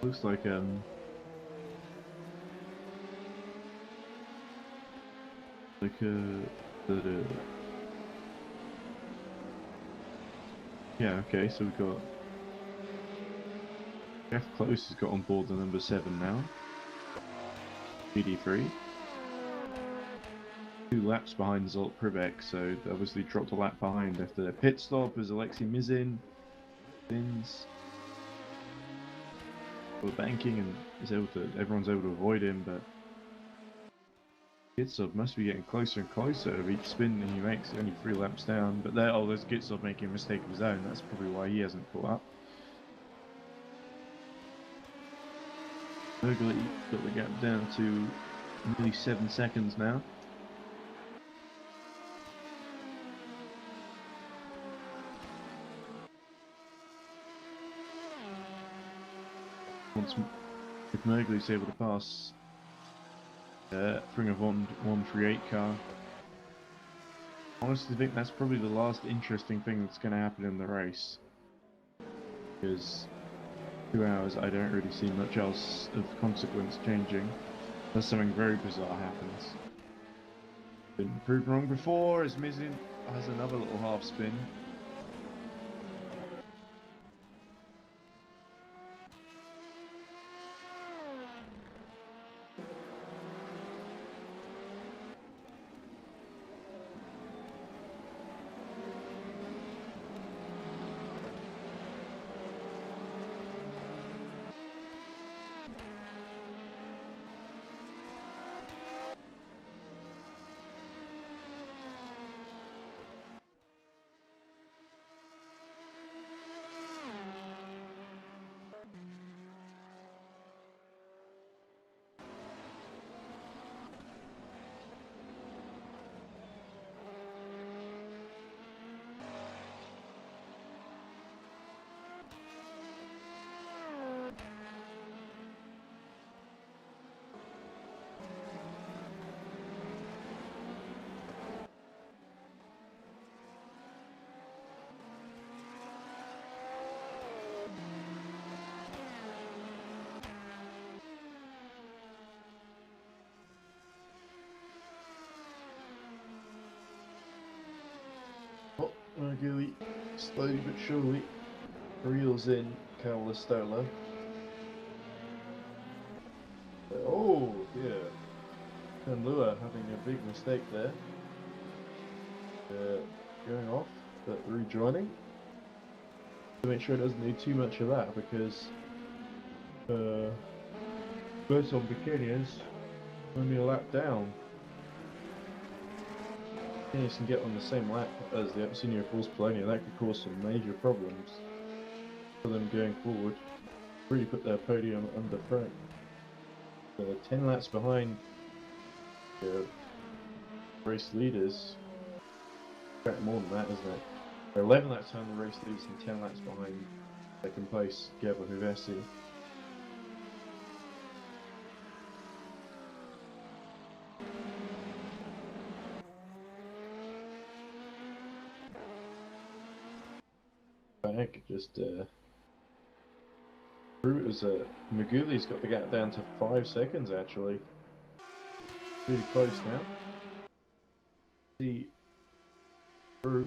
Looks like yeah, okay, so we've got Jeff Close has got on board the number 7 now. PD3. 2 laps behind Zolt Privek, so they obviously dropped a lap behind after their pit stop as Alexei Mizin wins. Well, banking and everyone's able to avoid him, but Gitsov must be getting closer and closer of each spin that he makes, only 3 laps down. But there's Gitsov making a mistake of his own, that's probably why he hasn't caught up. Mergley got the gap down to nearly 7 seconds now. If Mergley's able to pass Fring of 138 car, honestly think that's probably the last interesting thing that's going to happen in the race. Because 2 hours, I don't really see much else of consequence changing. Unless something very bizarre happens. Been proved wrong before, as Mizin has another little half spin. Oh, Mergui, slowly but surely, reels in Calistola. Oh, yeah. And Lua having a big mistake there. Going off, but rejoining. To make sure it doesn't do too much of that, because Berton Bikinians only a lap down. Bikinians can get on the same lap as the senior Force Polonia. That could cause some major problems for them going forward. Really put their podium under threat. 10 laps behind the race leaders. More than that, isn't it? They're 11 laps behind the race leaders and 10 laps behind second place, Gabor Huvesi. Back, just Maguli's got the gap down to 5 seconds actually. Really close now. See through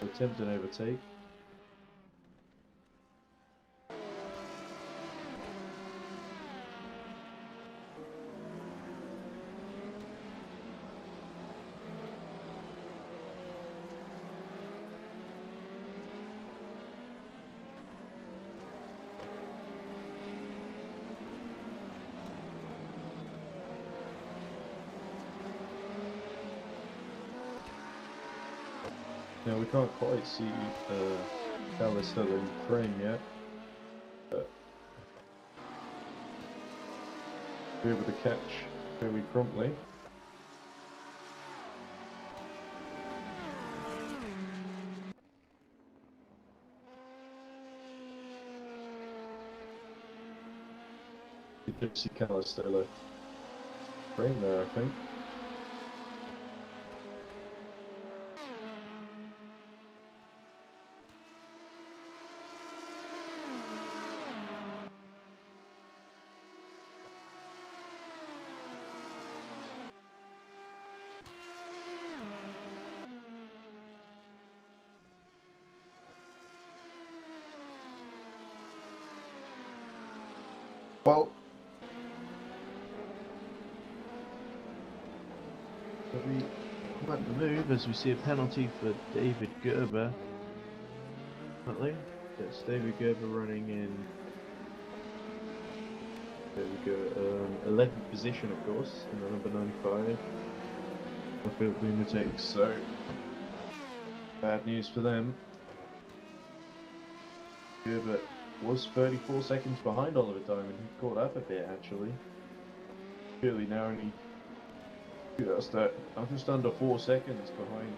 attempt an overtake. Now we can't quite see Callisto in frame yet, but be able to catch fairly promptly. You did see Callisto frame there, I think. Well, we might move as we see a penalty for David Gerber. Currently, yes, David Gerber running in. There we go. 11th position, of course, in the number 95. Sheffield Lunatics. So bad news for them. Gerber was 34 seconds behind Oliver Diamond. He caught up a bit actually. Clearly now only just under 4 seconds behind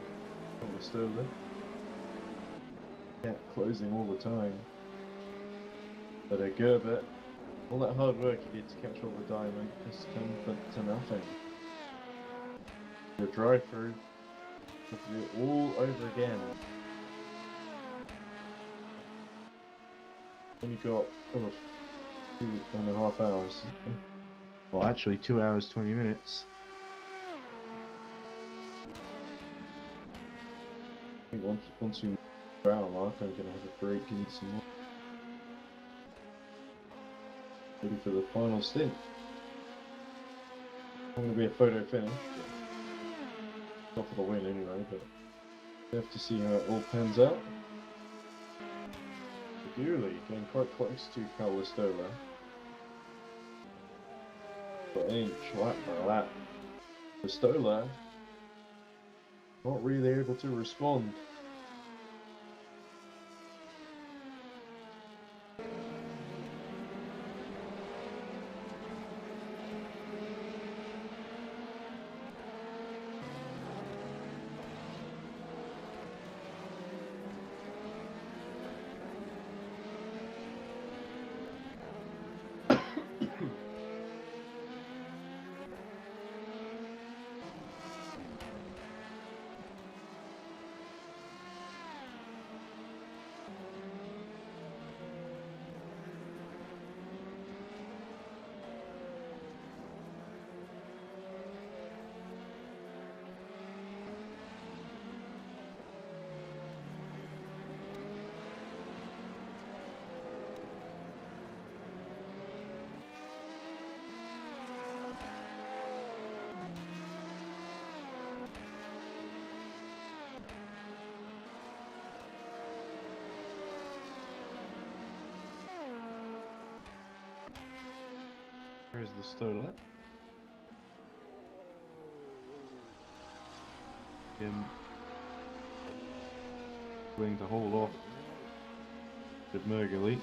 Oliver Stoller. Yeah, closing all the time. But Gerber, all that hard work he did to catch Oliver Diamond has come to nothing. The drive through, have to do it all over again. Only got 2.5 hours. Well, actually 2 hours 20 minutes. I think once we round mark, I'm gonna have a break and eat some more. Ready for the final stint. I'm gonna be a photo finish. Not for the win anyway, but we have to see how it all pans out. Dooley getting quite close to Callistola. But an inch lap by lap. Callistola not really able to respond. Where's the Stoller? Him going to hold off the Mergully.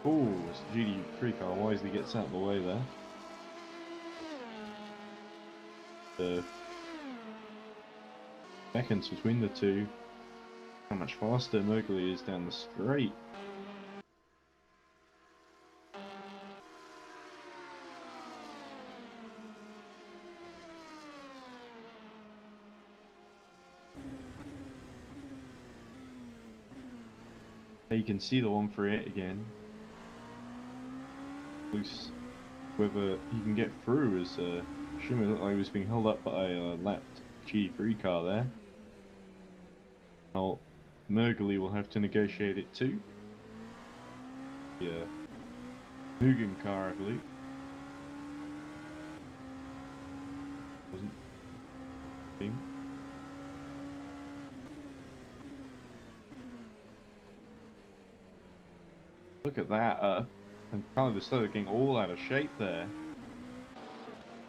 Oh, it's GD3 car wisely gets out of the way there. The seconds between the two. How much faster Mergully is down the straight. You can see the 138 again. Loose. Whether he can get through as Schummer looked like he was being held up by a lapped G3 car there. Now, Mergully will have to negotiate it too. Yeah. Mugen car, I believe. Wasn't. Team. Look at that, and kind of the Stoller getting all out of shape there.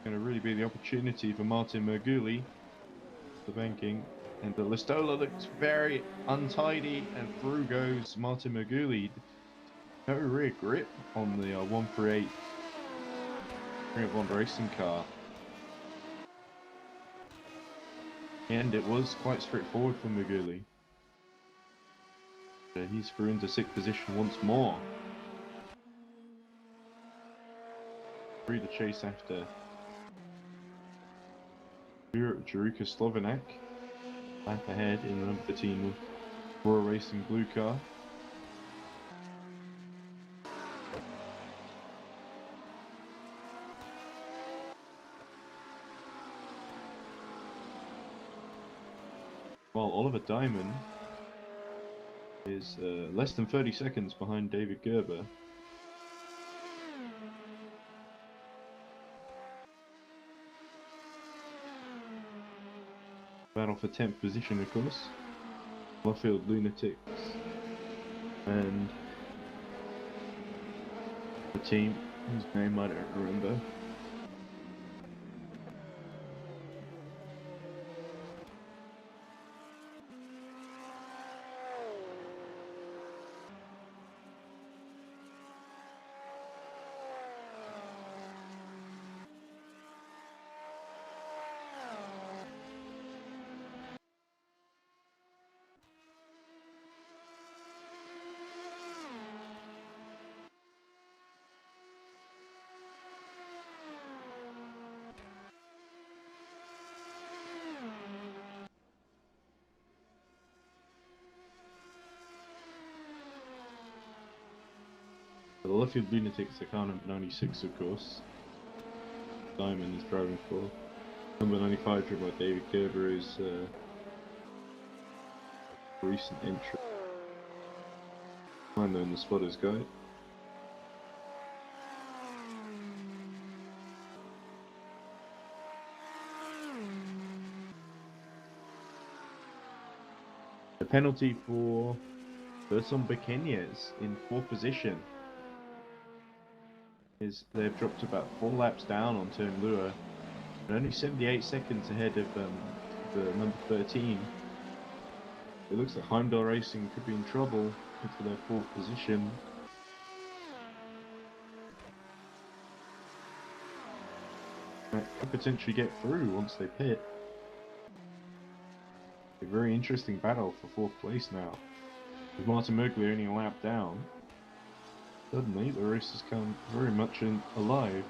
Going to really be the opportunity for Martin Mergully. The banking And the Listola looks very untidy, and through goes Martin Maguli. No rear grip on the 138 Bond racing car. And it was quite straightforward for Maguli. He's through into 6th position once more. Free to chase after Jaruka Slovenak. Lap ahead in the number 13 Royal Racing blue car. While Oliver Diamond is less than 30 seconds behind David Gerber. Battle for 10th position, of course. Luffield Lunatics and the team whose name I don't remember. The Luffield Lunatics are car number 96, of course. Diamond is driving for. Number 95, driven by David Gerber, is a recent entry. Find them in the spotter's guide. The penalty for Berson Bequeñez in 4th position is they've dropped about 4 laps down on turn Lua, but only 78 seconds ahead of the number 13. It looks like Heimdall Racing could be in trouble for their 4th position. That could potentially get through once they pit. A very interesting battle for 4th place now. With Martin Merkley only a lap down, suddenly the race has come very much alive.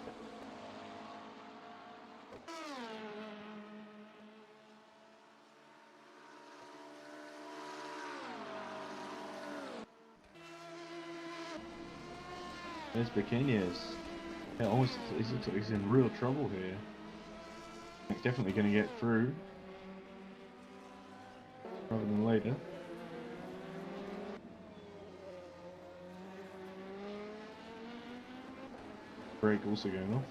There's Bequeñez. Yeah, almost, he looks like he's in real trouble here. He's definitely going to get through. Rather than later. Brake also going off.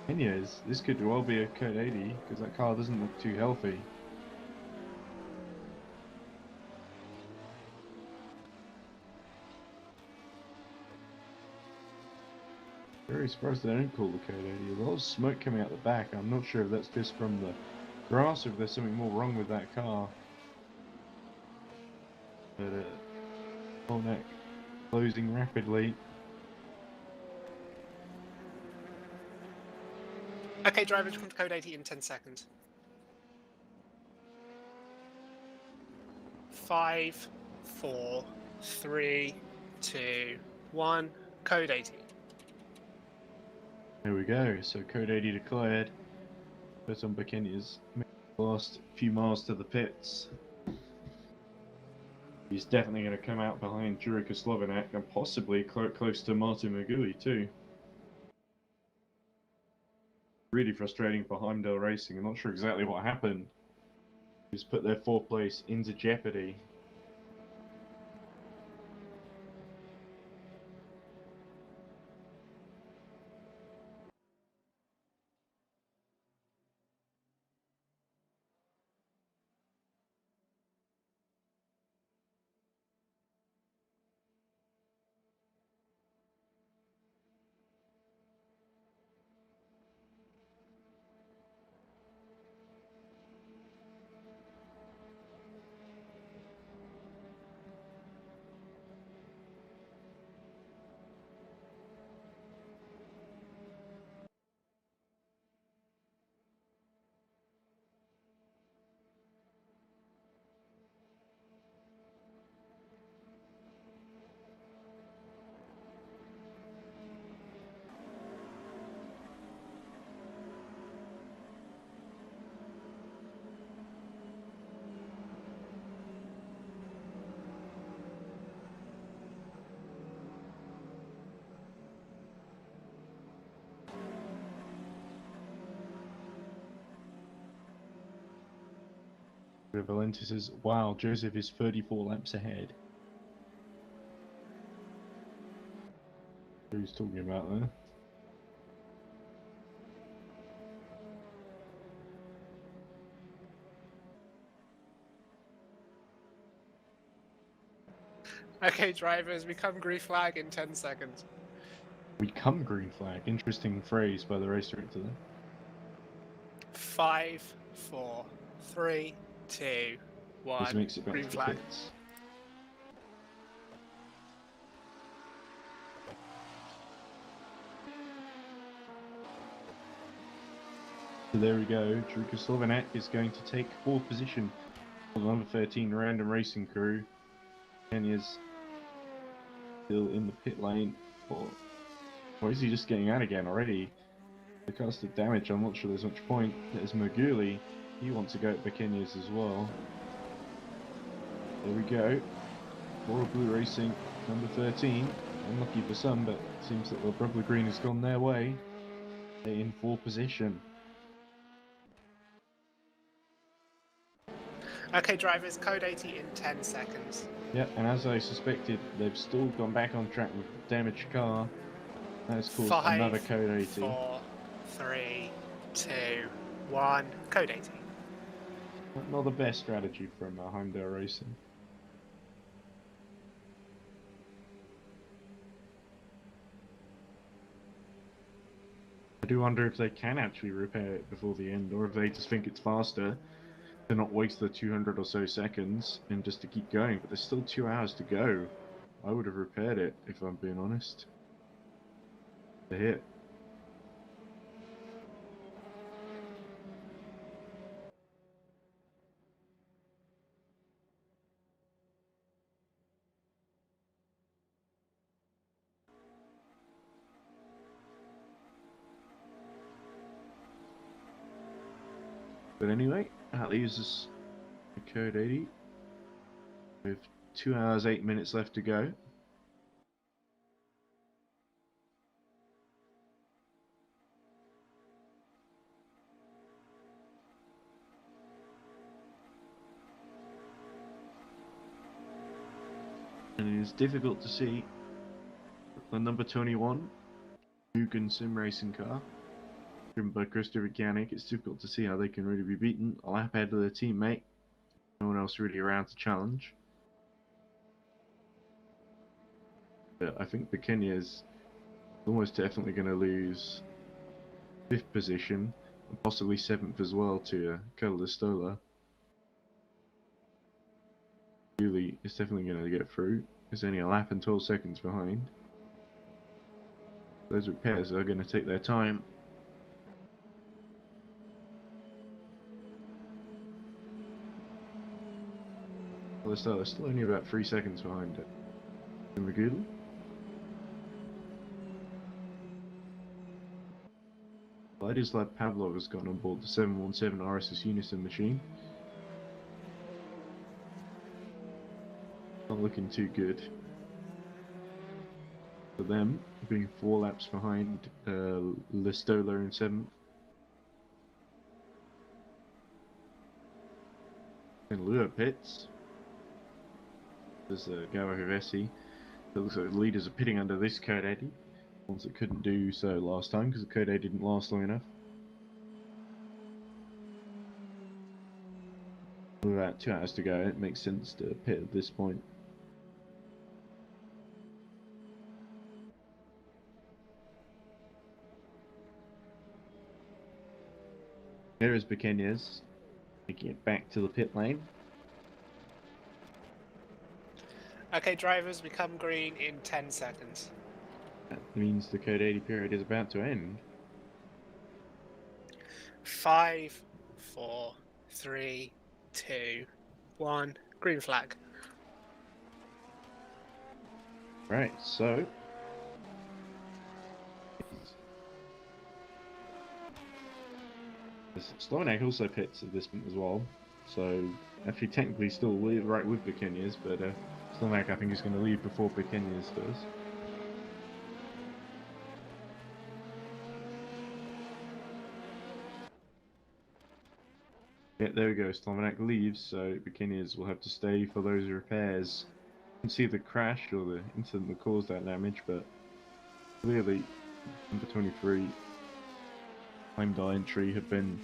Bequeñez, this could well be a Code 80 because that car doesn't look too healthy. Very surprised they don't call the Code 80. There's a lot of smoke coming out the back. I'm not sure if that's just from the grass or if there's something more wrong with that car. But Polnack closing rapidly. Okay, drivers, come to code 80 in 10 seconds. 5, 4, 3, 2, 1, code 80. There we go. So Code 80 declared. Berton Bequeñez made the last few miles to the pits. He's definitely going to come out behind Jurika Slovenak and possibly close to Martin Maguli too. Really frustrating for Heimdall Racing. I'm not sure exactly what happened. He's put their 4th place into jeopardy. Valenti says, wow, Joseph is 34 laps ahead. Who's talking about there? Okay, drivers, become green flag in 10 seconds. We come green flag. Interesting phrase by the race director there. 5, 4, 3, 2, This 1. makes it back Green to the flag. pits. So there we go. Druka Slovanek is going to take 4th position on the number 13 random racing crew. Kenya's still in the pit lane. Or is he just getting out again already? The cost of damage, I'm not sure there's much point. There's Moguli. He wants to go at Bekenya's as well. There we go. Royal Blue Racing, number 13. Unlucky for some, but it seems that the Brother Green has gone their way. They're in 4th position. Okay, drivers, code 80 in 10 seconds. Yep, and as I suspected, they've still gone back on track with the damaged car. That has caused 5, another code 80. 4, 3, 2, 1. Code 80. Not the best strategy from Heimdall Racing. I do wonder if they can actually repair it before the end, or if they just think it's faster to not waste the 200 or so seconds and just to keep going. But there's still 2 hours to go. I would have repaired it, if I'm being honest. The hit. But anyway, that leaves us a code 80 with 2 hours 8 minutes left to go. And it is difficult to see the number 21 Mugen sim racing car driven by Christopher Yannick. It's difficult to see how they can really be beaten. A lap ahead of their teammate. No one else really around to challenge. But I think Bekenya is almost definitely going to lose 5th position and possibly 7th as well to Stola. Really is definitely going to get through. There's only a lap and 12 seconds behind. Those repairs are going to take their time. They're still only about 3 seconds behind it. Magooly. Vladislav Pavlov has gone on board the 717 RSS Unison machine. Not looking too good for them, being 4 laps behind Listola in 7th. And Lua pits. There's Gawa Hivesi. It looks like the leaders are pitting under this code 80. Ones that couldn't do so last time because the code 80 didn't last long enough. With about 2 hours to go, it makes sense to pit at this point. Here is Bekenya's making it back to the pit lane. Okay, drivers, become green in 10 seconds. That means the code 80 period is about to end. 5, 4, 3, 2, 1. Green flag. Right, so Slovanek also pits at this point as well. So actually technically still right with Bekenya's, but Slovanek I think is going to leave before Bekenya's does. Yeah, there we go. Slovenak leaves, so Bikiniers will have to stay for those repairs. You can see the crash or the incident that caused that damage, but clearly, number 23 claimed our entry had been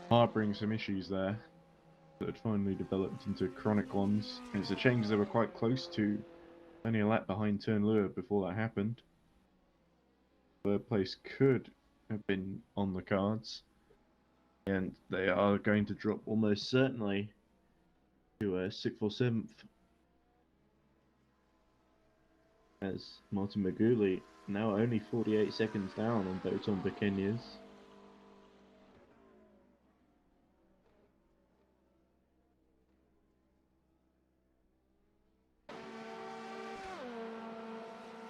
harbouring some issues there that had finally developed into chronic ones. And it's a shame because they were quite close to only a lap behind Turnlure before that happened. Third place could have been on the cards, and they are going to drop almost certainly to 6th or 7th, as Martin Maguli now only 48 seconds down on Boton Bikiniers.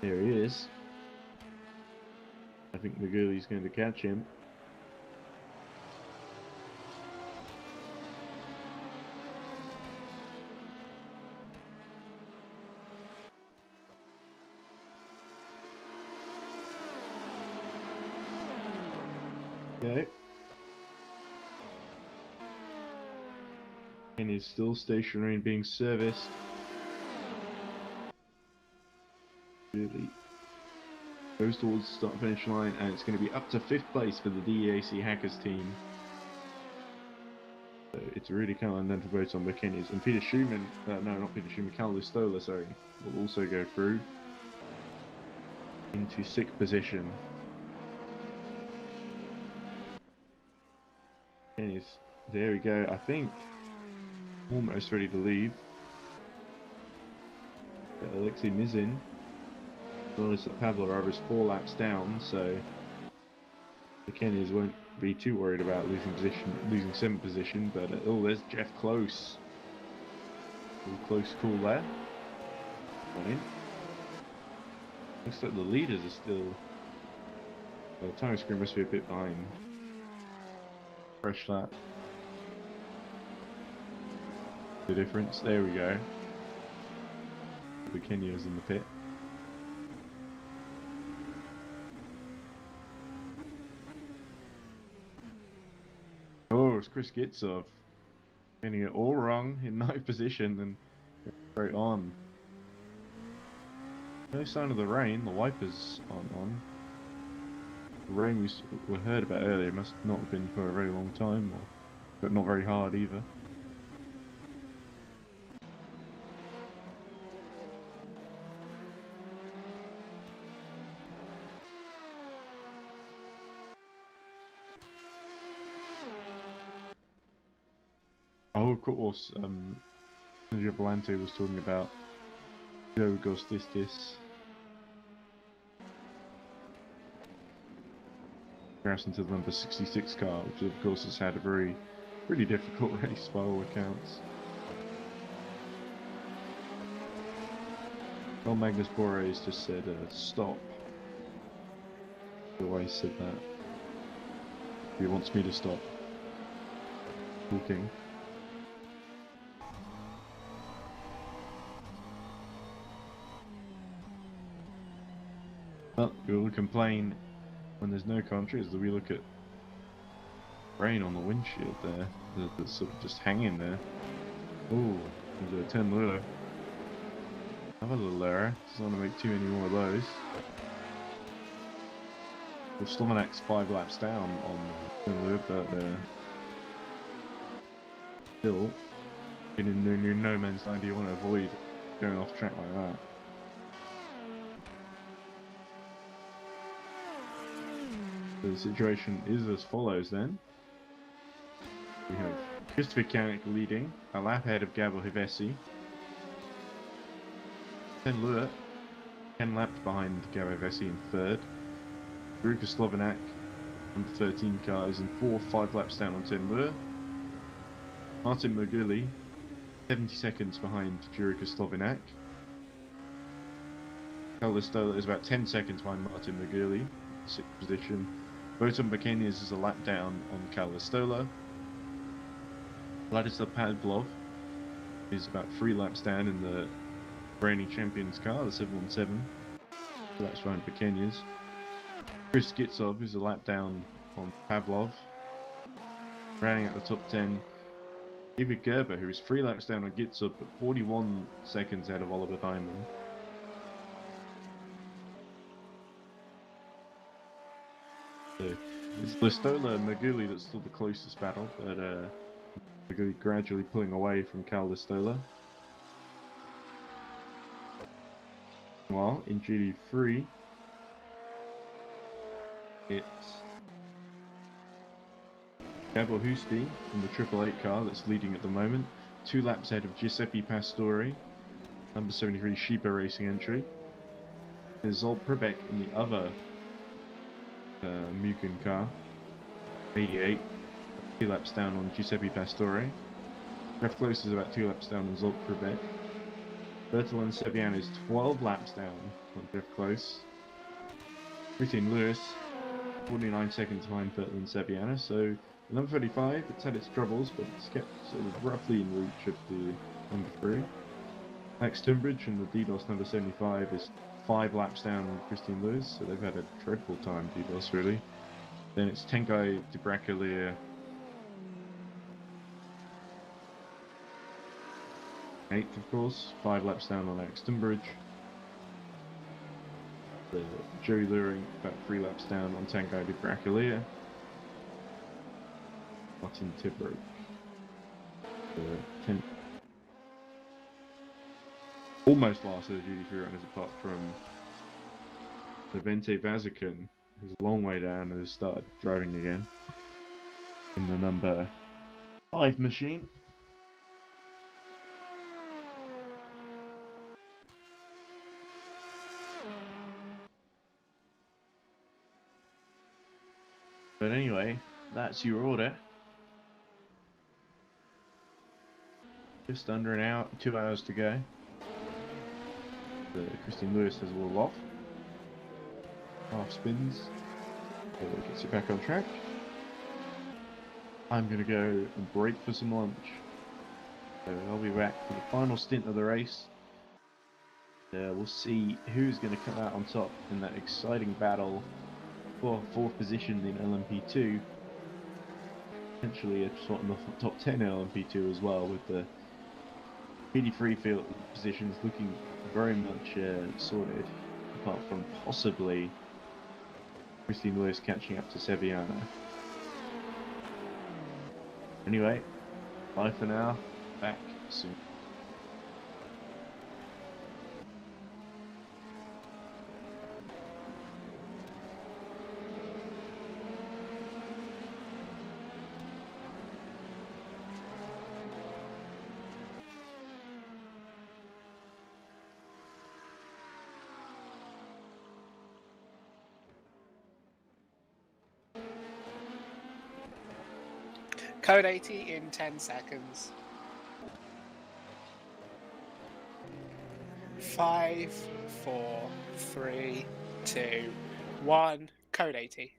There he is. I think Maguli's going to catch him. Okay. And he's still stationary and being serviced. Really goes towards the start finish line, and it's going to be up to 5th place for the DEAC Hackers team. So it's really kind of unknown for both on Bikini's. And Peter Schumann, no, not Peter Schumann, Cal Listola, sorry, will also go through into 6th position. And there we go, I think almost ready to leave. Alexei Mizin. Notice that Pavlov is 4 laps down, so the Kenyans won't be too worried about losing 7th position. But oh, there's Jeff Close. Close call there. Fine. Looks like the leaders are still. Well, time screen must be a bit behind. Fresh lap. The difference. There we go. The Kenyans in the pit. Oh, it's Chris Gitsov getting it all wrong in 9th position and straight on. No sign of the rain, the wipers aren't on. The rain we heard about earlier must not have been for a very long time, but not very hard either. Oh, of course, Sergio Volante was talking about Joe Gostistis. Comparison to the number 66 car, which of course has had a pretty difficult race by all accounts. Well, Magnus Borres just said stop. He always said that. He wants me to stop talking. Well, we'll complain when there's no commentary as we look at rain on the windshield there, that's sort of just hanging there. Oh, there's a 10 lure. Have a little error, doesn't want to make too many more of those. Well, Slovenak's 5 laps down on 10 lure, but still, in no man's land, you want to avoid going off track like that. So the situation is as follows then. We have Christopher Kanik leading, a lap ahead of Gabo Hivesi. 10 Lure, 10 laps behind Gabo Hivesi in 3rd. Veruca Slovenak on the 13 cars in 5 laps down on 10 Lure. Martin Moguli, 70 seconds behind Veruca Slovenak. Carlos Stoller is about 10 seconds behind Martin Moguli, 6th position. Boton Bikiniers is a lap down on Carlos Stoller. Vladislav Pavlov is about 3 laps down in the reigning champions car, the 717. 2 laps behind Bikiniers. Chris Gitsov is a lap down on Pavlov. Rounding out the top 10, David Gerber, who is 3 laps down on Gitsup, but 41 seconds ahead of Oliver Hyman. So it's Listola and Maguli that's still the closest battle, but Maguli gradually pulling away from Cal Listola. While in GD3, it's Gabor Husti in the 888 car that's leading at the moment, 2 laps ahead of Giuseppe Pastore, number 73 Shiba Racing entry. There's Zol Pribek in the other Mugen car, 88, 2 laps down on Giuseppe Pastore. Jeff Close is about 2 laps down on Zol Pribek. Bertolin Sevian is 12 laps down on Jeff Close. Christine Lewis, 49 seconds behind Bertolin Seviana, so number 35, it's had its troubles, but it's kept sort of roughly in reach of the number 3. Max Tunbridge and the DDoS number 75 is 5 laps down on Christine Lewis, so they've had a dreadful time, DDoS really. Then it's Tenkai de Bracolier, 8th of course, 5 laps down on Max Tunbridge. Joey Luring about 3 laps down on Tenkai de Bracolier. Martin Tibroke. 10. Almost last of the GD3 runners apart from Levente Vazican, who's a long way down and has started driving again in the number 5 machine. But anyway, that's your order. Just under an hour, 2 hours to go. Christine Lewis has a little off. Half spins. Gets it back on track. I'm going to go and break for some lunch. So I'll be back for the final stint of the race. We'll see who's going to come out on top in that exciting battle for 4th position in LMP2. Potentially a spot in the top 10 in LMP2 as well, with the GD3 field positions looking very much sorted, apart from possibly Christine Lewis catching up to Seviana. Anyway, bye for now, back soon. Code 80 in 10 seconds. 5, 4, 3, 2, 1. Code 80.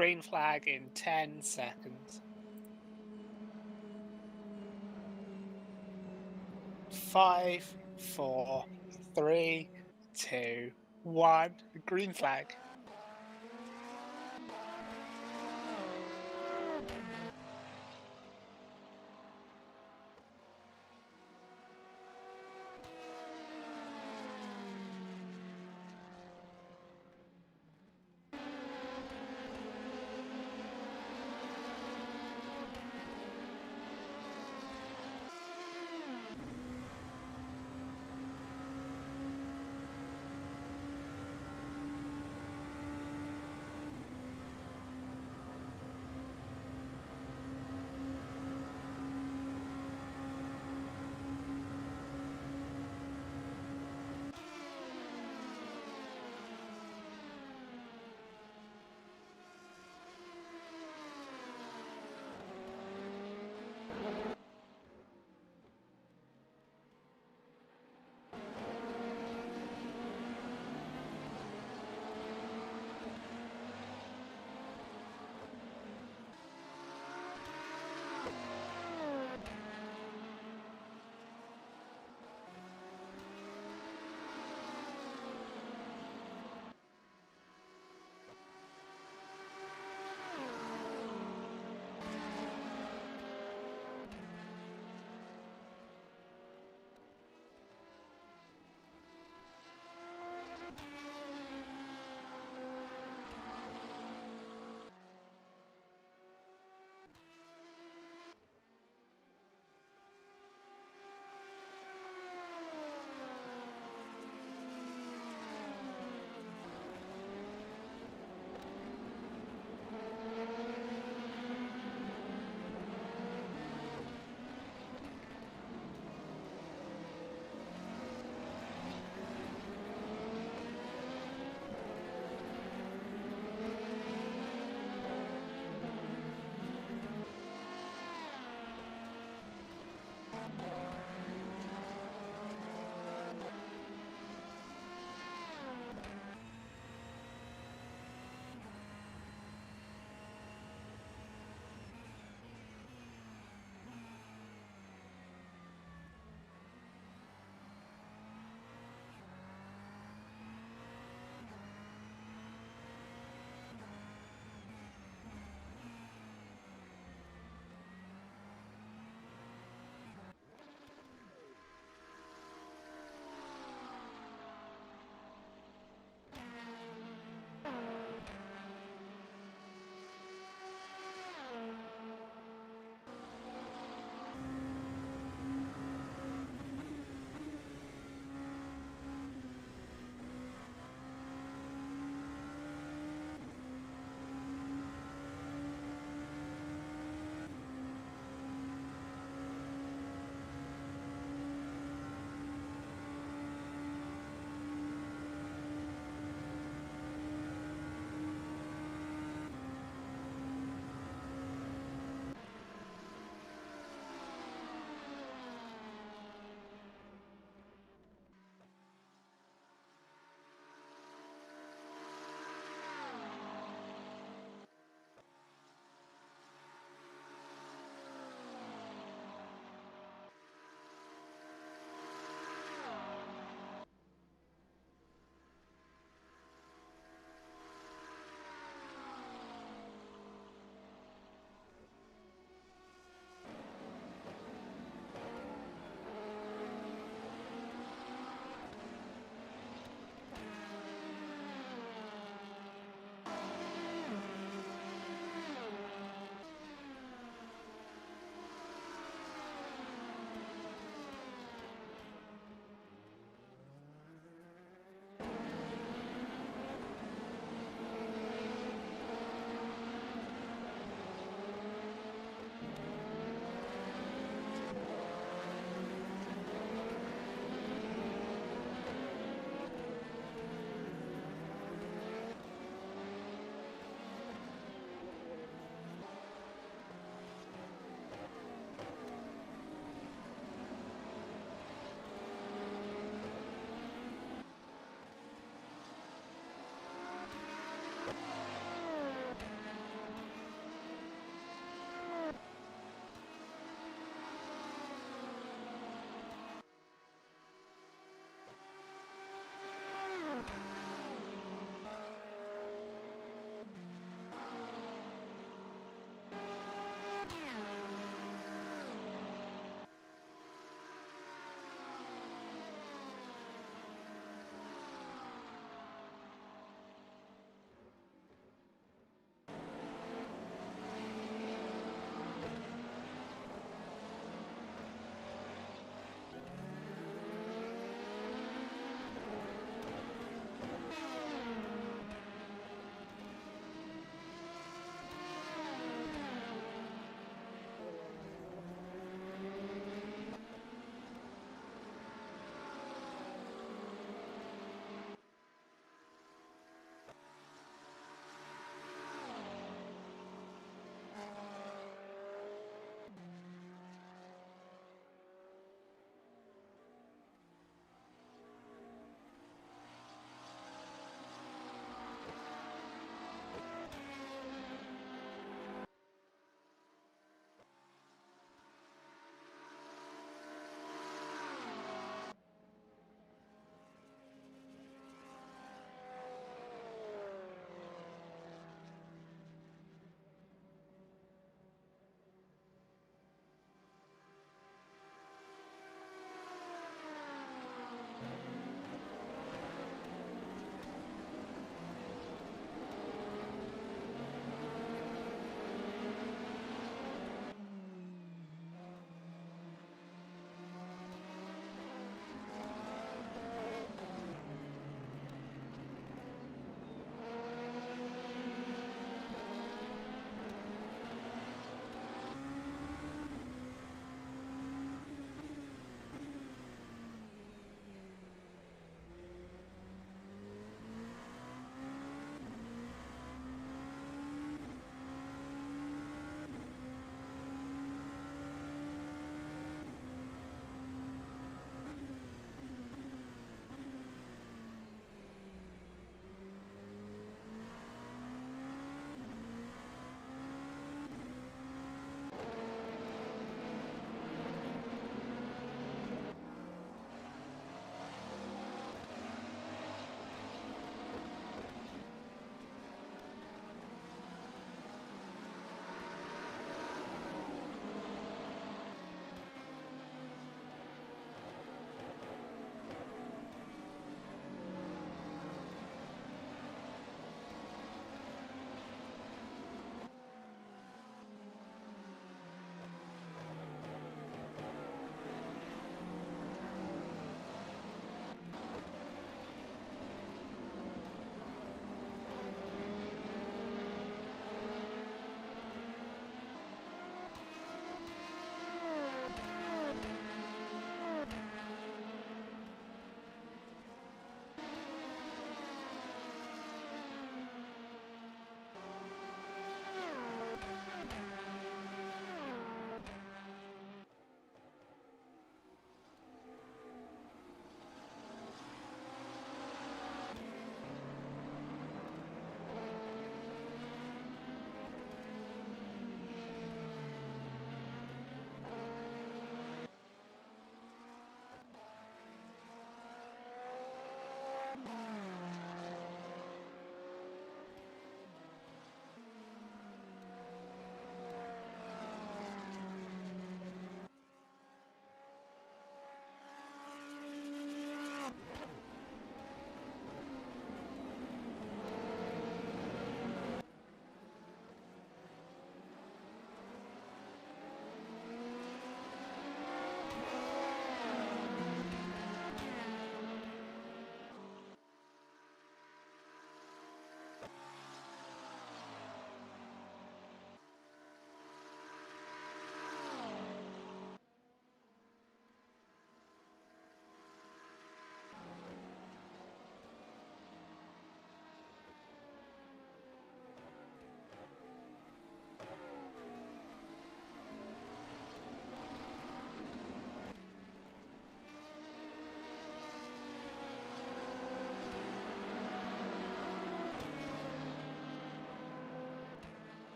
green flag in 10 seconds. 5, 4, 3, 2, 1. Green flag.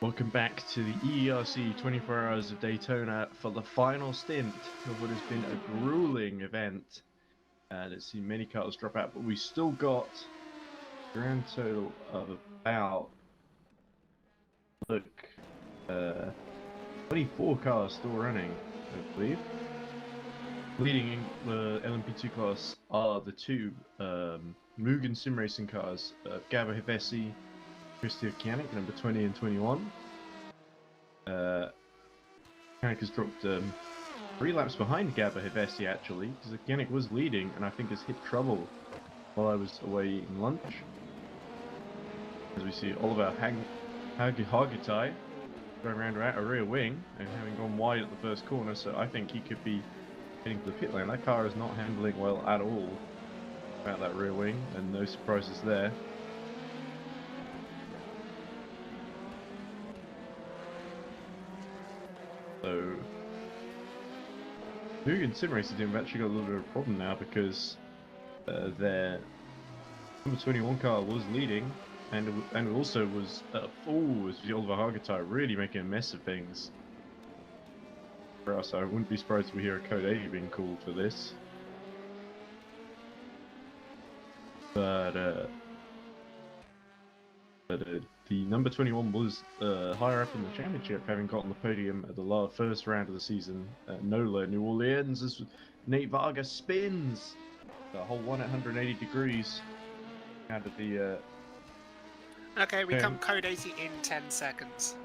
Welcome back to the EERC 24 Hours of Daytona for the final stint of what has been a grueling event. Let's see many cars drop out, but we still got a grand total of about, 24 cars still running, I believe. Leading in the LMP2 class are the two Mugen sim racing cars, Gabo Hevesi, Christian Kianik, number 20 and 21. Kianik has dropped 3 laps behind Gabo Hevesi actually, because Kianik was leading and I think has hit trouble while I was away eating lunch. As we see Oliver Hagitai going around a rear wing and having gone wide at the first corner, so I think he could be heading to the pit lane. That car is not handling well at all about that rear wing, and no surprises there. So, Mugen Sim Racing team have actually got a little bit of a problem now because their number 21 car was leading, and also was was Oliver Hargatai really making a mess of things. For us, I wouldn't be surprised if we hear a Code 80 being called for this. But the number 21 was higher up in the championship, having gotten the podium at the first round of the season at NOLA, New Orleans, as Nate Vargas spins the whole 180 degrees out of the... Okay, we come code 80 in 10 seconds.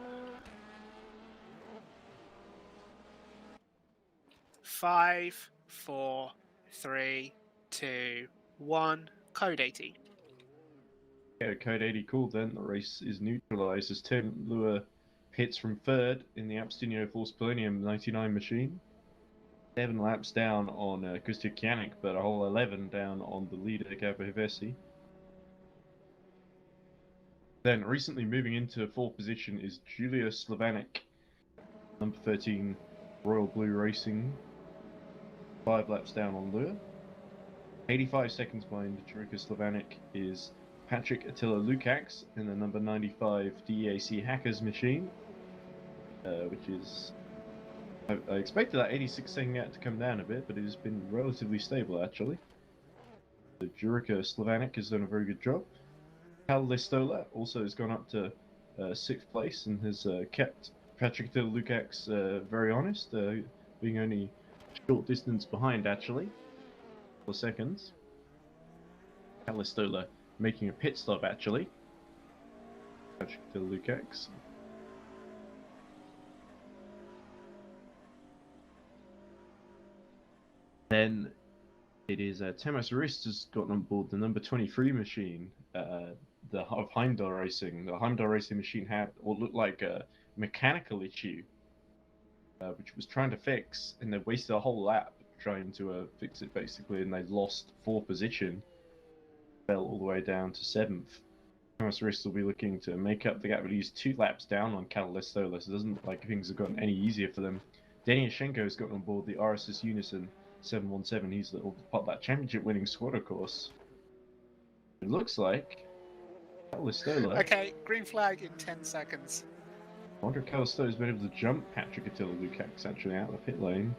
5, 4, 3, 2, 1. Code 80. Yeah, Code 80 called then. The race is neutralized as Tim Lua hits from third in the Abstinio Force Polonium 99 machine. 7 laps down on Christian Kianik, but a whole 11 down on the leader, Gabo Hevesi. Then, recently moving into 4th position is Julia Slavanik, number 13, Royal Blue Racing. 5 laps down on Lua. 85 seconds behind Jurika Slavanik is Patrick Attila Lukacs in the number 95 DEAC Hackers machine, which is... I expected that 86-second gap to come down a bit, but it has been relatively stable actually. So Jurika Slavanik has done a very good job. Cal Listola also has gone up to 6th place and has kept Patrick Attila Lukacs very honest, being only a short distance behind actually. 4 seconds. Cal Listola making a pit stop actually. Patrick Attila Lukacs. Then it is Temas Rist has gotten on board the number 23 machine, of Heimdall Racing. The Heimdall Racing machine had what looked like a mechanical issue, which was trying to fix, and they wasted a whole lap trying to fix it basically, and they lost 4th position, fell all the way down to 7th. Temas Rist will be looking to make up the gap, but he's 2 laps down on Catalistola, so it doesn't look like things have gotten any easier for them. Deniashenko has gotten on board the RSS Unison 717. He's part of that championship winning squad, of course. It looks like Calistola. Okay, green flag in 10 seconds. I wonder if Calistola's been able to jump Patrick Attila Lukacs actually out of the pit lane.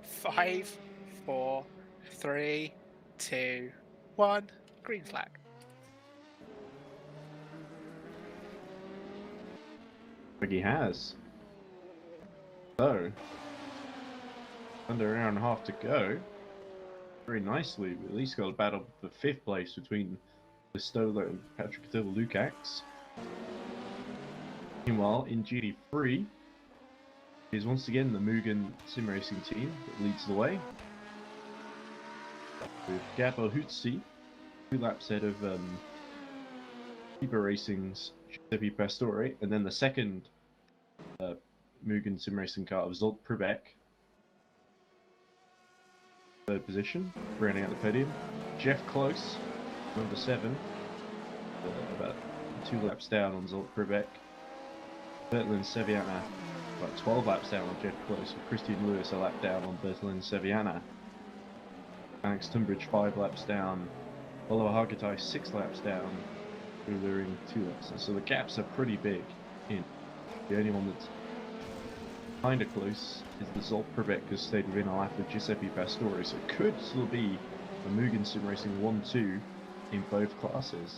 5, 4, 3, 2, 1. Green flag. I think he has. So, under an hour and a half to go. Very nicely, we at least got a battle for 5th place between Listola and Patrick Attila Lukacs. Meanwhile, in GT3, it is once again the Mugen sim racing team that leads the way. With Gabo Hutsi, 2 laps ahead of Keeper Racing's Giuseppe Pastore, and then the second Mugen sim racing car of Zolt Pribek. 3rd position, rounding out the podium. Jeff Close, number 7, about 2 laps down on Zolt Pribek. Bertlin Seviana, about 12 laps down on Jeff Close, with Christian Lewis a lap down on Bertlin Seviana. Alex Tunbridge 5 laps down. Oliver Hargatai 6 laps down. Luring 2 laps. So the gaps are pretty big in The only one that's kind of close is the Zolt Privet, because stayed within a lap of Giuseppe Pastore, so it could still be a Mugen Sim Racing 1-2 in both classes.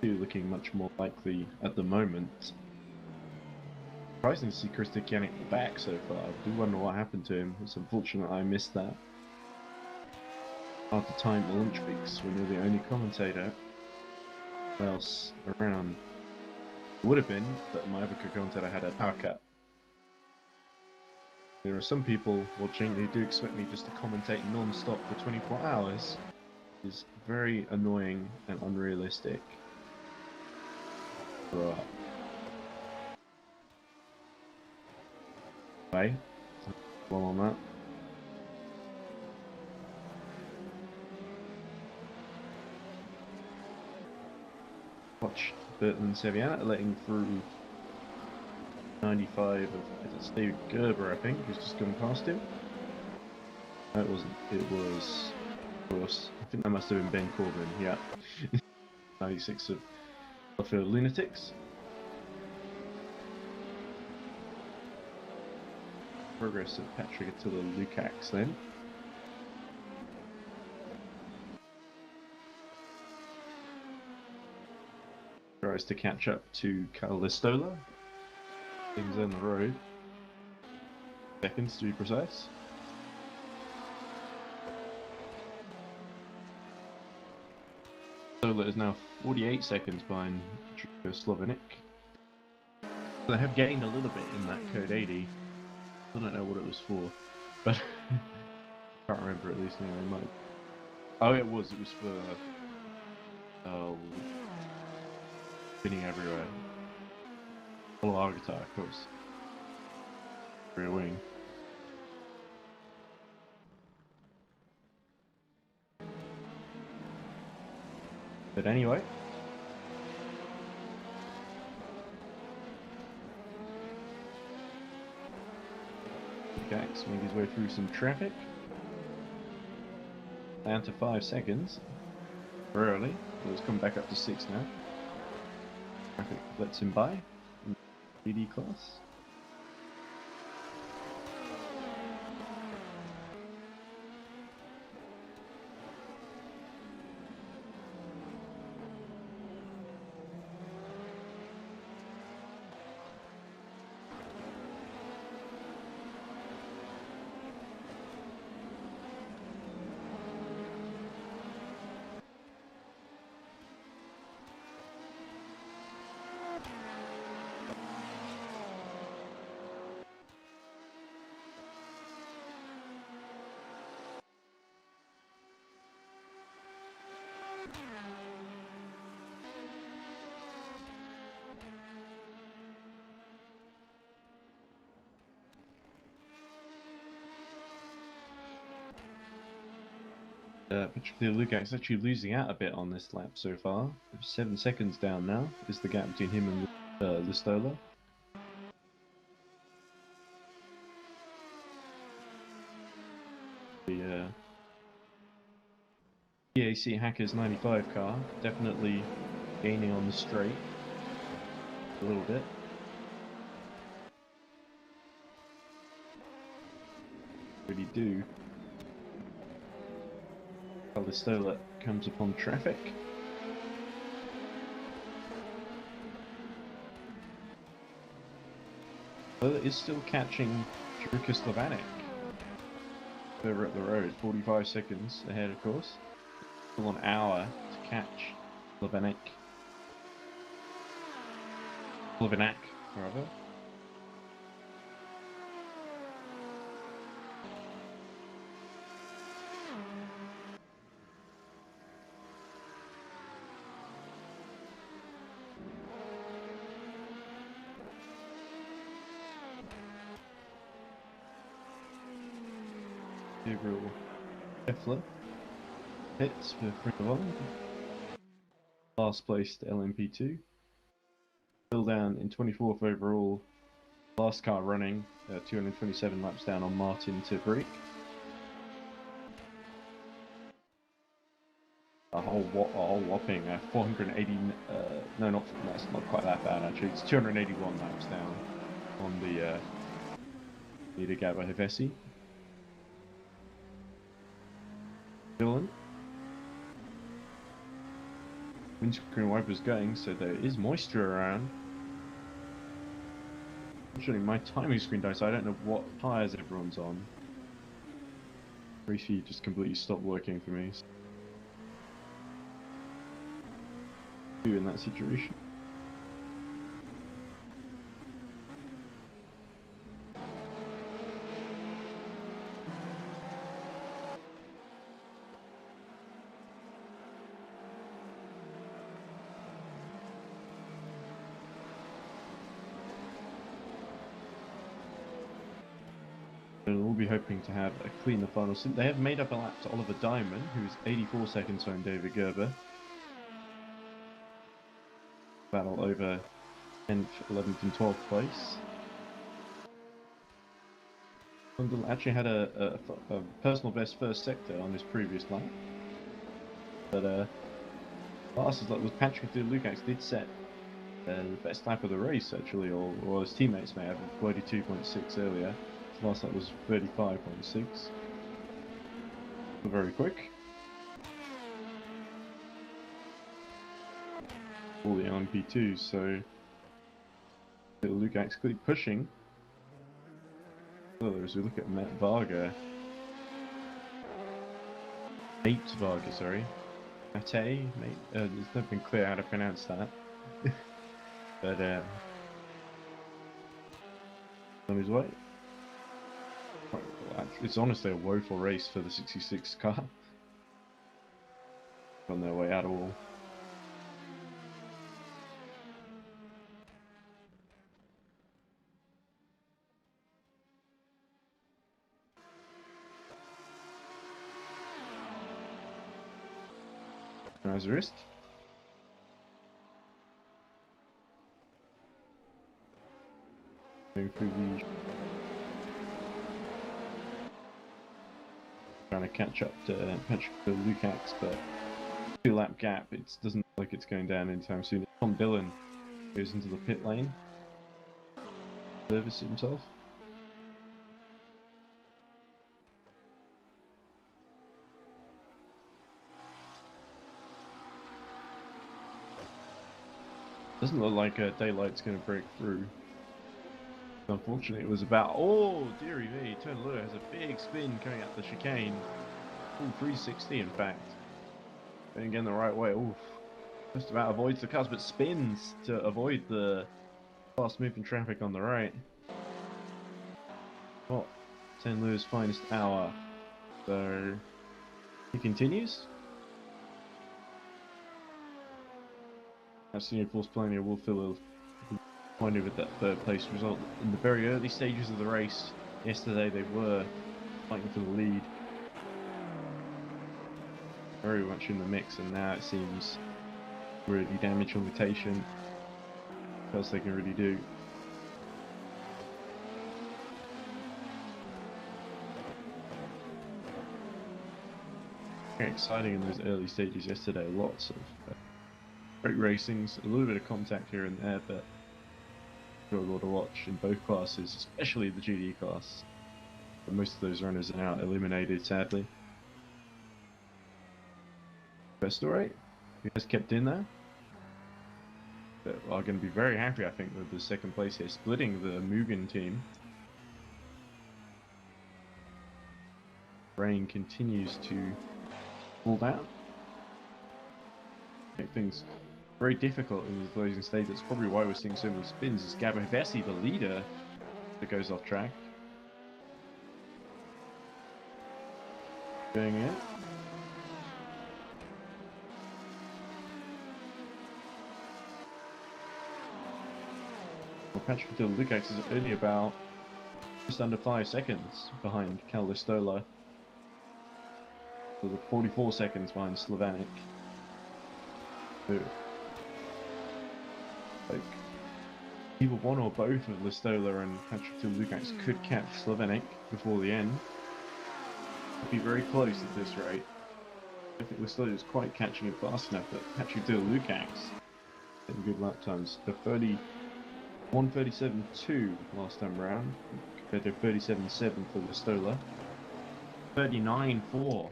Two looking much more likely at the moment. Surprising to see Chris Yannick back so far. I do wonder what happened to him. It's unfortunate I missed that. Hard to time the lunch breaks when you're the only commentator. What else around? It would have been, but my other co-commentator had a power cut. There are some people watching who do expect me just to commentate non-stop for 24 hours. It is very annoying and unrealistic. Grow up. Okay. Well on that. Watch Burton Seviana letting through 95 of it's David Gerber, I think, who's just gone past him. No, it wasn't. It was, of course, I think that must have been Ben Corbin, yeah. 96 of Buffalo Lunatics. Progress of Patrick Attila Lukacs then. Tries to catch up to Calistola. Things on the road. Seconds to be precise. Stola is now 48 seconds behind Trico Slovenic. They have gained a little bit in that code 80. I don't know what it was for, but I can't remember at least anyway. Might... Oh, it was for spinning everywhere. Follow our guitar, of course. Rear wing. But anyway. Gax made his way through some traffic. Down to 5 seconds. Early. Well, it's come back up to 6 now. Traffic lets him by in the DD class. Particularly Lukacs actually losing out a bit on this lap so far. 7 seconds down now is the gap between him and Listola. The PAC Hackers 95 car definitely gaining on the straight a little bit. Really do. Listola comes upon traffic. Well, it is still catching Jurka Slovenic over at the road, 45 seconds ahead, of course. Still an hour to catch Slovenic. Slovenac, rather. Gabriel Scheffler hits for Fringavon. Last place to LMP2. Still down in 24th overall. Last car running, 227 laps down on Martin to break. a whole whopping 480. No, not that's not quite that bad actually. It's 281 laps down on the leader Gabba Hevesi. Dylan. Windscreen wipers going, so there is moisture around. Actually, my timing screen died, so I don't know what tires everyone's on. Race feed just completely stopped working for me. In that situation. And we'll be hoping to have a cleaner final. So they have made up a lap to Oliver Diamond, who's 84 seconds behind David Gerber. Battle over 10th, 11th and 12th place. Sundal actually had a personal best first sector on his previous lap. But last was Patrick de Lucax did set the best lap of the race actually, or his teammates may have, 42.6 earlier. His last lap was 35.6. Very quick. All the on P2, so Lucax clearly pushing. Further as we look at Matt Varga. Mate Varga, sorry. Mate, it's never been clear how to pronounce that. But on his way. It's honestly a woeful race for the 66 car. On their way at all. Nice wrist. Going through the... Trying to catch up to Patrick Lucax, but 2-lap gap. It doesn't look like it's going down anytime soon. Tom Dillon goes into the pit lane. Service himself. Doesn't look like daylight's going to break through. Unfortunately, it was about... Oh, dearie me. Turn Lure has a big spin coming out the chicane. Full 360, in fact. Going again the right way. Oof. Just about avoids the cars, but spins to avoid the fast-moving traffic on the right. Oh, Turn Lure's finest hour. So, he continues. Senior Force Pioneer will fill a point with that third place result. In the very early stages of the race, yesterday they were fighting for the lead. Very much in the mix, and now it seems really damage limitation. What else they can really do? Very exciting in those early stages yesterday. Lots of great racings, a little bit of contact here and there, but enjoyable to watch in both classes, especially the GD class. But most of those runners are now eliminated, sadly. Best story, you guys kept in there. But are going to be very happy, I think, with the second place here, splitting the Mugen team. Rain continues to fall down. Make things very difficult in the closing stage. That's probably why we're seeing so many spins. As Gabba Hevesi, the leader, that goes off track. Going in. Well, Patrick de Lucax is only about just under 5 seconds behind Cal Listola. So 44 seconds behind Slavanic. So, like, either one or both of Listola and Patrick de Lucax could catch Slavanic before the end. It'd be very close at this rate. I think Listola is quite catching it fast enough, but Patrick Dill Lukacs getting good lap times. The 1:37.2 last time round, compared to 37.7 for Listola. 39.4 for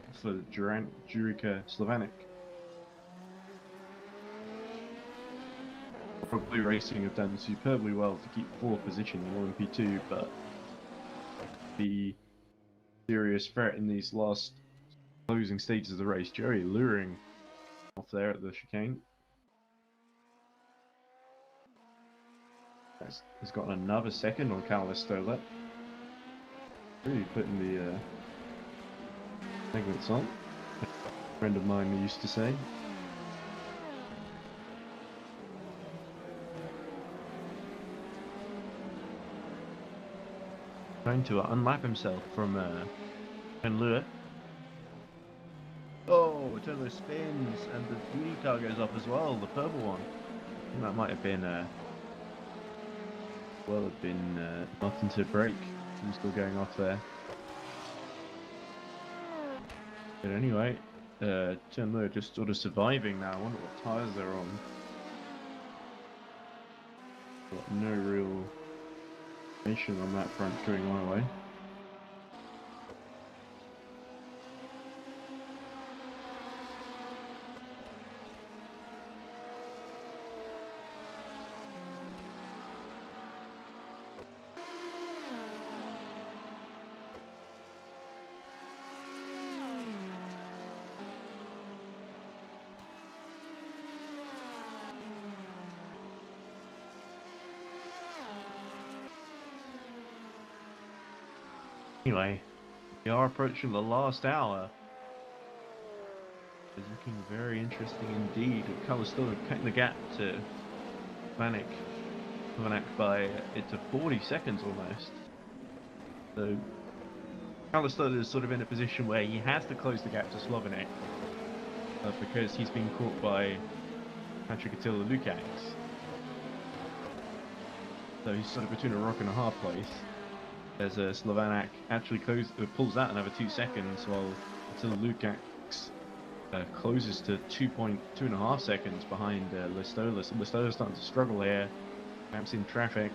Jurica Slovenic. Probably Racing have done superbly well to keep 4th position in LMP2, but the serious threat in these last closing stages of the race, Joey luring off there at the chicane. Has gotten another second on Carlos Stoller. Really putting the segments on. A friend of mine used to say. Trying to unlap himself from Lure. Oh, Turbo spins and the duty car goes off as well, the purple one. I think that might have been nothing to break. He's still going off there. But anyway, Lure just sort of surviving now. I wonder what tyres they're on. Got no real information on that front going my way. Anyway, we are approaching the last hour. It's looking very interesting indeed. Carlos Stoller cutting the gap to Slovenic by it to 40 seconds almost. So Carlos Stoller is sort of in a position where he has to close the gap to Slovenic because he's been caught by Patrick Attila Lukacs. So he's sort of between a rock and a hard place. As Slovenic actually pulls out another 2 seconds, while Attila Lukacs closes to 2.5 seconds behind Listola. So Listola's starting to struggle here, perhaps in traffic.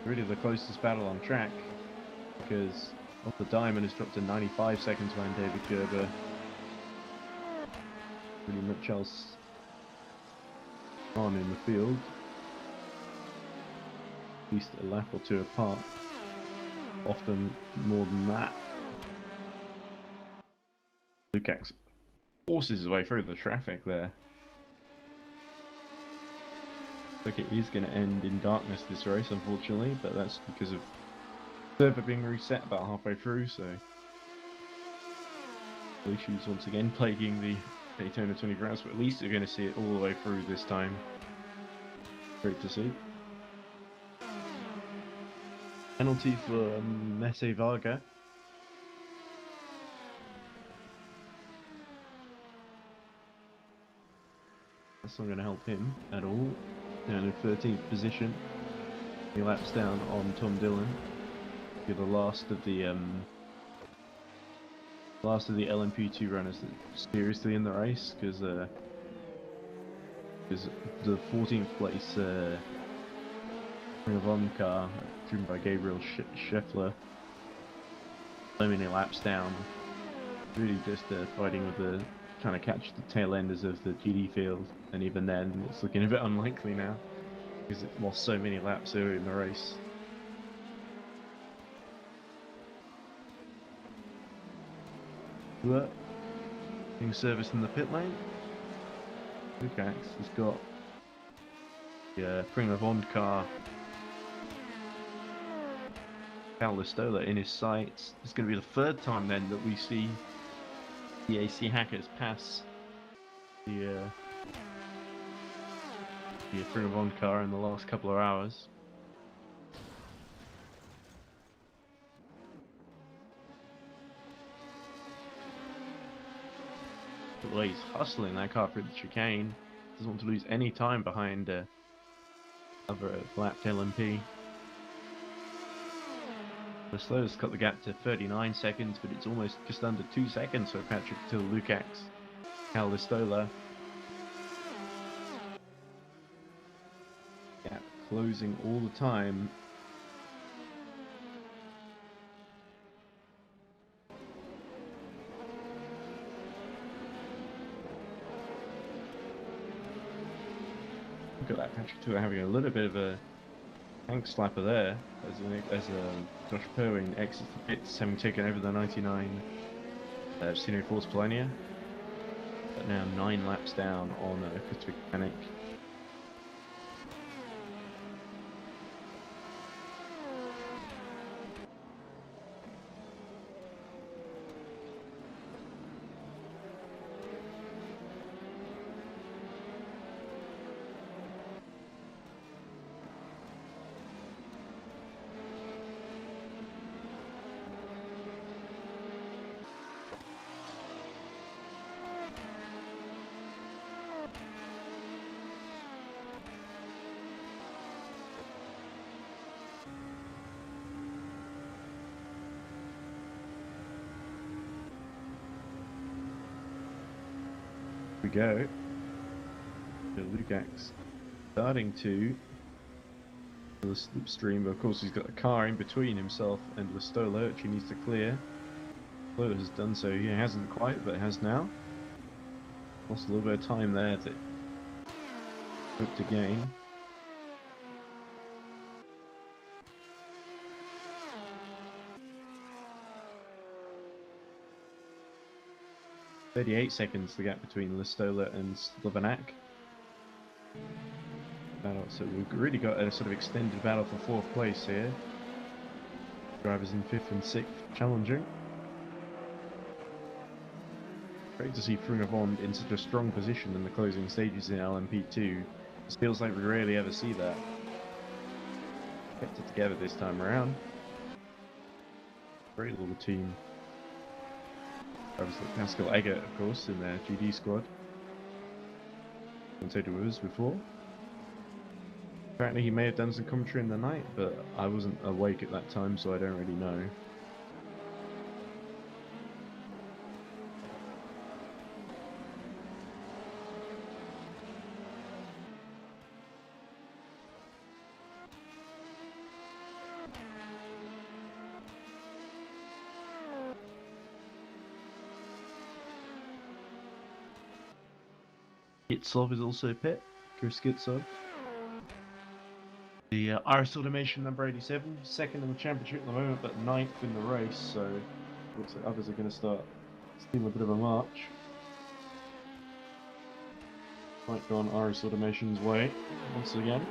Really the closest battle on track, because off the diamond has dropped to 95 seconds behind David Gerber. Really much else on in the field, at least a lap or two apart, often more than that. Lukacs forces his way through the traffic there. Look, it is going to end in darkness this race, unfortunately, but that's because of the server being reset about halfway through, so issues once again plaguing the Daytona 24 hours, but at least you're going to see it all the way through this time. Great to see. Penalty for Messe Varga. That's not going to help him at all. Down in 13th position. He laps down on Tom Dillon. You're the last of the LMP2 runners that's seriously in the race, because the 14th place Ring of Honor car driven by Gabriel Scheffler, so many laps down, really just fighting with trying to catch the tail enders of the GD field, and even then it's looking a bit unlikely now because it lost so many laps early in the race. Being serviced in the pit lane. Lukacs has got the Prima Bond car, Listola, in his sights. It's going to be the third time then that we see the AC hackers pass the Prima Bond car in the last couple of hours. The way he's hustling that car through the chicane, doesn't want to lose any time behind other lapped LMP. Slowest cut the gap to 39 seconds, but it's almost just under 2 seconds for Patrick till Lukacs. Callistola. Gap closing all the time. Look at that, Patrick Stewart having a little bit of a tank slapper there as Josh Perwin exits the pits, having taken over the 99 Sino Force Polonia. But now 9 laps down on Kutwik Panic. We go. Lukacs starting to the slipstream, but of course he's got a car in between himself and Listola, which he needs to clear. Listola has done so. He hasn't quite, but has now. Lost a little bit of time there to hope to gain. "38 seconds the gap between Listola and Slovanak. Battle, so we've really got a sort of extended battle for 4th place here. Drivers in 5th and 6th challenging. Great to see Frungavond in such a strong position in the closing stages in LMP2. It feels like we rarely ever see that. Kept it together this time around. Great little team. Drivers like Pascal Eggert, of course, in their GD squad. Commentator with us before. Apparently he may have done some commentary in the night, but I wasn't awake at that time, so I don't really know. Gitsov is also pit, Chris Gitsov. The Irish Automation number 87, second in the championship at the moment, but 9th in the race, so looks like others are going to start stealing a bit of a march. Might go on Irish Automation's way once again.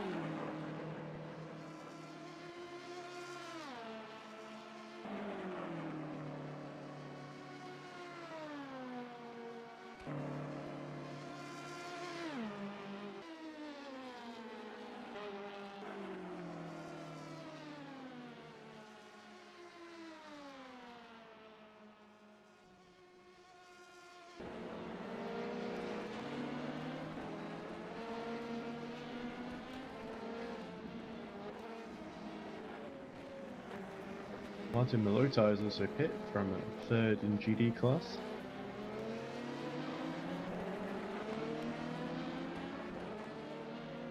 Martin Milota is also pit from 3rd in GD class.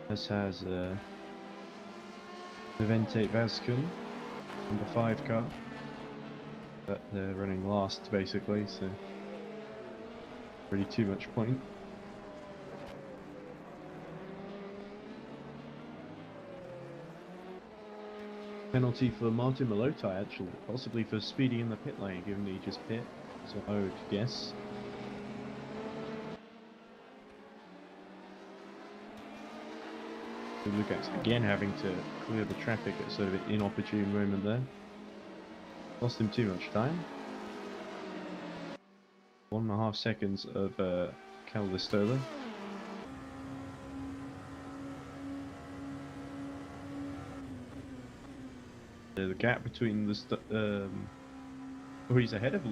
As has Vivente Vazcun, number 5 car. But they're running last basically, so really too much point. Penalty for Martin Milota, actually, possibly for speeding in the pit lane, given that he just pit, so I would guess. Lukacs again having to clear the traffic at sort of an inopportune moment there. Lost him too much time. 1.5 seconds of Callistola. The gap between the oh, he's ahead of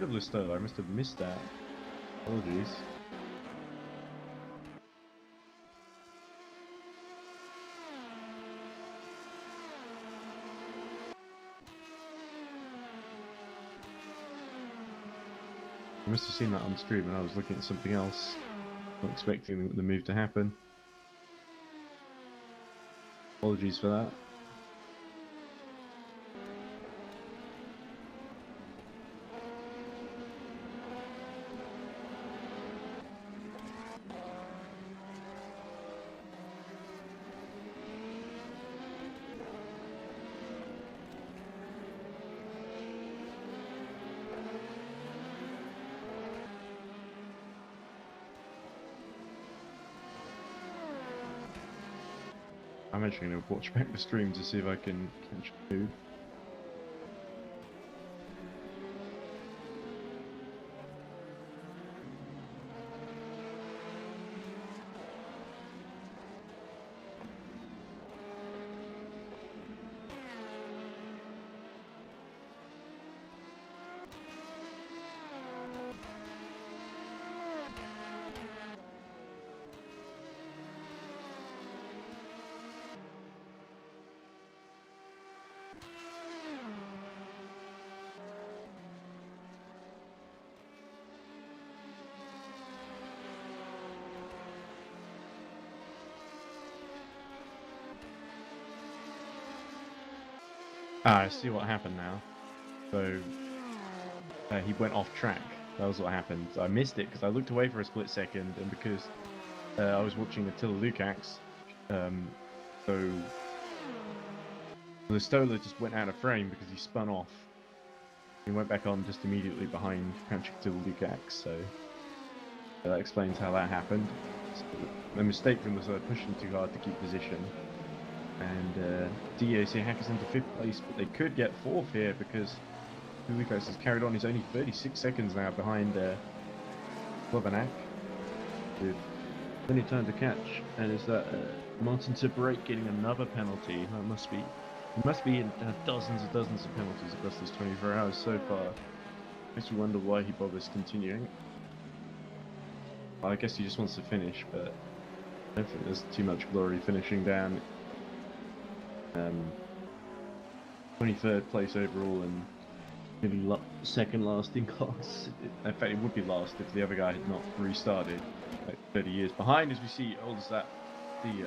Listola. I must have missed that. Apologies. I must have seen that on stream and I was looking at something else. Not expecting the move to happen. Apologies for that. I'm actually going to watch back the stream to see if I can catch a move. Ah, I see what happened now. So, he went off track. That was what happened. I missed it because I looked away for a split second, and because I was watching Attila Lukacs, so the Stola just went out of frame because he spun off. He went back on just immediately behind Patrick Attila Lukacs, so that explains how that happened. So, a mistake from the side, pushing too hard to keep position. And DAC Hackers into 5th place, but they could get 4th here because Lukacs has carried on. He's only 36 seconds now behind Slovenak with plenty of time to catch. And is that Martin Tiberate getting another penalty? That must be. There must be dozens and dozens of penalties across this 24 hours so far. Makes me wonder why he bothers continuing. Well, I guess he just wants to finish, but I don't think there's too much glory finishing down. 23rd place overall and maybe second last in class. In fact, it would be last if the other guy had not restarted. Like 30 years behind, as we see. Oh, is that the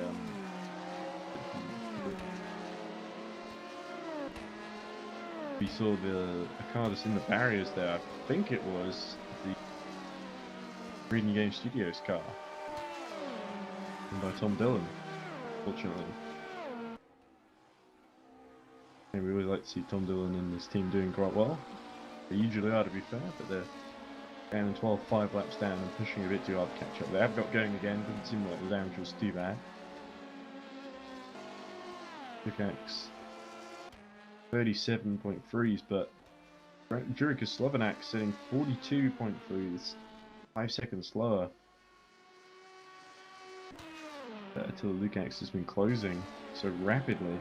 we saw a car that's in the barriers there. I think it was the Reading Game Studios car, owned by Tom Dillon, fortunately. And we always like to see Tom Dillon and his team doing quite well. They usually are, to be fair, but they're down in 12, 5 laps down and pushing a bit too hard to catch up. They have got going again, doesn't seem like the damage was too bad. Lukacs 37.3s, but Jurika Slovenak sitting 42.3s, 5 seconds slower. Attila Lukacs has been closing so rapidly.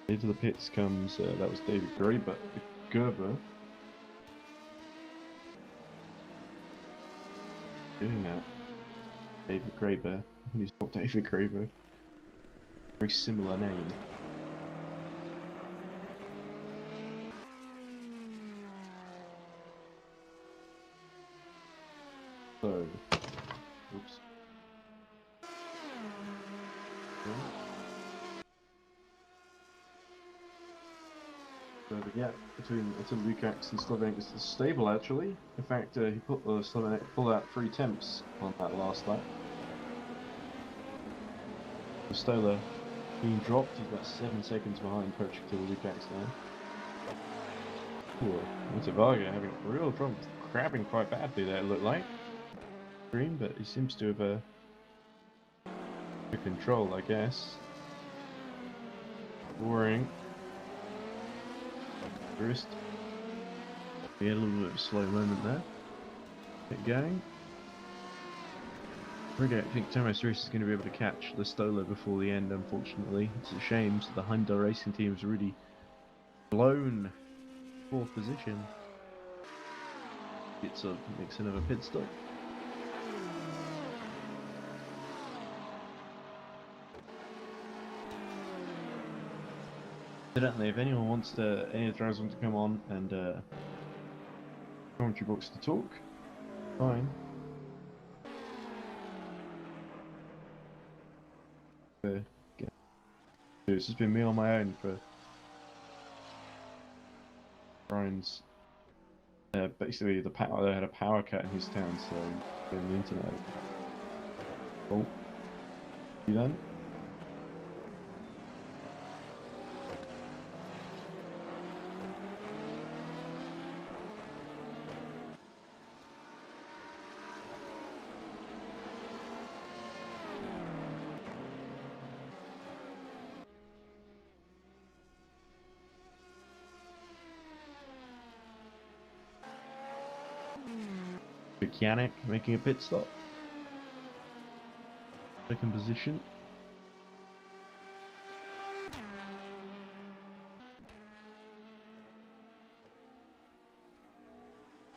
Into the pits comes, that was David Gray, but Gerber doing that. David Graeber. He's not David Graeber. Very similar name. So, oops. So the gap between Lukacs and Slovenak is stable actually. In fact, he put Slovenak pulled out 3 temps on that last lap. The Stola being dropped, he's about 7 seconds behind Patrick Lukacs now. Ooh, Montevarga having real trouble crabbing quite badly there, it looked like. Green, but he seems to have good control, I guess. Boring. Wrist. We had a little bit of a slow moment there. Get going. I think Thomas Rees is going to be able to catch the Stola before the end, unfortunately. It's a shame, so the Honda Racing team has really blown 4th position. It's up, makes another pit stop. Incidentally, if anyone wants to, any of the drivers want to come on and commentary box to talk, fine. It's just been me on my own for Brian's. Basically, they had a power cut in his town, so on the internet. Oh, you done? Mechanic making a pit stop. Second position.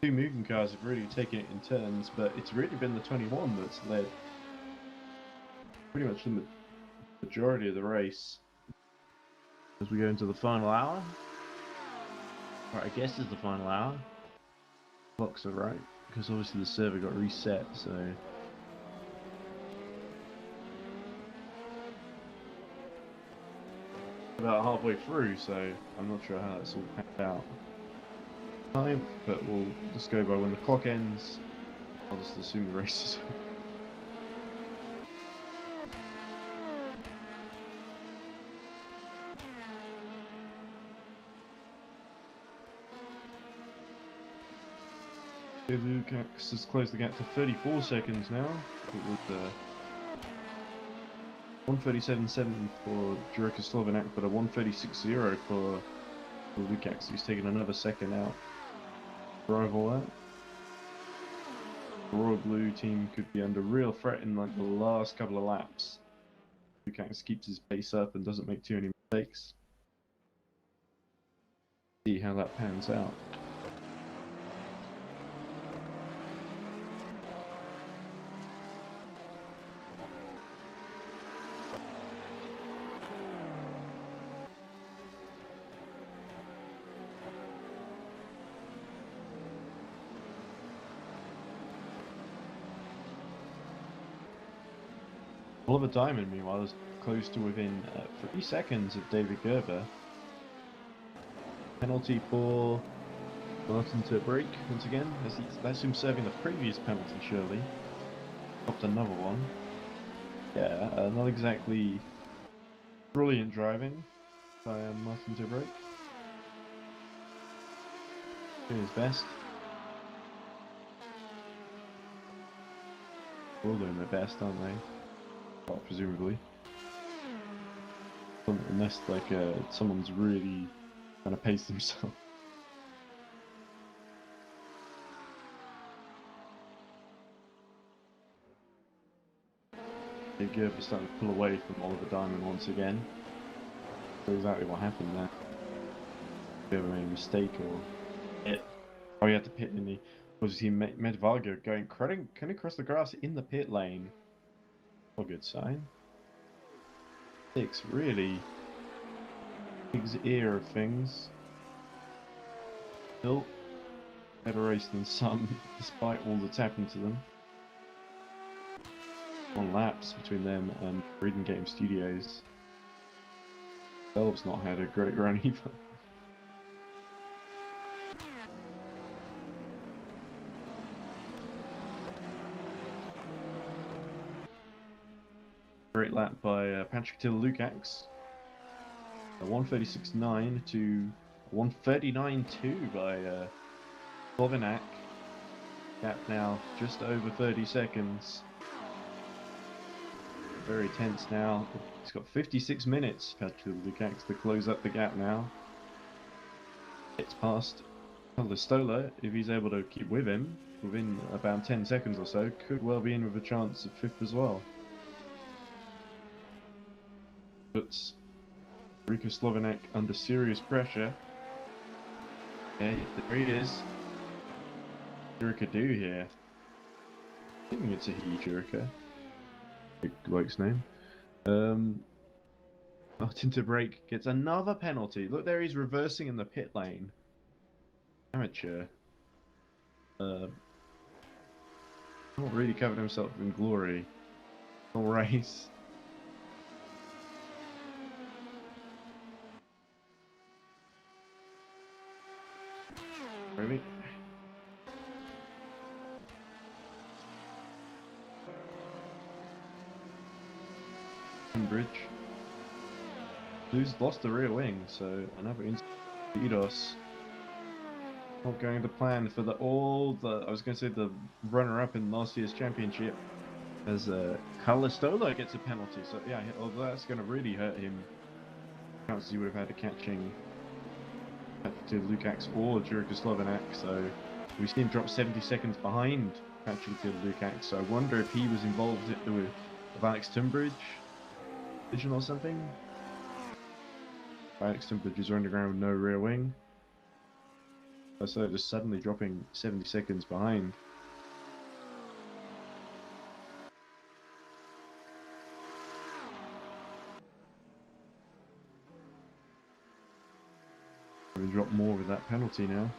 Two moving cars have really taken it in turns, but it's really been the 21 that's led pretty much the majority of the race. As we go into the final hour. Or I guess it's the final hour. Clocks are right. Because obviously the server got reset, so about halfway through, so I'm not sure how that's all packed out. Time, but we'll just go by when the clock ends. I'll just assume the race is over. Lukacs has closed the gap to 34 seconds now. It was 1:37.7 for Jurek Slovenak, but a 1:36.0 for Lukacs, who's taken another second out. Drive all that. The Royal Blue team could be under real threat in like the last couple of laps. Lukacs keeps his pace up and doesn't make too many mistakes. See how that pans out. Oliver Diamond, meanwhile, is close to within 3 seconds of David Gerber. Penalty for Martin to break once again. That's him serving the previous penalty, surely. Popped another one. Yeah, not exactly brilliant driving by Martin to break. Doing his best. They're all doing their best, aren't they? Well, presumably. Unless like someone's really trying to pace themselves. Gerber's starting to pull away from Oliver Diamond once again. That's exactly what happened there. Gerber made a mistake or hit. Oh, he had to pit, didn't he? Was he Medvargo going cutting across the grass in the pit lane? A good sign. 6 really Big's ear of things. Still better race than some, despite all that's happened to them. 1 laps between them and Breeding Game Studios. Themselves not had a great run either. Great lap by Patrick Tiller-Lukacs. A 1:36.9 to 1:39.2 by Slovenak. Gap now just over 30 seconds. Very tense now. He's got 56 minutes, Patrick Tiller-Lukacs, to close up the gap now. It's past Stoller. If he's able to keep with him within about 10 seconds or so, could well be in with a chance of 5th as well. Puts Rico Slovanek under serious pressure. Yeah, there he is. Jurica do here. I think it's a he, Jurica. Big bloke's name. Martin to break gets another penalty. Look there, he's reversing in the pit lane. Amateur. Not really covered himself in glory. All race. Really? Bridge. Who's lost the rear wing, so another Eidos. Not going to plan for I was going to say the runner-up in last year's championship, as Carlos Stoller gets a penalty. So yeah, although that's going to really hurt him. Chances he would have had a catching to Lukács or Jurica Slovanek. So we've seen him drop 70 seconds behind catching to Lukács. So I wonder if he was involved with Alex Tunbridge vision or something. Alex Tunbridge is running around with no rear wing. So just suddenly dropping 70 seconds behind. We drop more with that penalty now.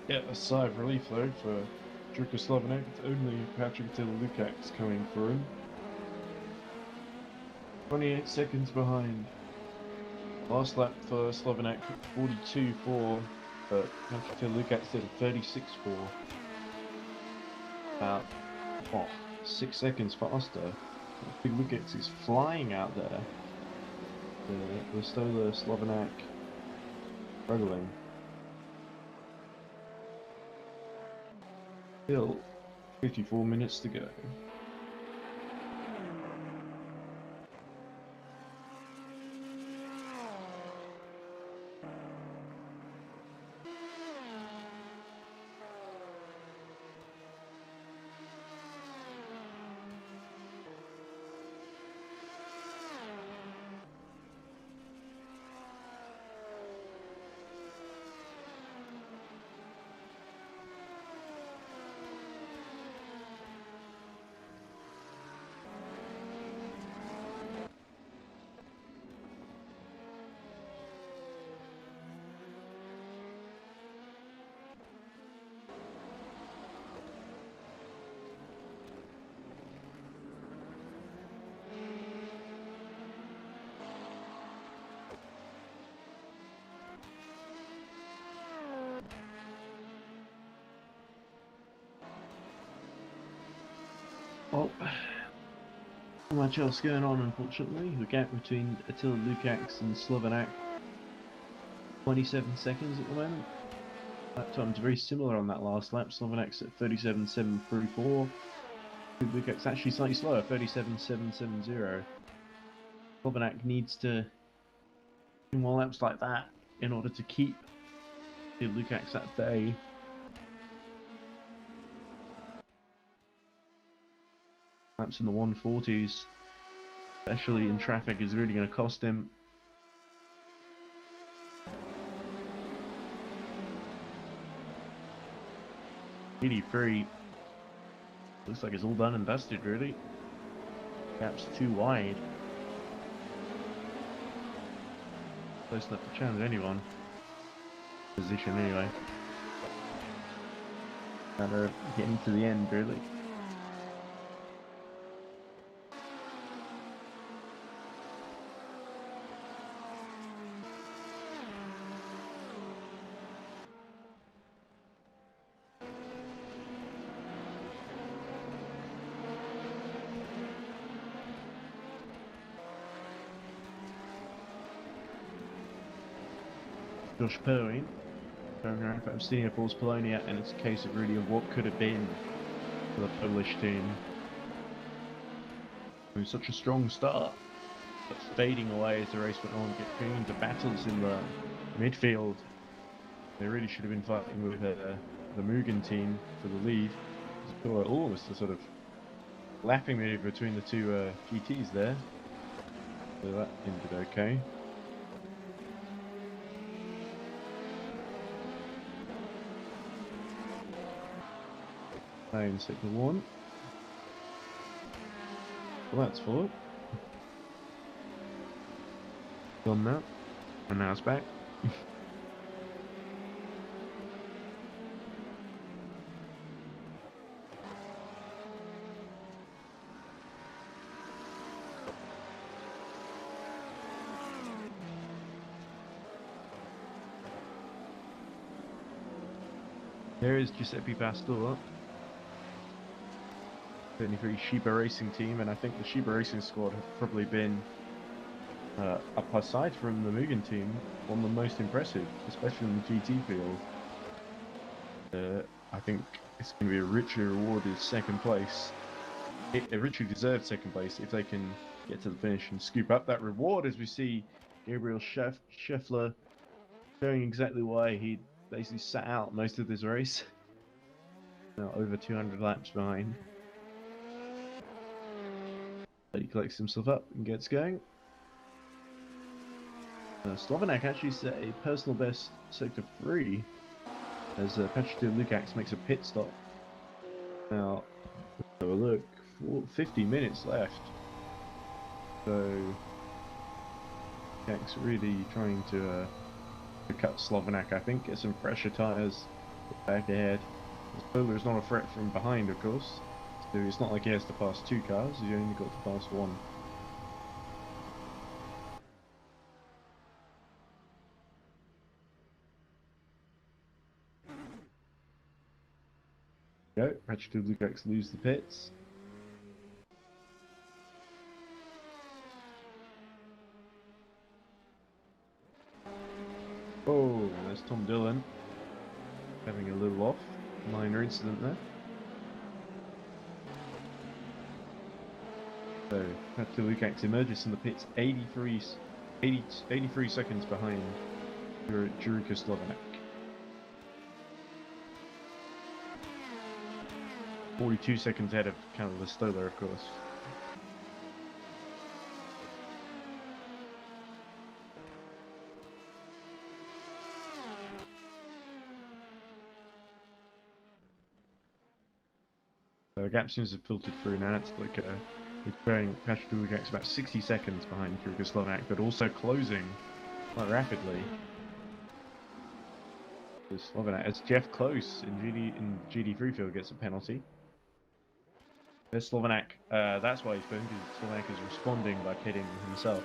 Yeah, a sigh of relief though for Jurica Slovanek. It's only Patrick Lukács coming for him. 28 seconds behind. Last lap for Slovanek, 42.4, but Patrick Lukács did a 36.4. About 6 seconds faster. Big Lukács is flying out there. The Stoller Slovanek struggling. Still 54 minutes to go. Well, not much else going on, unfortunately. The gap between Attila Lukács and Slovanek, 27 seconds at the moment. Lap time's very similar on that last lap. Slovanek's at 37.734. Lukács actually slightly slower, 37.770. Slovanek needs to do more laps like that in order to keep Lukács at bay. Laps in the 140s, especially in traffic, is really going to cost him. Free. Looks like it's all done and dusted, really. Gap's too wide. Close enough to challenge anyone. Position anyway. Matter of getting to the end, really. Josh Perwin I'm sitting at Force Polonia, and it's a case of really of what could have been for the Polish team. It was such a strong start, but fading away as the race went on, getting into battles in the midfield. They really should have been fighting with the Mugen team for the lead. Oh, it's the sort of lapping move between the two GTs there. So that ended okay. In sector 1. Well, that's full. Done that. And now it's back. There is Giuseppe Pastor. 33 Shiba Racing team, and I think the Shiba Racing squad have probably been, up aside from the Mugen team, one of the most impressive, especially in the GT field. I think it's going to be a richly rewarded second place. A richly deserved second place if they can get to the finish and scoop up that reward, as we see Gabriel Scheffler showing exactly why he basically sat out most of this race. Now over 200 laps behind. But he collects himself up and gets going. Slovanak actually set a personal best sector 3 as Patrick Lukacs makes a pit stop. Now, have a look, 50 minutes left. So, Lukacs really trying to cut Slovanak, I think, get some fresher tyres back ahead. Spoiler is not a threat from behind, of course. So it's not like he has to pass 2 cars, he's only got to pass 1. Go, Patrick Lukacs lose the pits. Oh, there's Tom Dillon having a little off. Minor incident there. So, Patrick Lukacs emerges in the pits 83 seconds behind Jurika Slovanak. 42 seconds ahead of Canada Stoller, of course. So the gap seems to have filtered through now. It's like it's going Patrick Lukacs about 60 seconds behind Jurika Slovanak, but also closing quite rapidly. Slovanak, as Jeff Close in GD3 field gets a penalty. There's Slovanak, that's why he's boomed, because Slovanak is responding by pitting himself.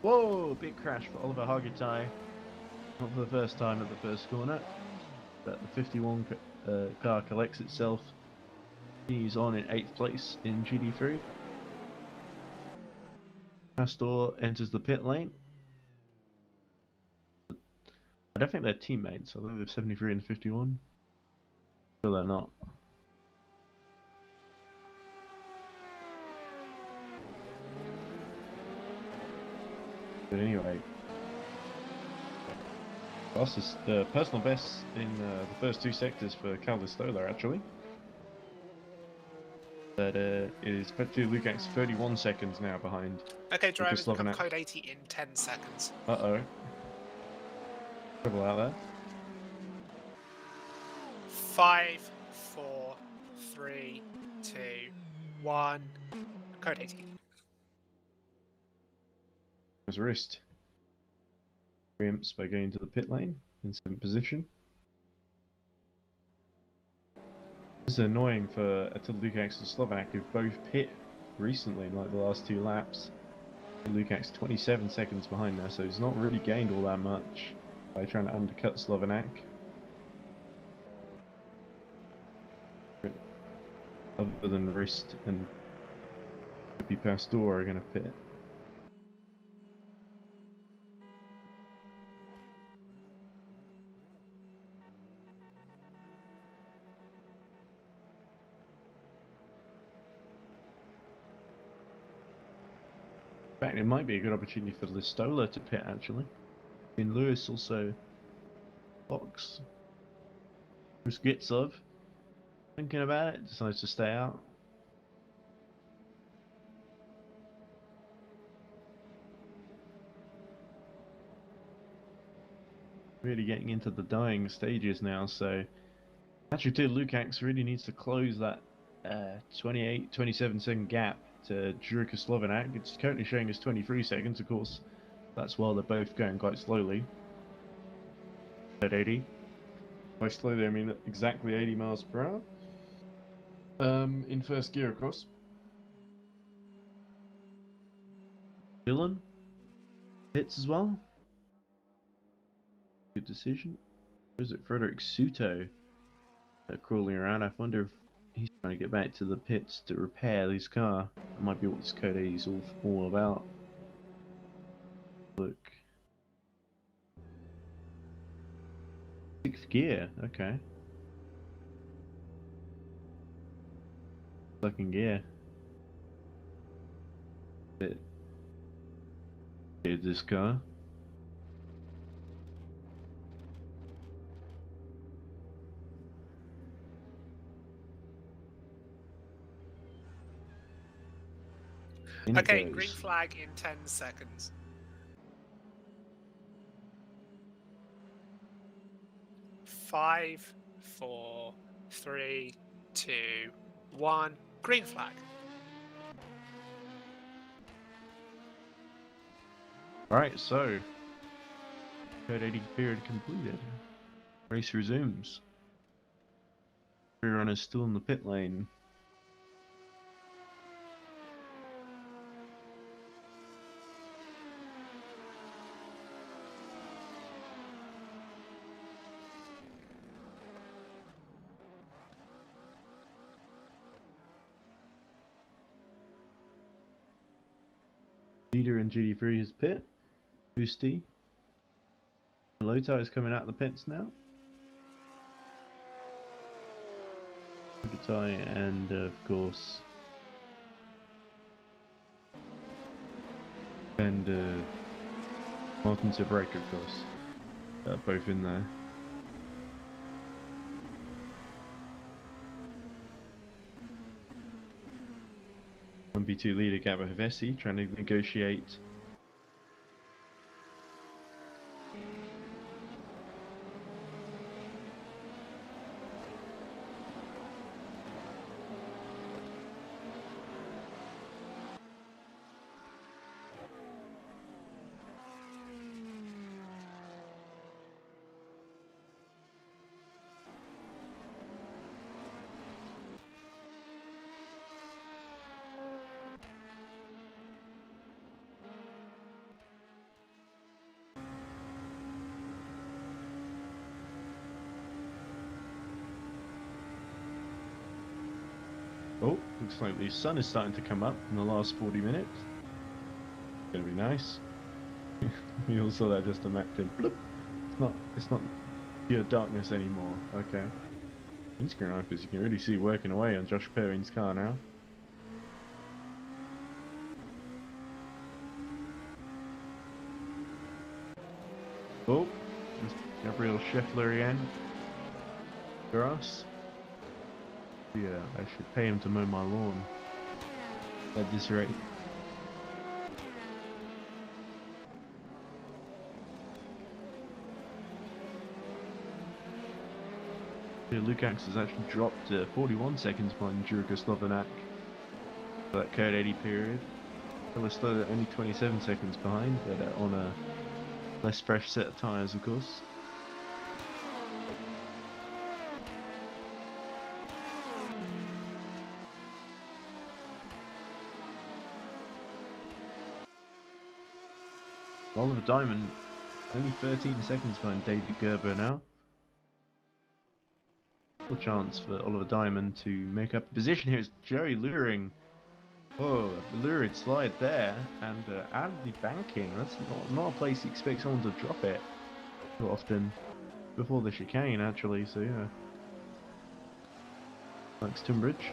Whoa, big crash for Oliver Hargitay. Not for the first time at the first corner, but the 51 car collects itself. He's on in 8th place in GD3. Pastor enters the pit lane. I don't think they're teammates, I think they're 73 and 51. So they're not. But anyway, this is the personal best in the first 2 sectors for Calder Stoller, actually. That is Patrick Lukacs 31 seconds now behind. Okay, drivers, become Slovanak. code 80 in 10 seconds. Uh-oh. Trouble out there. 5, 4, 3, 2, 1. Code 80. His wrist. Preempts by going to the pit lane in 7th position. It's annoying for Lukács and Slovak who've both pit recently in like the last 2 laps. Lukács 27 seconds behind now, so he's not really gained all that much by trying to undercut Slovak. Other than Rist and Pastor are going to pit. In fact, it might be a good opportunity for Listola to pit actually. In Lewis also Fox. Skitsov, thinking about it, decides to stay out. Really getting into the dying stages now, so actually too, Lukács really needs to close that 27 second gap to Jurka Slovenak. It's currently showing as 23 seconds, of course. That's while they're both going quite slowly. At 80. By slowly, I mean exactly 80 miles per hour. In first gear, of course. Dylan hits as well. Good decision. Or is it Frederick Suto crawling around? I wonder if he's trying to get back to the pits to repair his car. That might be what this code 80 is all about. Look. 6th gear, okay. 2nd gear. Bit. This car. In it Okay, goes. green flag in 10 seconds. 5, 4, 3, 2, 1. Green flag. Alright, so code 80 period completed. Race resumes. 3 runners still in the pit lane. Leader in GD3 is pit. Boosty. Lota is coming out of the pits now. Gutai and of course and Martin Zebrek, of course, both in there. B2 leader Gabba Havesi trying to negotiate oh, looks like the sun is starting to come up in the last 40 minutes. Gonna be nice. We all saw that just a map thing. It's not pure darkness anymore. Okay. Instagram you can really see working away on Josh Perrin's car now. Oh, there's Gabriel Scheffler again. Grass. Yeah, I should pay him to mow my lawn at this rate. Yeah, Lukács has actually dropped 41 seconds behind Jurka Slovenak for that code 80 period. Listola only 27 seconds behind, but on a less fresh set of tyres, of course. Oliver Diamond only 13 seconds behind David Gerber now. Full chance for Oliver Diamond to make up a position here. It's Joey luring. Oh, a lurid slide there, and out of the banking. That's not a place you expect someone to drop it so often before the chicane, actually. So yeah, Max Tunbridge,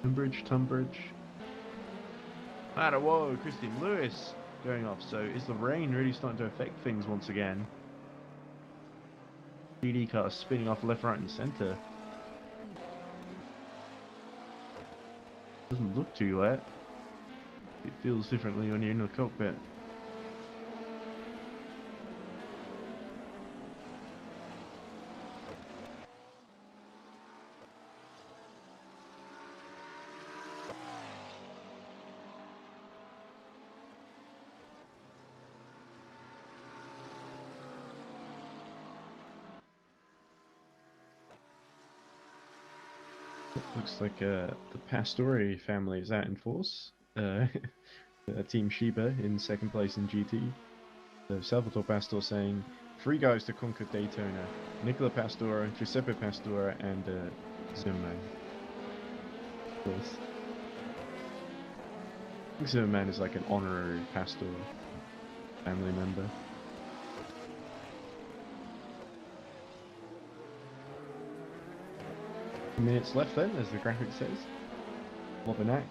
Tunbridge. Whoa, Christian Lewis going off. So is the rain really starting to affect things once again? GD car spinning off left, right, and centre. Doesn't look too wet. It feels differently when you're in the cockpit. Looks like the Pastore family is out in force. Team Sheba in second place in GT. So Salvatore Pastore saying 3 guys to conquer Daytona: Nicola Pastore, Giuseppe Pastore, and Zimmerman. Of course. I think Zimmerman is like an honorary Pastore family member. Minutes left then, as the graphic says. Lobanak.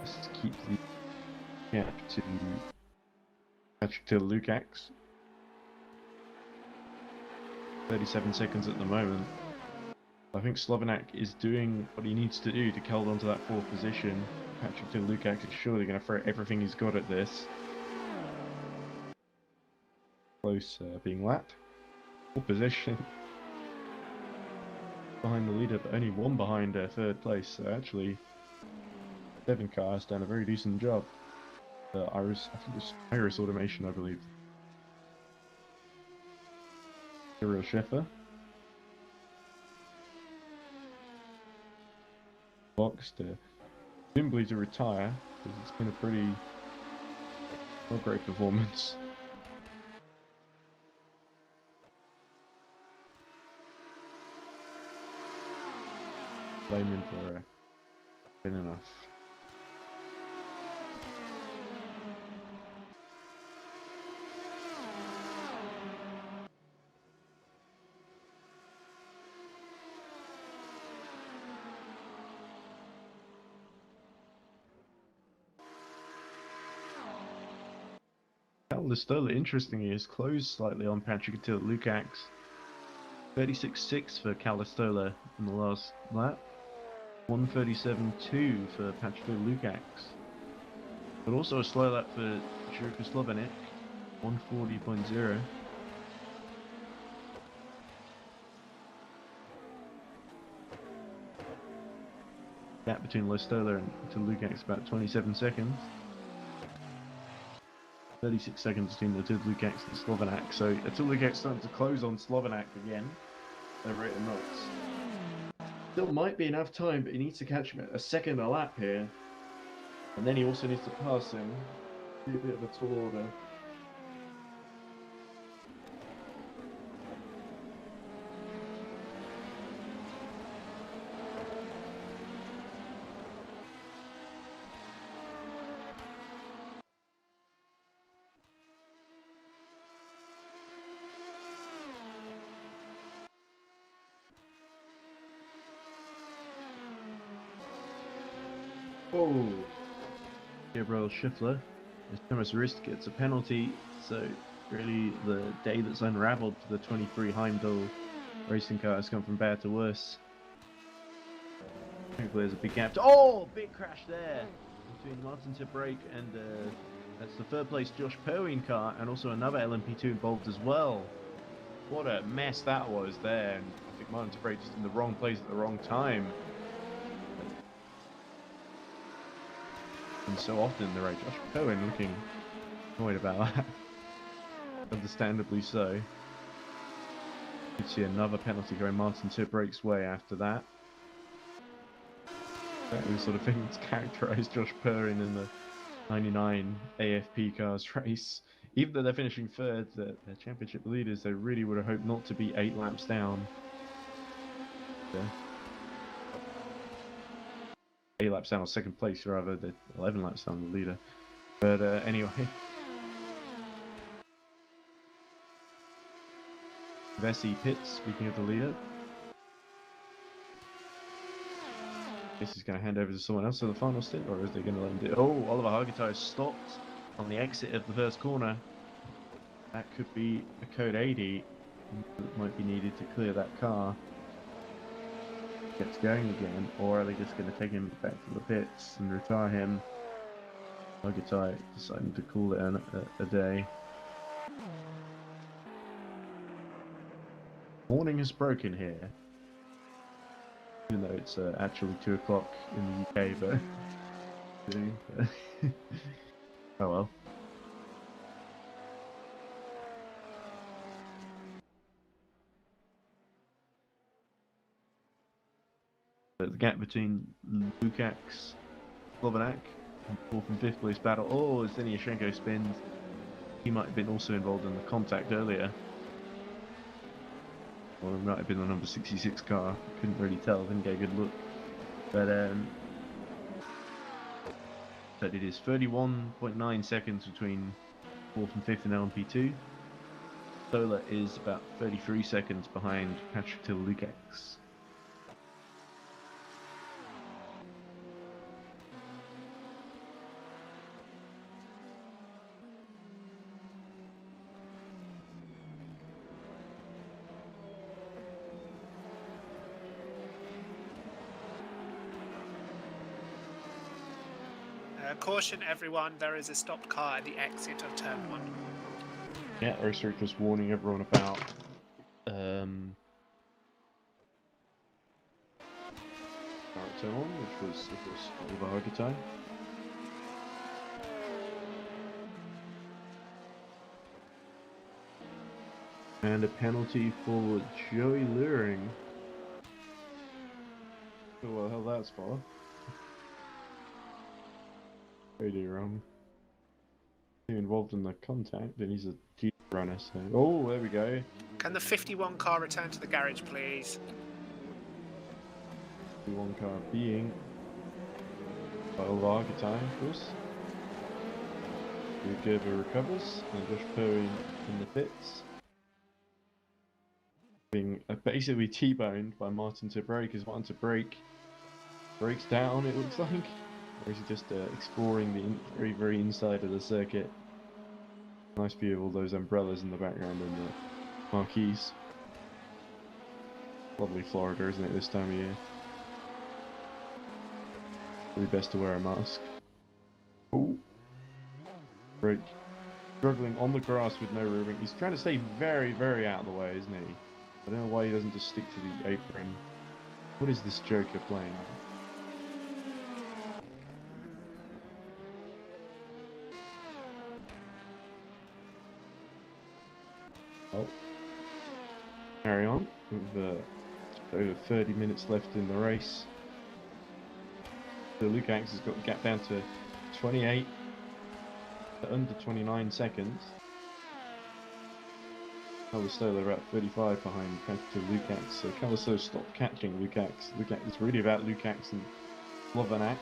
Just keep the gap to Patrick to Lukacs. 37 seconds at the moment. I think Slovenak is doing what he needs to do to hold on to that 4th position. Patrick to Lukacs is surely going to throw everything he's got at this. Close being lapped. 4th position. Behind the leader, but only 1 behind 3rd place. So actually, 7 cars done a very decent job. Iris, I think it's Iris Automation, I believe. Cyril Scheffer. Boxed simply to retire, because it's been a pretty not great performance. Blame him for been enough. Listola, interestingly, is closed slightly on Patrick Attila Lukacs. 36.6 for Calistola in the last lap. 137.2 for Patrick Lukacs. But also a slow lap for Jurka Slovenik. 140.0. Gap between Listola and Lukacs about 27 seconds. 36 seconds between the two Lukacs and Slovenak, so Lukacs starting to close on Slovenak again over 8 knots. Still might be enough time, but he needs to catch him at a second a lap here. And then he also needs to pass him. Be a bit of a tall order. Oh, Gabriel Schiffler, as Thomas Rist gets a penalty, so really the day that's unravelled for the 23 Heimdall racing car has gone from bad to worse. Hopefully there's a big gap. Oh, big crash there between Martin Tibrake and that's the 3rd place Josh Perwin car, and also another LMP2 involved as well. What a mess that was there, and I think Martin Tibrake just in the wrong place at the wrong time. And so often the right Josh Cohen looking annoyed about that. Understandably so. You could see another penalty going Martin Tibrake's way after that. Exactly the sort of thing that's characterised Josh Perrin in the 99 AFP cars race. Even though they're finishing third, they're championship leaders, they really would have hoped not to be 8 laps down. Yeah. 8 laps down, or second place rather, they're 11 laps down the leader. But anyway. Vessi pits, speaking of the leader. This is going to hand over to someone else for the final stint, or is they going to let him do it? Oh, Oliver Hargitay stopped on the exit of the first corner. That could be a code 80 that might be needed to clear that car. Gets going again, or are they just going to take him back to the pits and retire him? Hargitay deciding to call it a day. Morning has broken here. Even though it's actually 2 o'clock in the UK, but oh well. The gap between Lukács, Slovenak, and 4th and 5th place battle. Oh, as Zeniashenko spins. He might have been also involved in the contact earlier. Or it might have been the number 66 car. Couldn't really tell, didn't get a good look. But it is 31.9 seconds between 4th and 5th in LMP2. Sola is about 33 seconds behind Patrick Till Lukács. Caution everyone, there is a stopped car at the exit of turn 1. Yeah, Racer just warning everyone about turn 1, which was of course Oliver Hargitay. And a penalty for Joey Luring. Oh well, hell that's for. Pretty wrong. Involved in the contact, and he's a G runner, so... Oh, there we go. Can the 51 car return to the garage, please? The one car being... by Oliver Hargitay, of course. Gerber recovers, and Josh Perry in the pits. Being basically T-boned by Martin to brake, as Martin to brake breaks down, it looks like. Or is he just exploring the very, very inside of the circuit? Nice view of all those umbrellas in the background and the marquees. Lovely Florida, isn't it, this time of year? Really best to wear a mask. Oh, break. Struggling on the grass with no room. He's trying to stay very, very out of the way, isn't he? I don't know why he doesn't just stick to the apron. What is this Joker playing? Oh. Carry on with over 30 minutes left in the race. So Lukács has got the gap down to 28, to under 29 seconds. Calistola about 35 behind Patrick Lukács. So Calistola stopped catching Lukács. It's really about Lukács and Slovenak.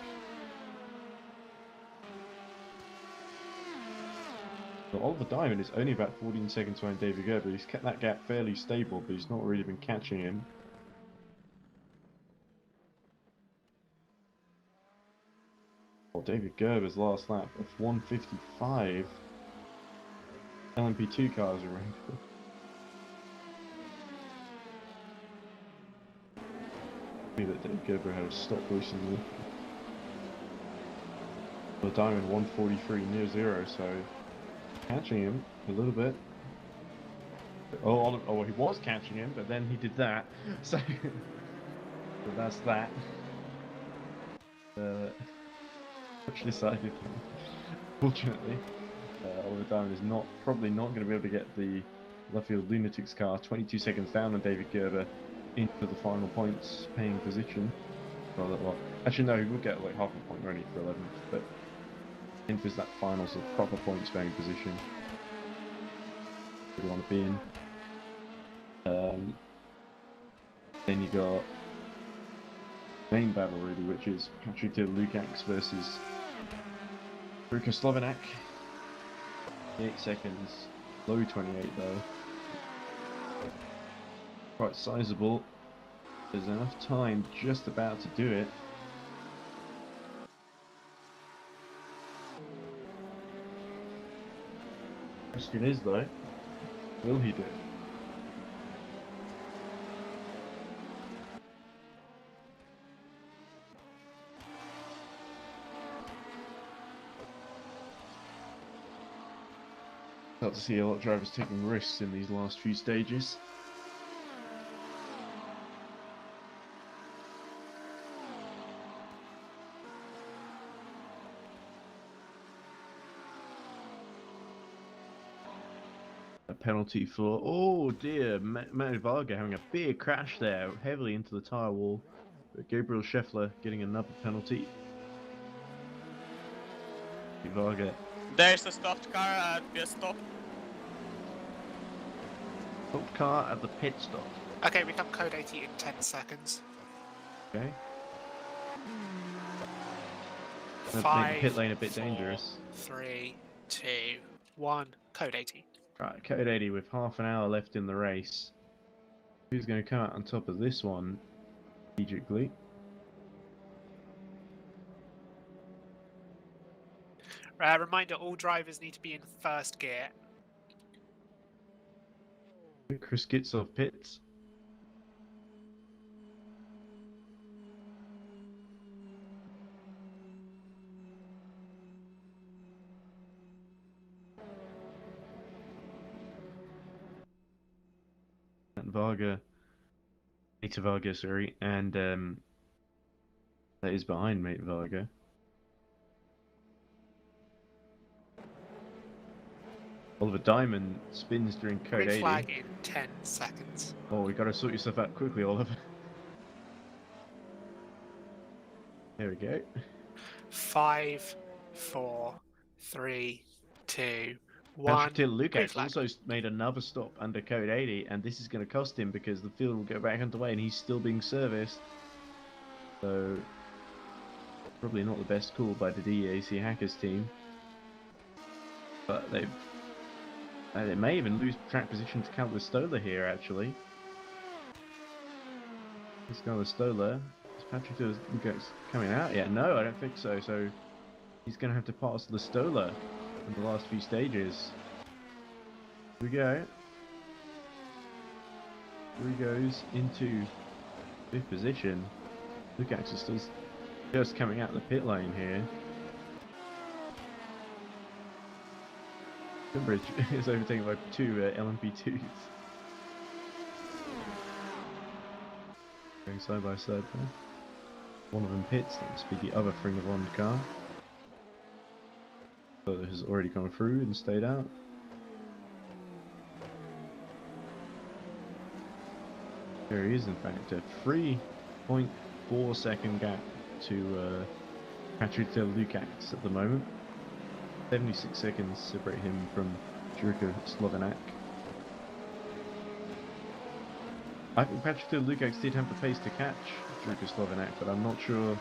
So Oliver Diamond is only about 14 seconds behind David Gerber. He's kept that gap fairly stable, but he's not really been catching him. Well, David Gerber's last lap of 1:55. LMP2 cars are around. That David Gerber had a stop recently. The Diamond 1:43 near zero, so catching him a little bit. Oh, he was catching him, but then he did that. So, so that's that. Much decided. Fortunately, Oliver Diamond is probably not going to be able to get the Luffield Lunatics car 22 seconds down on David Gerber into the final points paying position. Well, Actually, no, he would get like half a point only for 11th, but I think there's that final sort of proper points bearing position we want to be in. Then you got main battle really, which is Patrick Lukacs versus Ruka Slovenak. 8 seconds, low 28 though. Quite sizable. There's enough time just about to do it. Question is though, will he do it? Start to see a lot of drivers taking risks in these last few stages. A penalty for, oh dear, Matt Varga having a big crash there, heavily into the tyre wall. But Gabriel Scheffler getting another penalty. Varga. There's a stopped car at pit stop. Top car at the pit stop. Okay, we come code 80 in 10 seconds. Okay. That make 5, the pit lane a bit 4, dangerous. 3, 2, 1, code 80. Right, code 80 with half an hour left in the race. Who's going to come out on top of this one strategically? Reminder, all drivers need to be in first gear. Chris gets off pits. And Varga, Mate Varga, sorry, and that is behind Mate Varga. Oliver Diamond spins during code Green 80. flag in 10 seconds. Oh, you gotta sort yourself out quickly, Oliver. There we go. 5, 4, 3, 2, 1. Patrick Till green Lukacs flag. also made another stop under code 80, and this is going to cost him because the field will go back underway and he's still being serviced. So, probably not the best call by the DEAC Hackers team. But they may even lose track position to count with Stoller here, actually. Let's go with Stoller. Is Patrick Till Lukacs coming out? Yeah, no, I don't think so. So, he's going to have to pass the Stoller in the last few stages. Here we go. Here he goes into fifth position. Lukacs is still just coming out the pit lane here. Bridge is overtaken by two LMP2s. Going side by side there. One of them pits, that must be the other Formula 1 car. So has already gone through and stayed out. There he is, in fact, a 3.4 second gap to Patrick Lukacs at the moment. 76 seconds separate him from Jurka Slovenak. I think Patrick Lukacs did have the pace to catch Jurka Slovenak, but I'm not sure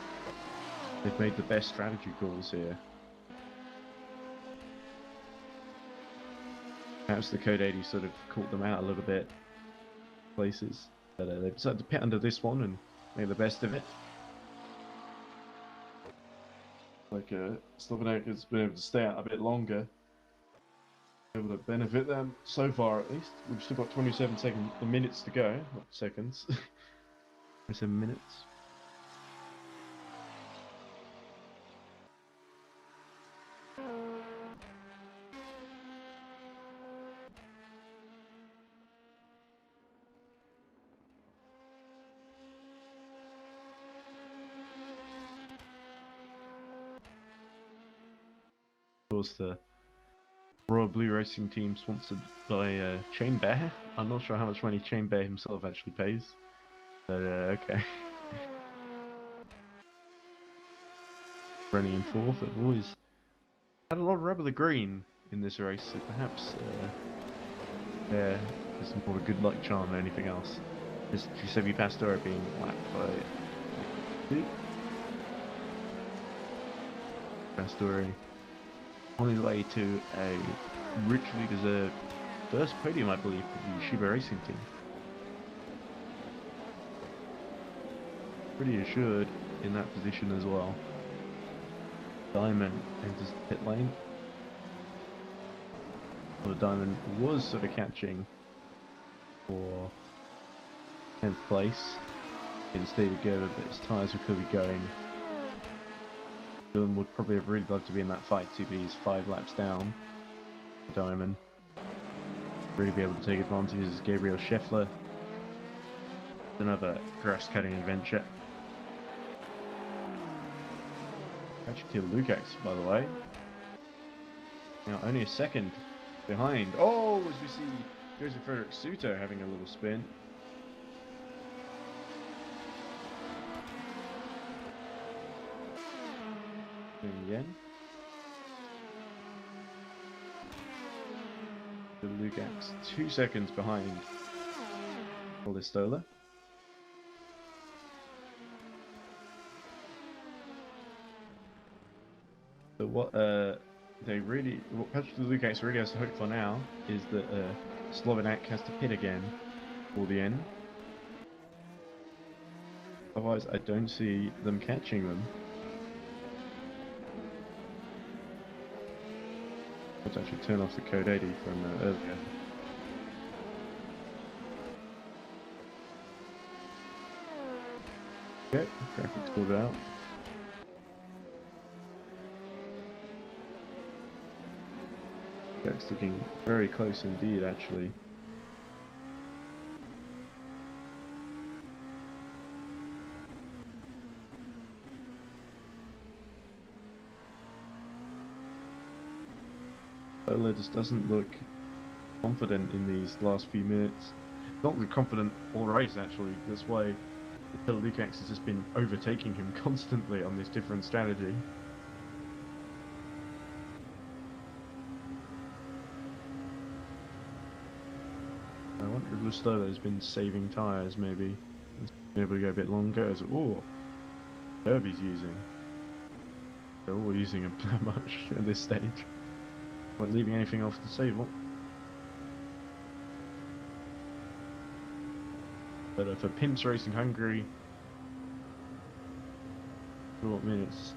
they've made the best strategy calls here. Perhaps the Code 80 sort of caught them out a little bit places. But they decided to pit under this one and make the best of it. Like Slovenak has been able to stay out a bit longer. Able to benefit them so far at least. We've still got 27 minutes to go, not seconds. 27 minutes. Of course, the Royal Blue Racing Team sponsored by Chain Bear. I'm not sure how much money Chain Bear himself actually pays, but okay. running in fourth. I've always had a lot of rub of the green in this race, so perhaps there is more of a good luck charm than anything else. Just Giuseppe Pastore being lapped by two. Pastore on his way to a richly deserved first podium, I believe, for the Shiba Racing team. Pretty assured in that position as well. Diamond enters the pit lane. Well, Diamond was sort of catching for 10th place in stay together, but his tyres were clearly going. Dylan would probably have really loved to be in that fight too, but he's 5 laps down. Diamond really be able to take advantage as Gabriel Scheffler. Another grass cutting adventure. Actually killed Lukacs, by the way. Now only a second behind. Oh, as we see Joseph Frederick Suter having a little spin. Doing again. The Lukacs 2 seconds behind Olistola. So what what Patrick Lukacs really has to hope for now is that Slovenak has to pit again for the end. Otherwise, I don't see them catching them. Let's actually turn off the code 80 from earlier. Okay, graphics pulled out. It's looking very close indeed, actually. Ola just doesn't look confident in these last few minutes. Not really confident all race, actually. That's why Lukacs has just been overtaking him constantly on this different strategy. I wonder if Lustola has been saving tyres, maybe. He's been able to go a bit longer. Oh, Kirby's using. They're all using him that much at this stage. Not leaving anything off the table. But for Pimps Racing Hungary, short minutes,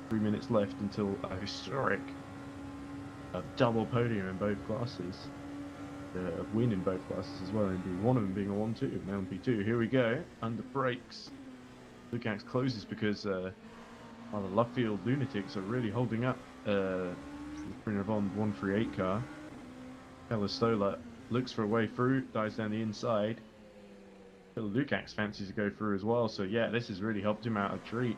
3 minutes left until a historic double podium in both classes. A win in both classes as well, indeed. One of them being a 1-2, now P2. Here we go, under brakes. Lukacs closes because the Luffield Lunatics are really holding up the Trinavon 138 car. Calistola looks for a way through, dives down the inside. Lukacs fancies to go through as well, so yeah, this has really helped him out a treat.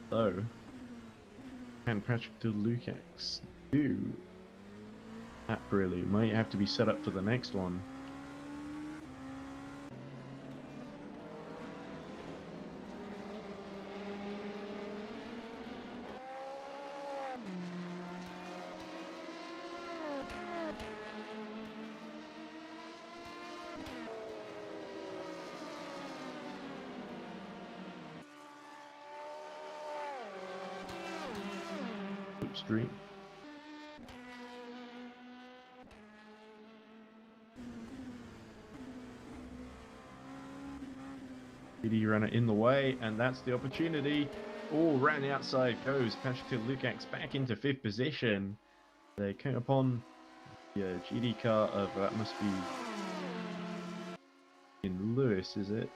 So, can Patrick Lukacs do that really? Might have to be set up for the next one. Street. PD runner in the way, and that's the opportunity. Oh, round the outside goes Patrick Lukacs back into 5th position. They came upon the GD car of that must be in Lewis, is it?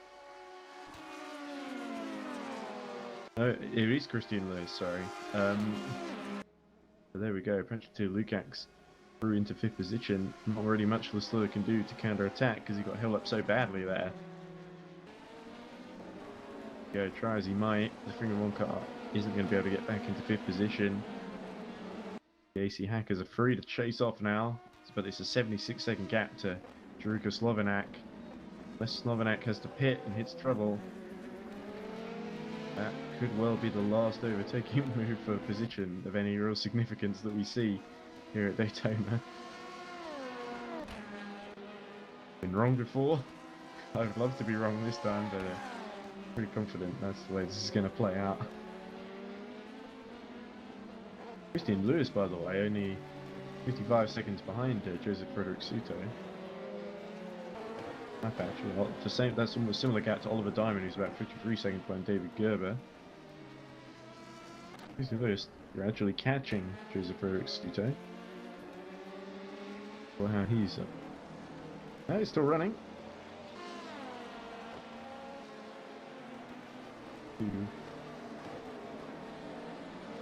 No, it is Christian Lewis. Sorry. So there we go, Patrick Lukacs through into 5th position. Not really much Lustola can do to counter-attack because he got held up so badly there. Go, try as he might, the Formula 1 car isn't going to be able to get back into 5th position. The AC Hackers are free to chase off now. It's but it's a 76-second gap to Jaruka Slovenak. Unless Slovenak has to pit and hits trouble, that could well be the last overtaking move for position of any real significance that we see here at Daytona. Been wrong before. I would love to be wrong this time, but pretty confident that's the way this is going to play out. Christian Lewis, by the way, only 55 seconds behind Joseph Frederick Suto. Actually, well, that's almost similar gap to Oliver Diamond, who's about 53 seconds behind David Gerber. Christian Lewis gradually catching Joseph Frederick Suto. Well, how he's up. No, he's still running.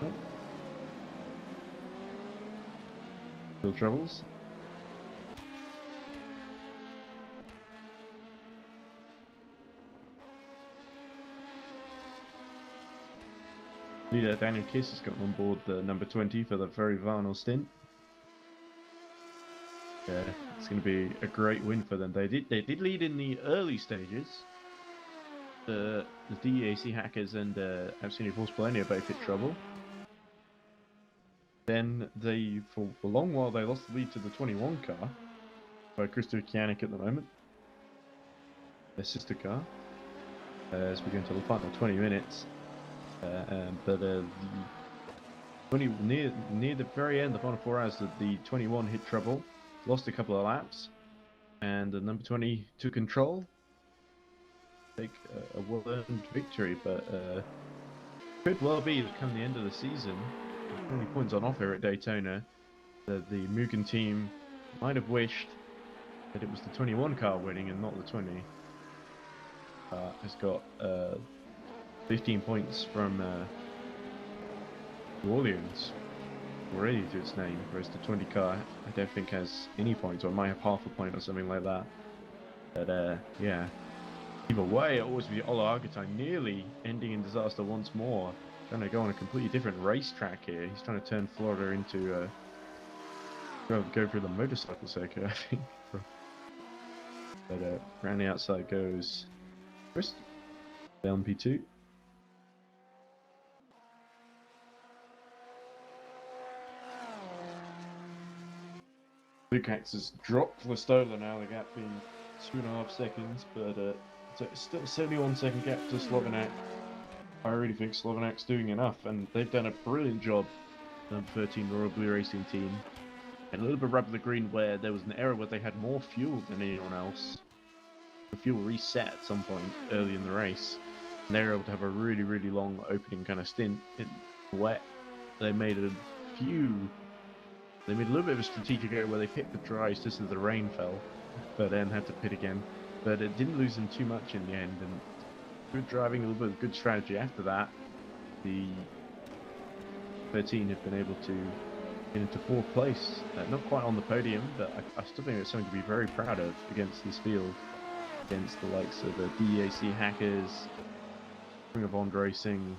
Oh. Still troubles. Leader Daniel Kiss has gotten on board the number 20 for the very final stint. Yeah, it's going to be a great win for them. They did lead in the early stages. The DEAC hackers and Absenia Force Polonia both hit trouble. Then they, for a long while, they lost the lead to the 21 car by Krista Kianik at the moment. Their sister car. As we go into the final 20 minutes. But the 20 near the very end, the final 4 hours, the 21 hit trouble, lost a couple of laps, and the number 20 took control. Take a well-earned victory, but could well be that come the end of the season, 20 points on offer at Daytona, that the Mugen team might have wished that it was the 21 car winning and not the 20. Has got 15 points from New Orleans already to its name, whereas the 20 car I don't think has any points, or it might have half a point or something like that. But yeah. Either way, it always be Ola Argentine nearly ending in disaster once more. Trying to go on a completely different racetrack here. He's trying to turn Florida into go through the motorcycle circuit, I think. But around the outside goes Chris down P2. Lukacs has dropped Listola now, the gap being 2.5 seconds, but so it's still a 71-second gap to Slovenak. I really think Slovenak's doing enough, and they've done a brilliant job. Number 13 Royal Blue Racing Team. And a little bit rub of the green where there was an error where they had more fuel than anyone else. The fuel reset at some point early in the race. And they were able to have a really, really long opening kind of stint in wet. They made a little bit of a strategic error where they picked the dries just as the rain fell, but then had to pit again. But it didn't lose them too much in the end, and good driving, a little bit of good strategy after that. The 13 have been able to get into 4th place. Not quite on the podium, but I still think it's something to be very proud of against this field. Against the likes of the DEAC Hackers, Ring of Bond Racing,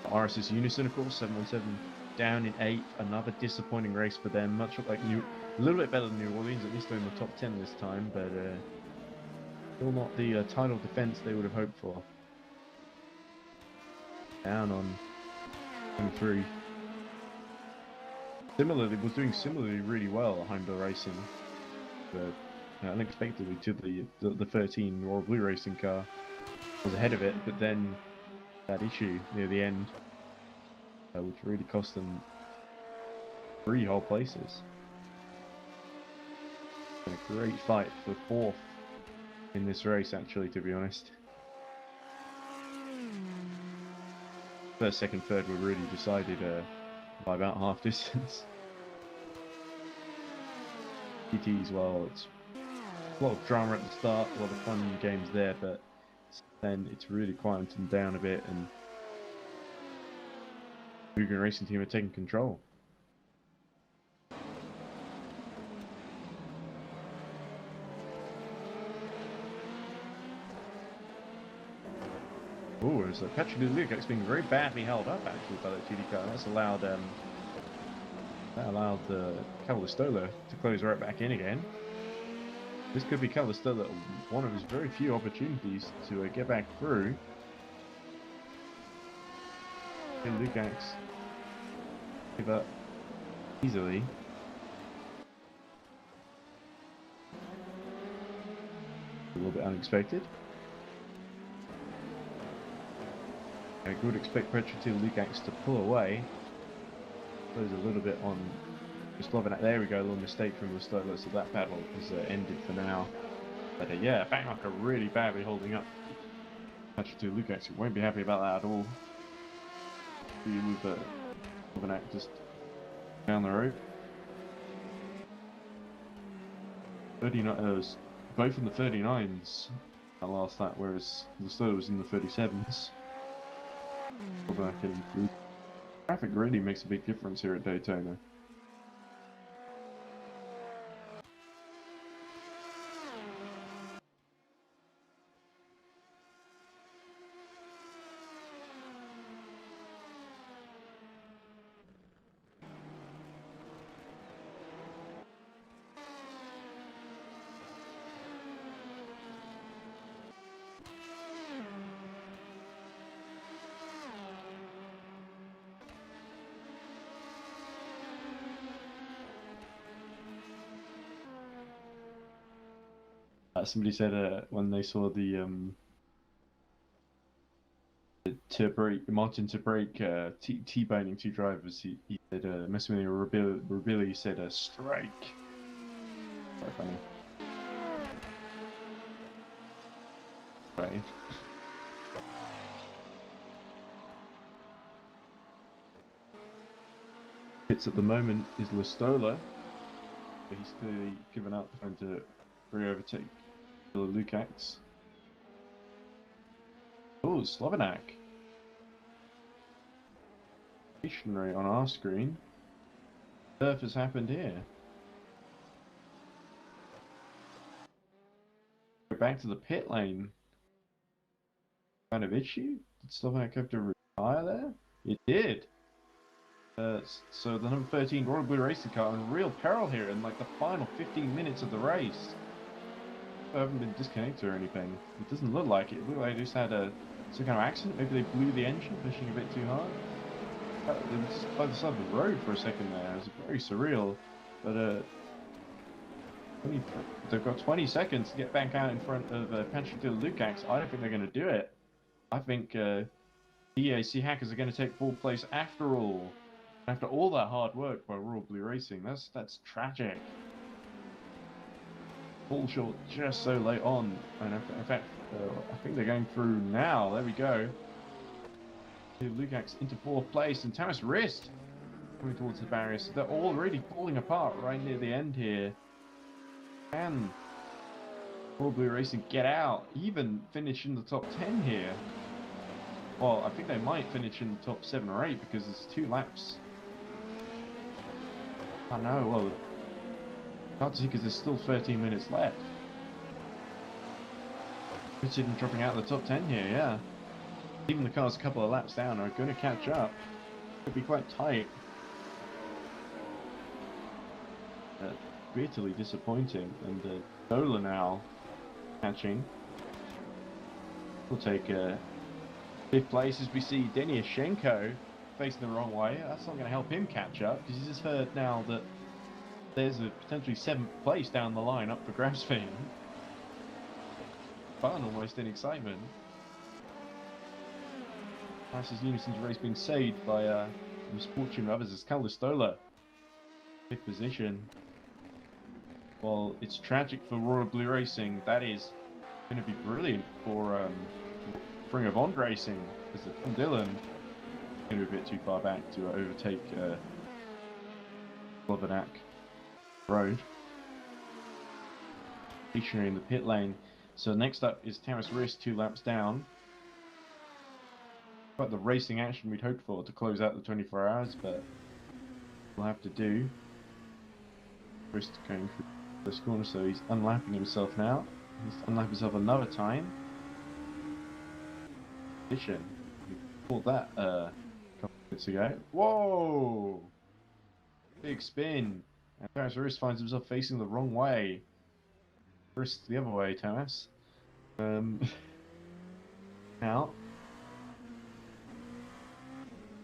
RSS Unison, of course, 717 down in 8th. Another disappointing race for them, much like a little bit better than New Orleans, at least they're in the top 10 this time, but still not the title defense they would have hoped for. Down on 23. Similarly, was doing similarly really well Heimdall Racing, but unexpectedly to the 13 Royal Blue Racing car was ahead of it, but then that issue near the end, which really cost them 3 whole places. A great fight for 4th in this race, actually, to be honest. First, second, third were really decided by about half distance. GTs, well, it's a lot of drama at the start, a lot of fun games there, but then it's really quieted down a bit, and Mugen Racing Team are taking control. Oh, it's like Patrick Lukacs being very badly held up actually by that GT car. That's allowed That allowed Calistola to close right back in again. This could be Calistola one of his very few opportunities to get back through. And Lukacs give up easily. A little bit unexpected. I would expect Petrotil Lukacs to pull away. Close a little bit on Slovenak. There we go, a little mistake from Slovenak, so that battle is ended for now. But yeah, Backmark are really badly holding up. Petrotil Lukacs won't be happy about that at all. With Slovenak just down the road. 39, both in the 39s that last lap, whereas Slovenak was in the 37s. And traffic really makes a big difference here at Daytona. Somebody said when they saw the Martin to break T-boning two drivers, he said Massimiliano Rubili said a strike. Quite funny. Right. Hits at the moment is Listola, but he's clearly given up trying to re-overtake Lukacs. Oh, Slovenak. Stationary on our screen. Surf has happened here. Go back to the pit lane. Kind of issue? Did Slovenak have to retire there? It did. So the number 13 Royal Blue Racing car in real peril here in like the final 15 minutes of the race. I haven't been disconnected or anything. It doesn't look like it. It looked like they just had some kind of accident. Maybe they blew the engine, pushing a bit too hard. It was just by the side of the road for a second there. It was very surreal. But they've got 20 seconds to get back out in front of Petrotil Lukacs. I don't think they're going to do it. I think EERC hackers are going to take fourth place after all. After all that hard work by Royal Blue Racing, that's tragic. Fall short just so late on, and in fact, I think they're going through now. There we go. Lukacs into fourth place, and Tamas Rist coming towards the barrier. So they're all really falling apart right near the end here. Can Royal Blue Racing get out, even finish in the top 10 here? Well, I think they might finish in the top 7 or 8 because there's 2 laps. I know, well, hard to see because there's still 13 minutes left. Considering dropping out of the top 10 here, yeah. Even the cars a couple of laps down are going to catch up. Could be quite tight. Bitterly disappointing. And Dola now catching. We'll take 5th place as we see Deniashenko facing the wrong way. That's not going to help him catch up because he's just heard now that there's a potentially 7th place down the line up for grabs for him. Fun almost in excitement. Fastest Unison's race being saved by misfortune of others as Calistola. 5th position. Well, it's tragic for Royal Blue Racing. That is going to be brilliant for Ring of Honor Racing as the Tom Dillon going to be a bit too far back to overtake Slovenak Road. Stationary in the pit lane. So next up is Tamas Rist, 2 laps down. Quite the racing action we'd hoped for to close out the 24 hours, but we'll have to do. Rist going through this corner, so he's unlapping himself now. He's unlapped himself another time. Position. He pulled that a couple minutes ago. Whoa! Big spin. And Thomas Riss finds himself facing the wrong way. Riss the other way, Thomas. Now.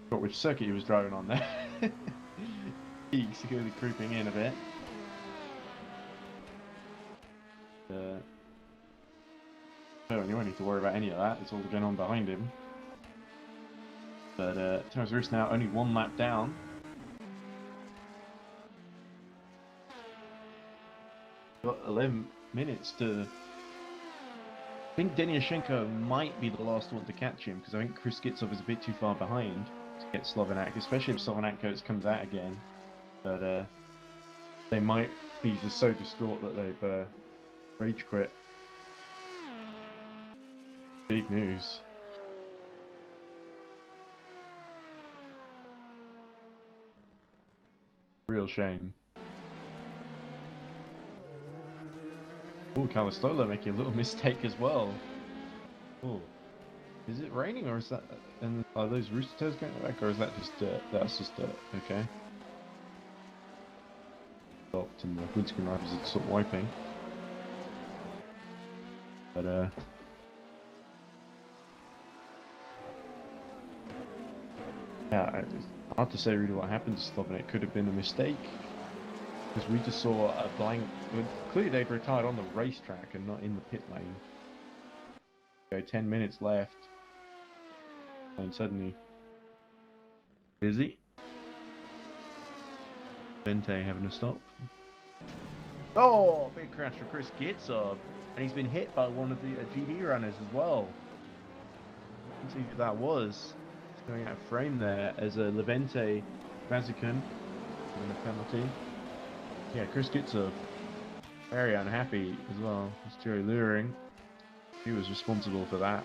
Forgot which circuit he was driving on there. Peaks securely creeping in a bit. No, you won't need to worry about any of that. It's all going on behind him. But Thomas Riss now only one lap down. Got 11 minutes to. I think Deniashenko might be the last one to catch him because I think Chris Gitsov is a bit too far behind to get Slovenak, especially if Slovenak comes out again. But they might be just so distraught that they've rage quit. Big news. Real shame. Oh, Calistola making a little mistake as well. Oh, is it raining or is that? And are those rooster tails going back, or is that just dirt? That's just dirt. Okay. Stopped and the windscreen wipers are sort of wiping. But yeah, it's hard to say really what happened to Slovenak. It could have been a mistake. Because we just saw a blank. Clearly, they've retired on the racetrack and not in the pit lane. Okay, 10 minutes left. And suddenly. Busy? Vente having to stop. Oh, big crash for Chris Gitsov. And he's been hit by one of the GD runners as well. Let's see who that was. It's going out of frame there as a Levente Vazican and a penalty. Yeah, Chris Gitsov, very unhappy as well. It's Jerry Luring. He was responsible for that.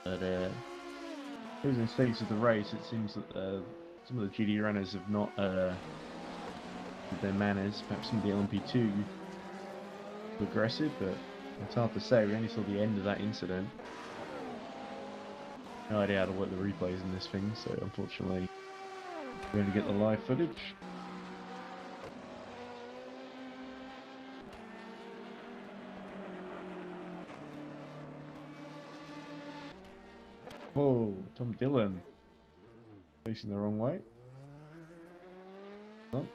But closing stages of the race, it seems that some of the GD runners have not their manners. Perhaps some of the LMP2 were aggressive, but it's hard to say. We only saw the end of that incident. No idea how to work the replays in this thing, so unfortunately. We're going to get the live footage. Oh, Tom Dillon. Facing the wrong way. Oh.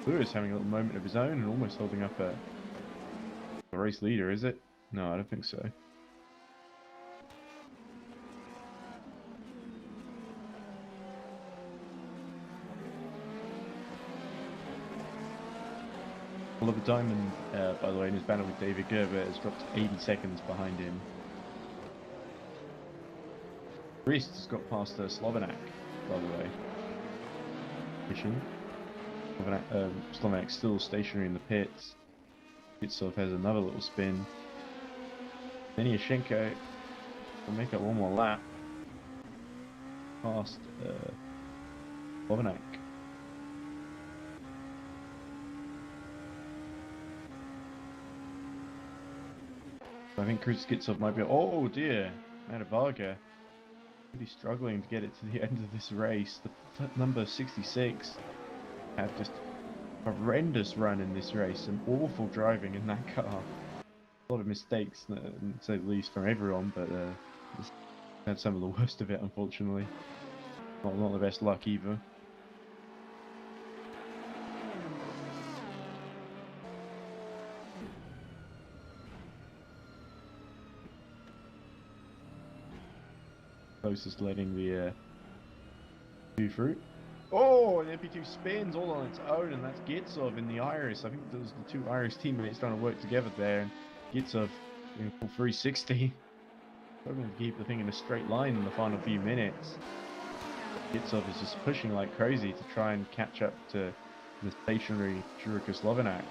Lewis having a little moment of his own and almost holding up a race leader, is it? No, I don't think so. Oliver Diamond, by the way, in his battle with David Gerber, has dropped 80 seconds behind him. Priest has got past Slovenak, by the way. Fishing. Slovenak still stationary in the pits. Gitsov has another little spin. Deniashenko will make it one more lap past Slovenak. I think Chris Gitsov might be. Oh dear, Matavarga really struggling to get it to the end of this race. The number 66 had just a horrendous run in this race. Some awful driving in that car. A lot of mistakes, to say the least, from everyone, but had some of the worst of it, unfortunately. Not the best luck either. Closest letting the two through. Oh, and MP2 spins all on its own, and that's Gitsov in the Iris. I think those are the two Irish teammates trying to work together there, and Gitsov in full 360. Struggling to keep the thing in a straight line in the final few minutes. Gitsov is just pushing like crazy to try and catch up to the stationary Jurika Slovenak.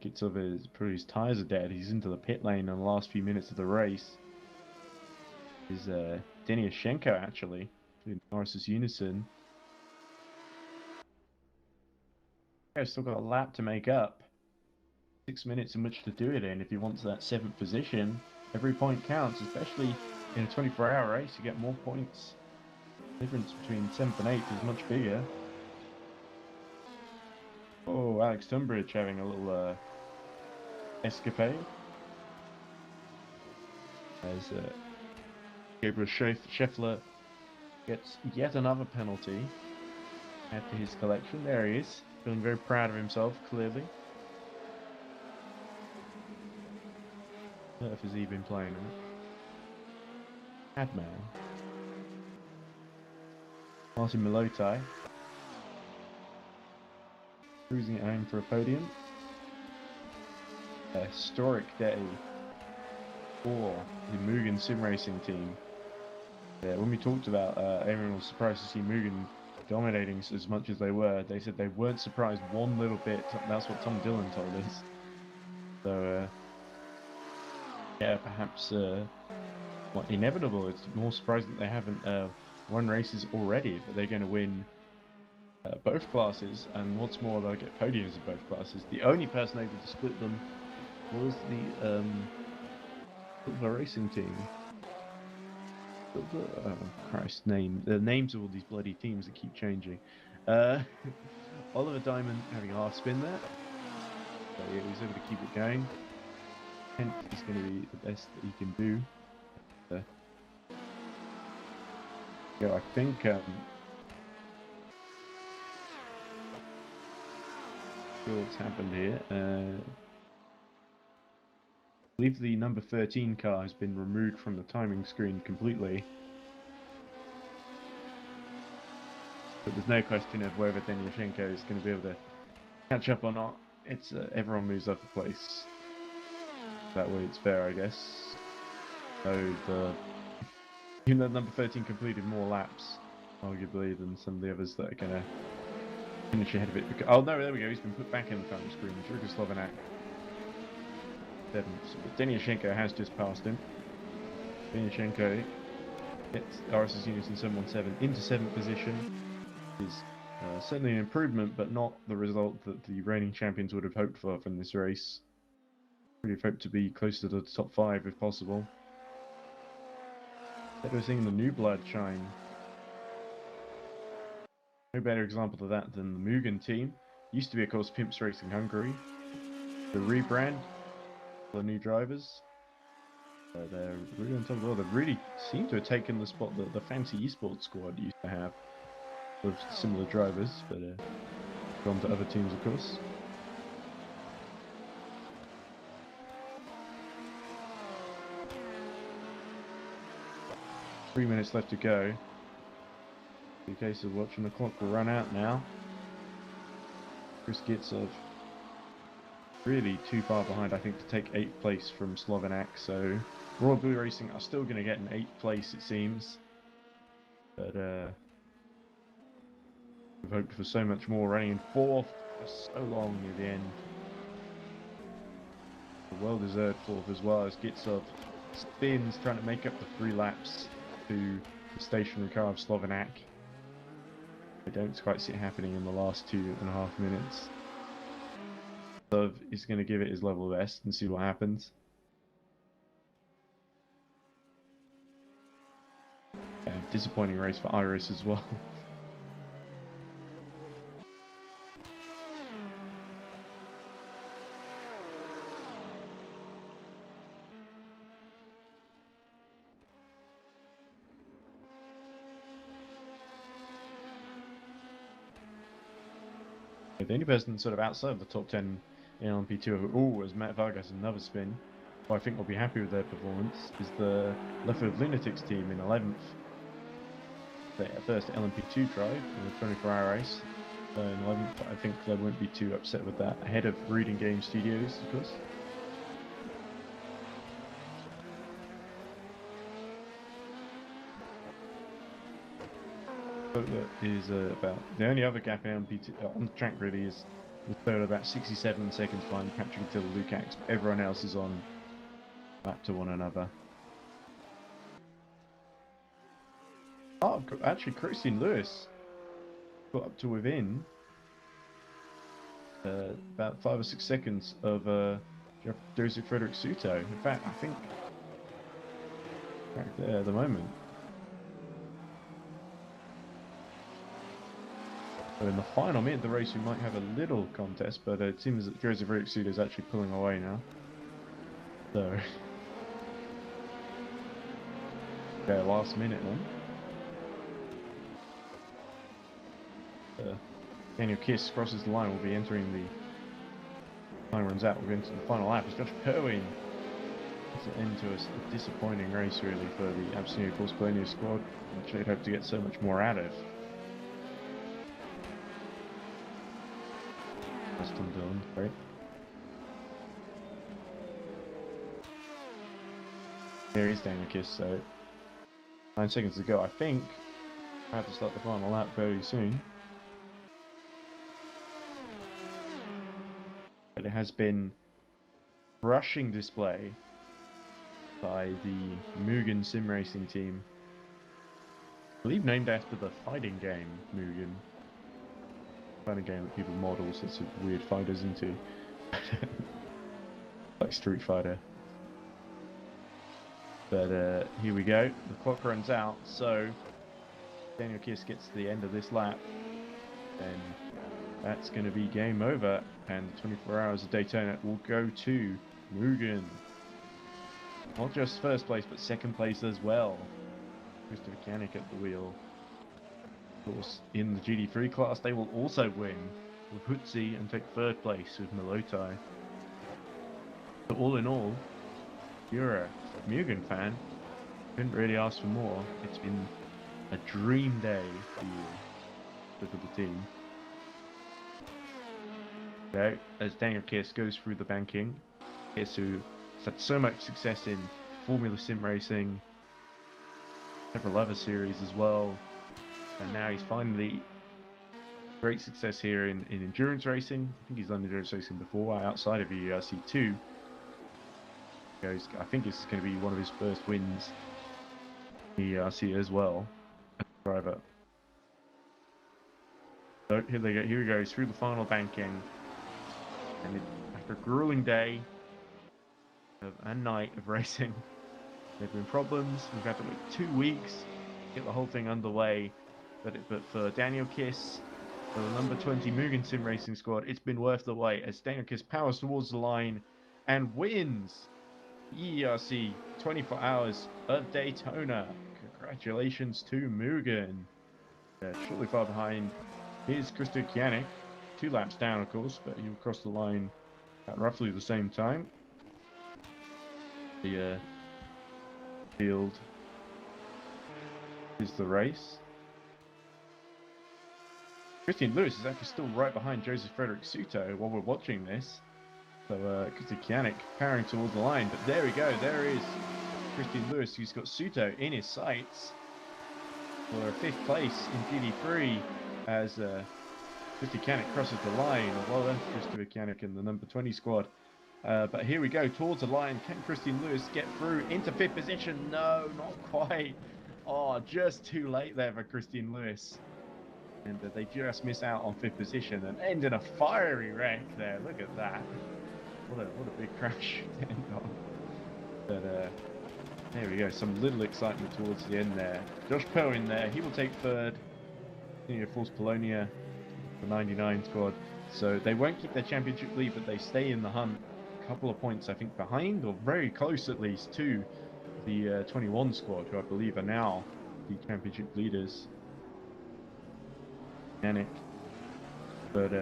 Gets over probably his tyres are dead. He's into the pit lane in the last few minutes of the race. Is Deniashenko actually in Norris's unison. He's still got a lap to make up. 6 minutes in which to do it in if he wants that 7th position. Every point counts, especially in a 24-hour race. You get more points. The difference between 7th and 8th is much bigger. Oh, Alex Tunbridge having a little escapade. As Gabriel Scheffler gets yet another penalty after his collection. There he is, feeling very proud of himself, clearly. What has he been playing on? Madman. Martin Milotai cruising at home for a podium. A historic day for the Mugen sim racing team. Yeah, when we talked about everyone was surprised to see Mugen dominating as much as they were. They said they weren't surprised one little bit. That's what Tom Dillon told us. So yeah, perhaps inevitable. It's more surprising that they haven't won races already, but they're going to win both classes, and what's more, they'll get podiums in both classes. The only person able to split them was the Silver Racing team. Oh Christ, the names of all these bloody teams that keep changing. Oliver Diamond having a half spin there, so yeah, he's able to keep it going. 10th is going to be the best that he can do. Yeah, I think what's happened here. I believe the number 13 car has been removed from the timing screen completely. But there's no question of whether Deniashenko is going to be able to catch up or not. It's everyone moves up a place. That way it's fair, I guess. So even though number 13 completed more laps, arguably, than some of the others that are going to finish ahead of it. Oh no, there we go. He's been put back in the timing screen. Drugos Slovenak 7th. But Deniashenko has just passed him. Deniashenko gets RS's Unison 717 into 7th position. Is certainly an improvement, but not the result that the reigning champions would have hoped for from this race. Would have hoped to be close to the top 5 if possible. But we're seeing the new blood shine. No better example of that than the Mugen team. Used to be, of course, Pimps Racing Hungary. The rebrand, the new drivers. They're really on top of the world. They really seem to have taken the spot that the fancy esports squad used to have of similar drivers, but gone to other teams, of course. Three minutes left to go. In case of watching the clock will run out now. Chris Gitsov really too far behind, I think, to take 8th place from Slovenak, so Royal Blue Racing are still going to get an 8th place, it seems. But we've hoped for so much more, running in 4th for so long near the end. A well-deserved 4th as well, as Gitsov spins, trying to make up the 3 laps to the stationary car of Slovenak. I don't quite see it happening in the last 2.5 minutes. Gitsov is going to give it his level best and see what happens. Yeah, disappointing race for Iris as well. The only person sort of outside of the top 10 in LMP2 was Matt Vargas, another spin, who I think will be happy with their performance, is the Lefferts Lunatics team in 11th. Their first LMP2 drive in a 24-hour race. In 11th, I think they won't be too upset with that. Ahead of Reading Game Studios, of course. That is about the only other gap in LMP2 on the track really is The third about 67 seconds behind Patrick until Lukacs. Everyone else is on back to one another. Oh, actually, Christian Lewis got up to within about 5 or 6 seconds of Joseph Frederick Suto. In fact, I think right there at the moment. So in the final minute of the race, we might have a little contest, but it seems that Joseph Frederick Suto is actually pulling away now. So, okay, last minute then. Daniel Kiss crosses the line, will be entering the time runs out, we'll be into the final lap as Josh Kerwin puts an end to a disappointing race really for the Absolute Force Polonia squad, which they'd hope to get so much more out of. Justin Dillon, great. There is Daniel Kiss, so 9 seconds to go. I think I have to start the final lap very soon. But it has been rushing display by the Mugen sim racing team. I believe named after the fighting game Mugen. Fighting game that people model sorts of weird fighters into. Like Street Fighter. But here we go. The clock runs out, so Daniel Kiss gets to the end of this lap. Then that's going to be game over, and 24 Hours of Daytona will go to Mugen. Not just first place, but second place as well. Christopher Kanik at the wheel. Of course, in the GD3 class, they will also win with Hootsie and take third place with Melotai. So all in all, if you're a Mugen fan, couldn't really ask for more. It's been a dream day for you. Look at the team. Okay, as Daniel Kiss goes through the banking, Kiss who has had so much success in Formula Sim racing, several other series as well, and now he's finally great success here in endurance racing. I think he's done endurance racing before, outside of EERC 2. I think it's going to be one of his first wins in EERC as well, as a driver. So here they go. Here he goes through the final banking. And after a grueling day and night of racing, there have been problems. We've had to wait 2 weeks to get the whole thing underway. But for Daniel Kiss, for the number 20 Mugen Sim Racing squad, it's been worth the wait as Daniel Kiss powers towards the line and wins EERC 24 Hours of Daytona. Congratulations to Mugen. Shortly far behind is Krista Kianik. 2 laps down, of course, but he'll cross the line at roughly the same time. The field is the race. Christian Lewis is actually still right behind Joseph Frederick Suto while we're watching this. So Christian Kianik powering towards the line, but there we go, there is Christian Lewis, who's got Suto in his sights for a 5th place in GD3 as Christy Kanik crosses the line. Well done, Christopher Kanik in the number 20 squad. But here we go, towards the line. Can Christine Lewis get through into 5th position? No, not quite. Oh, just too late there for Christine Lewis. And they just miss out on 5th position and end in a fiery wreck there. Look at that. What a big crash to end on. But there we go, some little excitement towards the end there. Josh Poe in there, he will take 3rd. Senior Force Polonia, the 99 squad. So they won't keep their championship lead, but they stay in the hunt. A couple of points, I think, behind, or very close at least, to the 21 squad, who I believe are now the championship leaders. Yannick. But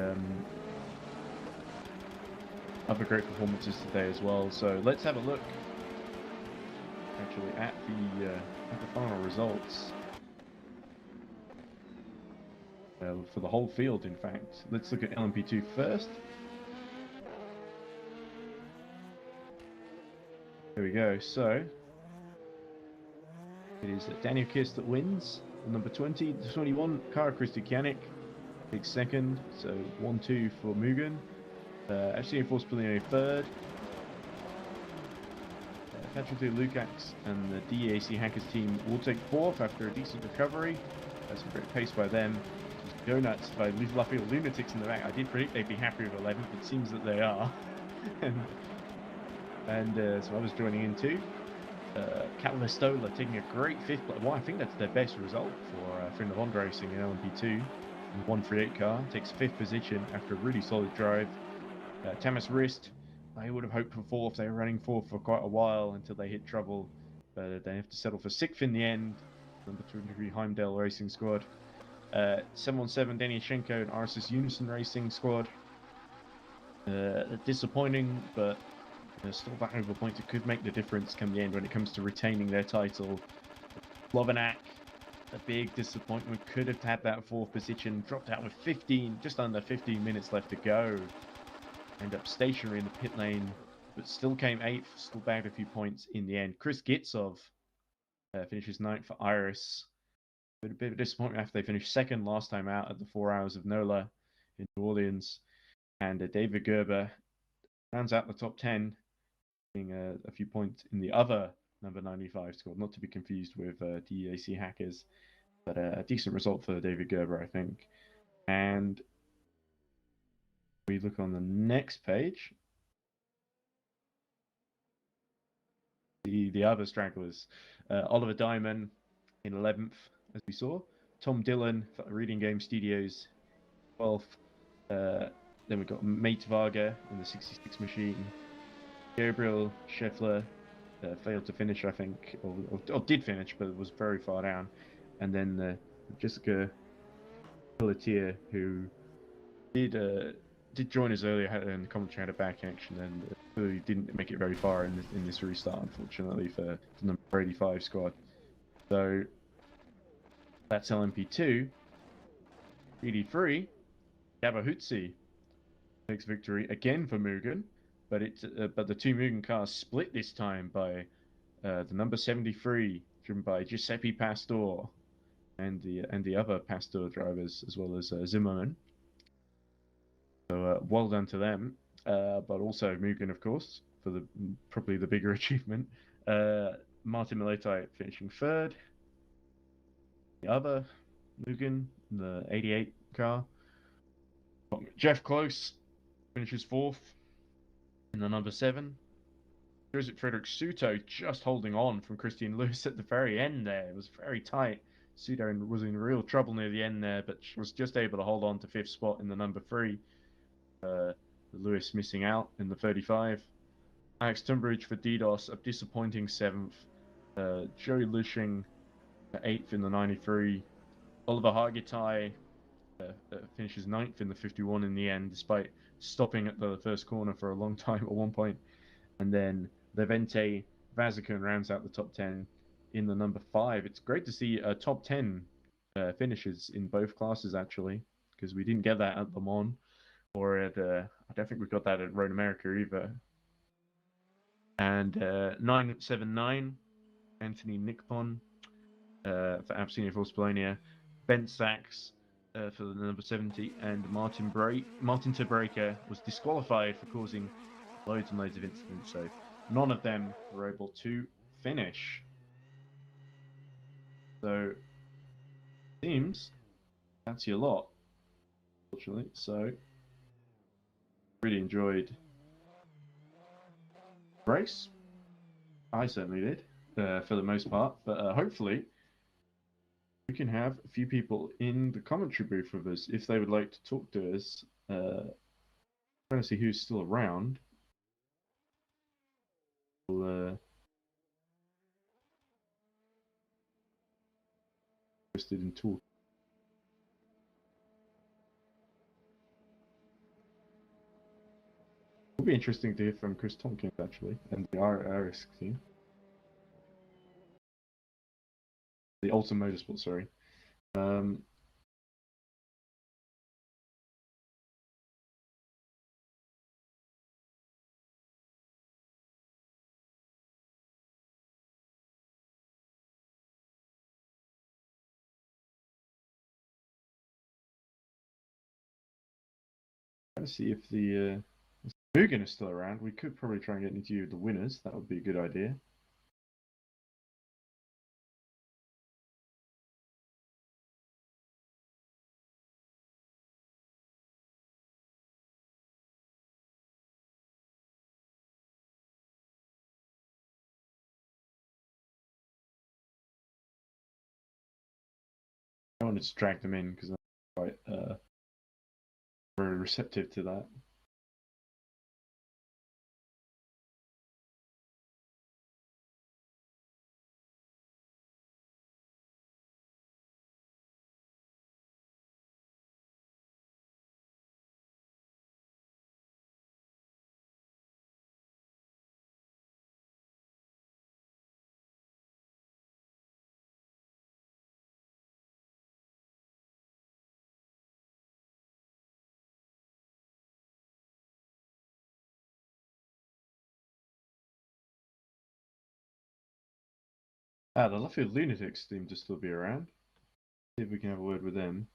other great performances today as well. So let's have a look actually at the final results. For the whole field, in fact. Let's look at LMP2 first. There we go. So it is Daniel Kiss that wins. The number 20, the 21, Kara Kristianik. takes second, so 1-2 for Mugen. FC Force Pulling third. Patrick Lukacs and the DAC Hackers team will take fourth after a decent recovery. That's some great pace by them. Just go nuts by Luffy Lunatics in the back. I did predict they'd be happy with 11th. It seems that they are. and some others joining in too. Catalistola taking a great fifth place. Well, I think that's their best result for Friend of Bond Racing in LMP2. In 138 car takes fifth position after a really solid drive. Tamas Rist, I would have hoped for fourth. They were running fourth for quite a while until they hit trouble, but they have to settle for sixth in the end. Number 23 Heimdall Racing Squad. 717 Deniashenko and RSS Unison Racing Squad. Disappointing, but still valuable points that could make the difference come the end when it comes to retaining their title. Lovenak, a big disappointment, could have had that fourth position, dropped out with just under 15 minutes left to go. End up stationary in the pit lane, but still came 8th, still bagged a few points in the end. Chris Gitsov finishes 9th for Iris. But a bit of a disappointment after they finished 2nd last time out at the 4 Hours of NOLA in New Orleans. And David Gerber rounds out the top 10, getting a few points in the other number 95 squad, not to be confused with DAC Hackers, but a decent result for David Gerber, I think. And we look on the next page. The other stragglers, Oliver Diamond in 11th, as we saw. Tom Dillon for Reading Game Studios, 12th. Then we've got Mate Varga in the 66 machine. Gabriel Scheffler failed to finish, I think, or did finish, but was very far down. And then Jessica Pelletier, who did join us earlier, and the commentary had a bad connection, and really didn't make it very far in this restart, unfortunately, for the number 85 squad. So that's LMP2. ED3, Gabahutsi takes victory again for Mugen, but the two Mugen cars split this time by the number 73, driven by Giuseppe Pastor, and the other Pastor drivers, as well as Zimmerman. So well done to them, but also Mugen, of course, for probably the bigger achievement. Martin Miletai finishing 3rd. The other Mugen, the 88 car. Jeff Close finishes 4th in the number 7. Joseph Frederick Suto just holding on from Christian Lewis at the very end there. It was very tight. Suto was in real trouble near the end there, but was just able to hold on to 5th spot in the number 3. Lewis missing out in the 35. Alex Tunbridge for DDoS, a disappointing 7th. Joey Lushing 8th in the 93. Oliver Hargitay finishes 9th in the 51 in the end, despite stopping at the first corner for a long time at one point. And then Levente Vazican rounds out the top 10 in the number 5. It's great to see top 10 finishes in both classes, actually, because we didn't get that at Le Mans, or at I don't think we got that at Road America either. And 979, Anthony Nickpon for Absenia Force Polonia, Ben Sachs for the number 70, and Martin Tebreka was disqualified for causing loads and loads of incidents, so none of them were able to finish. So seems that's your lot, unfortunately. So really enjoyed the race. I certainly did, for the most part, but hopefully we can have a few people in the commentary booth with us if they would like to talk to us. Trying to see who's still around. We'll interested in talk. It'll be interesting to hear from Chris Tompkins, actually, and the RS team. The Ultimate Motorsport, sorry. Let's see if the Mugen is still around. We could probably try and get into the winners. That would be a good idea. I wanted to drag them in because I'm quite very receptive to that. Ah, the Luffield Lunatics seem to still be around. See if we can have a word with them.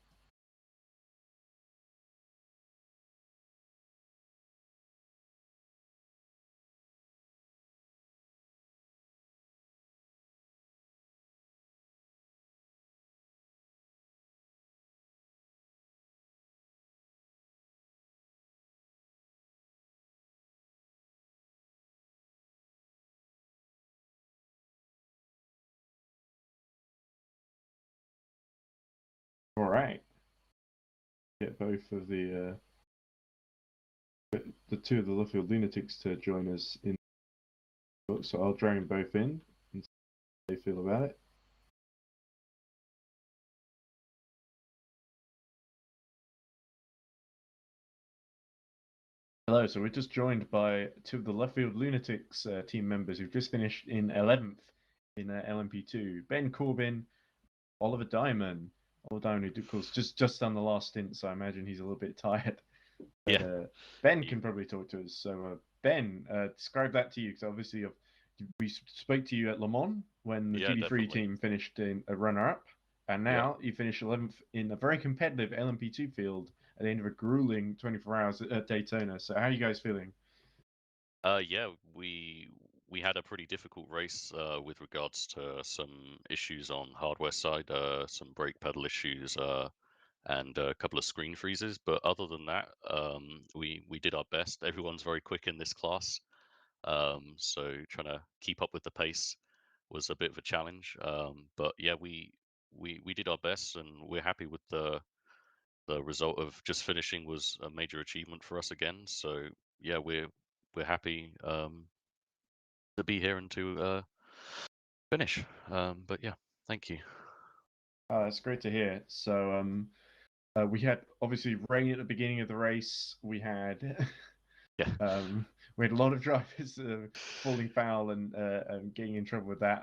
All right. Get both of the two of the Luffield Lunatics to join us in the book, so I'll drag them both in and see how they feel about it. Hello, so we're just joined by two of the Luffield Lunatics team members who've just finished in 11th in LMP2. Ben Corbin, Oliver Diamond. Oliver Diamond, who, of course, just done the last stint, so I imagine he's a little bit tired. But, Yeah. Ben can probably talk to us. So, Ben, describe that to you, because obviously we spoke to you at Le Mans when the Yeah, GT3 definitely. team finished in a runner-up, and now you finish 11th in a very competitive LMP2 field at the end of a grueling 24 hours at Daytona. So, how are you guys feeling? Yeah, we had a pretty difficult race with regards to some issues on hardware side, some brake pedal issues, and a couple of screen freezes. But other than that, we did our best. Everyone's very quick in this class, so trying to keep up with the pace was a bit of a challenge. But yeah, we did our best, and we're happy with the result of just finishing was a major achievement for us again. So yeah, we're happy to be here and to finish. But yeah, thank you. That's great to hear. So, we had obviously rain at the beginning of the race. We had Yeah. we had a lot of drivers falling foul and getting in trouble with that.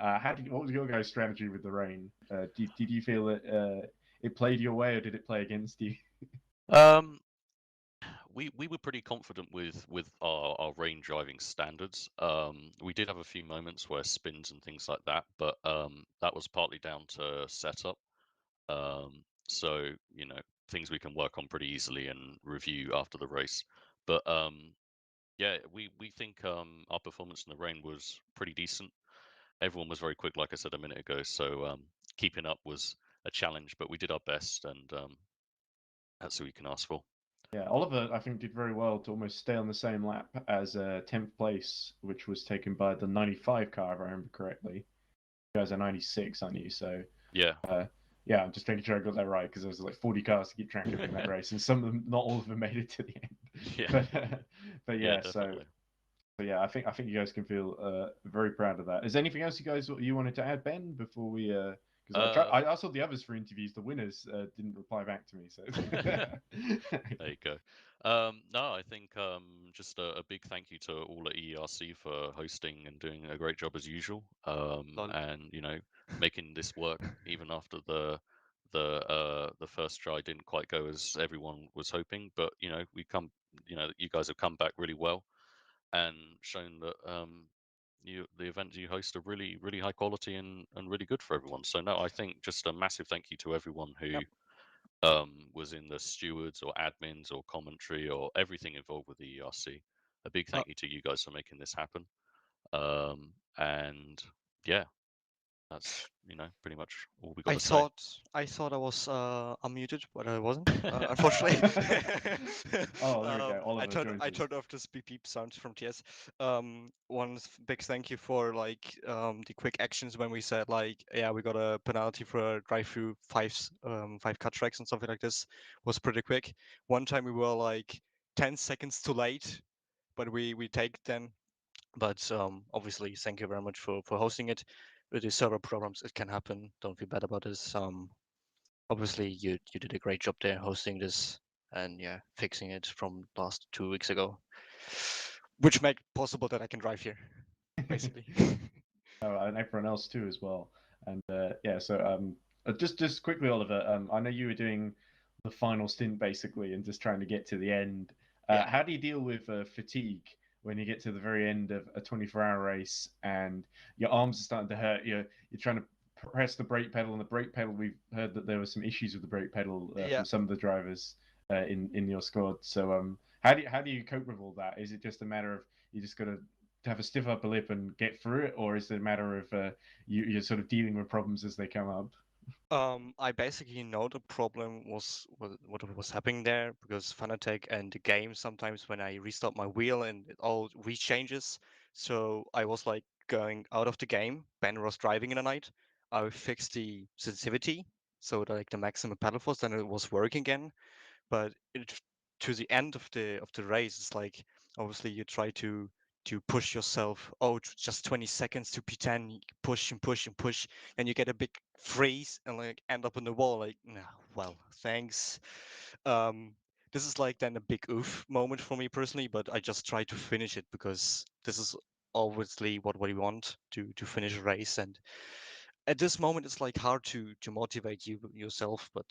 What was your guys' strategy with the rain? Did you feel that it played your way, or did it play against you? Um, we were pretty confident with our rain driving standards. We did have a few moments where spins and things like that, but that was partly down to setup. So you know, things we can work on pretty easily and review after the race. But yeah, we think our performance in the rain was pretty decent. Everyone was very quick, like I said a minute ago. So keeping up was a challenge, but we did our best, and that's all you can ask for. Yeah, Oliver, I think, did very well to almost stay on the same lap as 10th place, which was taken by the 95 car, if I remember correctly. You guys are 96, aren't you? So Yeah. yeah, I'm just making sure I got that right because there was like 40 cars to keep track of in that race, and some of them, not all of them, made it to the end. Yeah. But Yeah, yeah, definitely. so yeah, I think you guys can feel very proud of that. Is there anything else you wanted to add, Ben, before we? Because I saw the others for interviews. The winners didn't reply back to me, so. There you go. No, I think just a big thank you to all at EERC for hosting and doing a great job as usual. And you know, making this work even after the first try didn't quite go as everyone was hoping. But you know, you guys have come back really well and shown that the events you host are really high quality and really good for everyone. So no, I think just a massive thank you to everyone who was in the stewards or admins or commentary or everything involved with the ERC. A big thank you to you guys for making this happen. And yeah, that's pretty much all we got to say. I thought I was unmuted, but I wasn't. Unfortunately. Oh, there we go. Oliver joins I us. turned off this beep beep sound from TS. Big thank you for like the quick actions when we said like, yeah, we got a penalty for a drive through five cut tracks and something like this. Was pretty quick. One time we were like 10 seconds too late, but we take then. But obviously, thank you very much for hosting it. With the server problems, it can happen. Don't feel bad about this. Obviously, you did a great job there hosting this and yeah, fixing it from last 2 weeks ago, which made possible that I can drive here, basically. Oh, and everyone else too as well. And yeah, so just quickly, Oliver. I know you were doing the final stint basically, and just trying to get to the end. Yeah. How do you deal with fatigue when you get to the very end of a 24-hour race and your arms are starting to hurt? You're trying to press the brake pedal, and the brake pedal. We've heard that there were some issues with the brake pedal Yeah. from some of the drivers in your squad. So how do you cope with all that? Is it just a matter of you just got to have a stiff upper lip and get through it, or is it a matter of you're sort of dealing with problems as they come up? I basically know the problem was what was happening there because Fanatec and the game sometimes when I restart my wheel and it all rechanges. So I was like going out of the game. Ben was driving in the night. I fixed the sensitivity so that, like the maximum pedal force, then it was working again. But to the end of the race, it's like obviously you try to push yourself. Oh, just 20 seconds to P10, you push and push and push, and you get a big freeze and like end up on the wall. Like, no, well, thanks. This is like then a big oof moment for me personally, but I just try to finish it because this is obviously what we want to finish a race. And at this moment, it's like hard to motivate yourself, but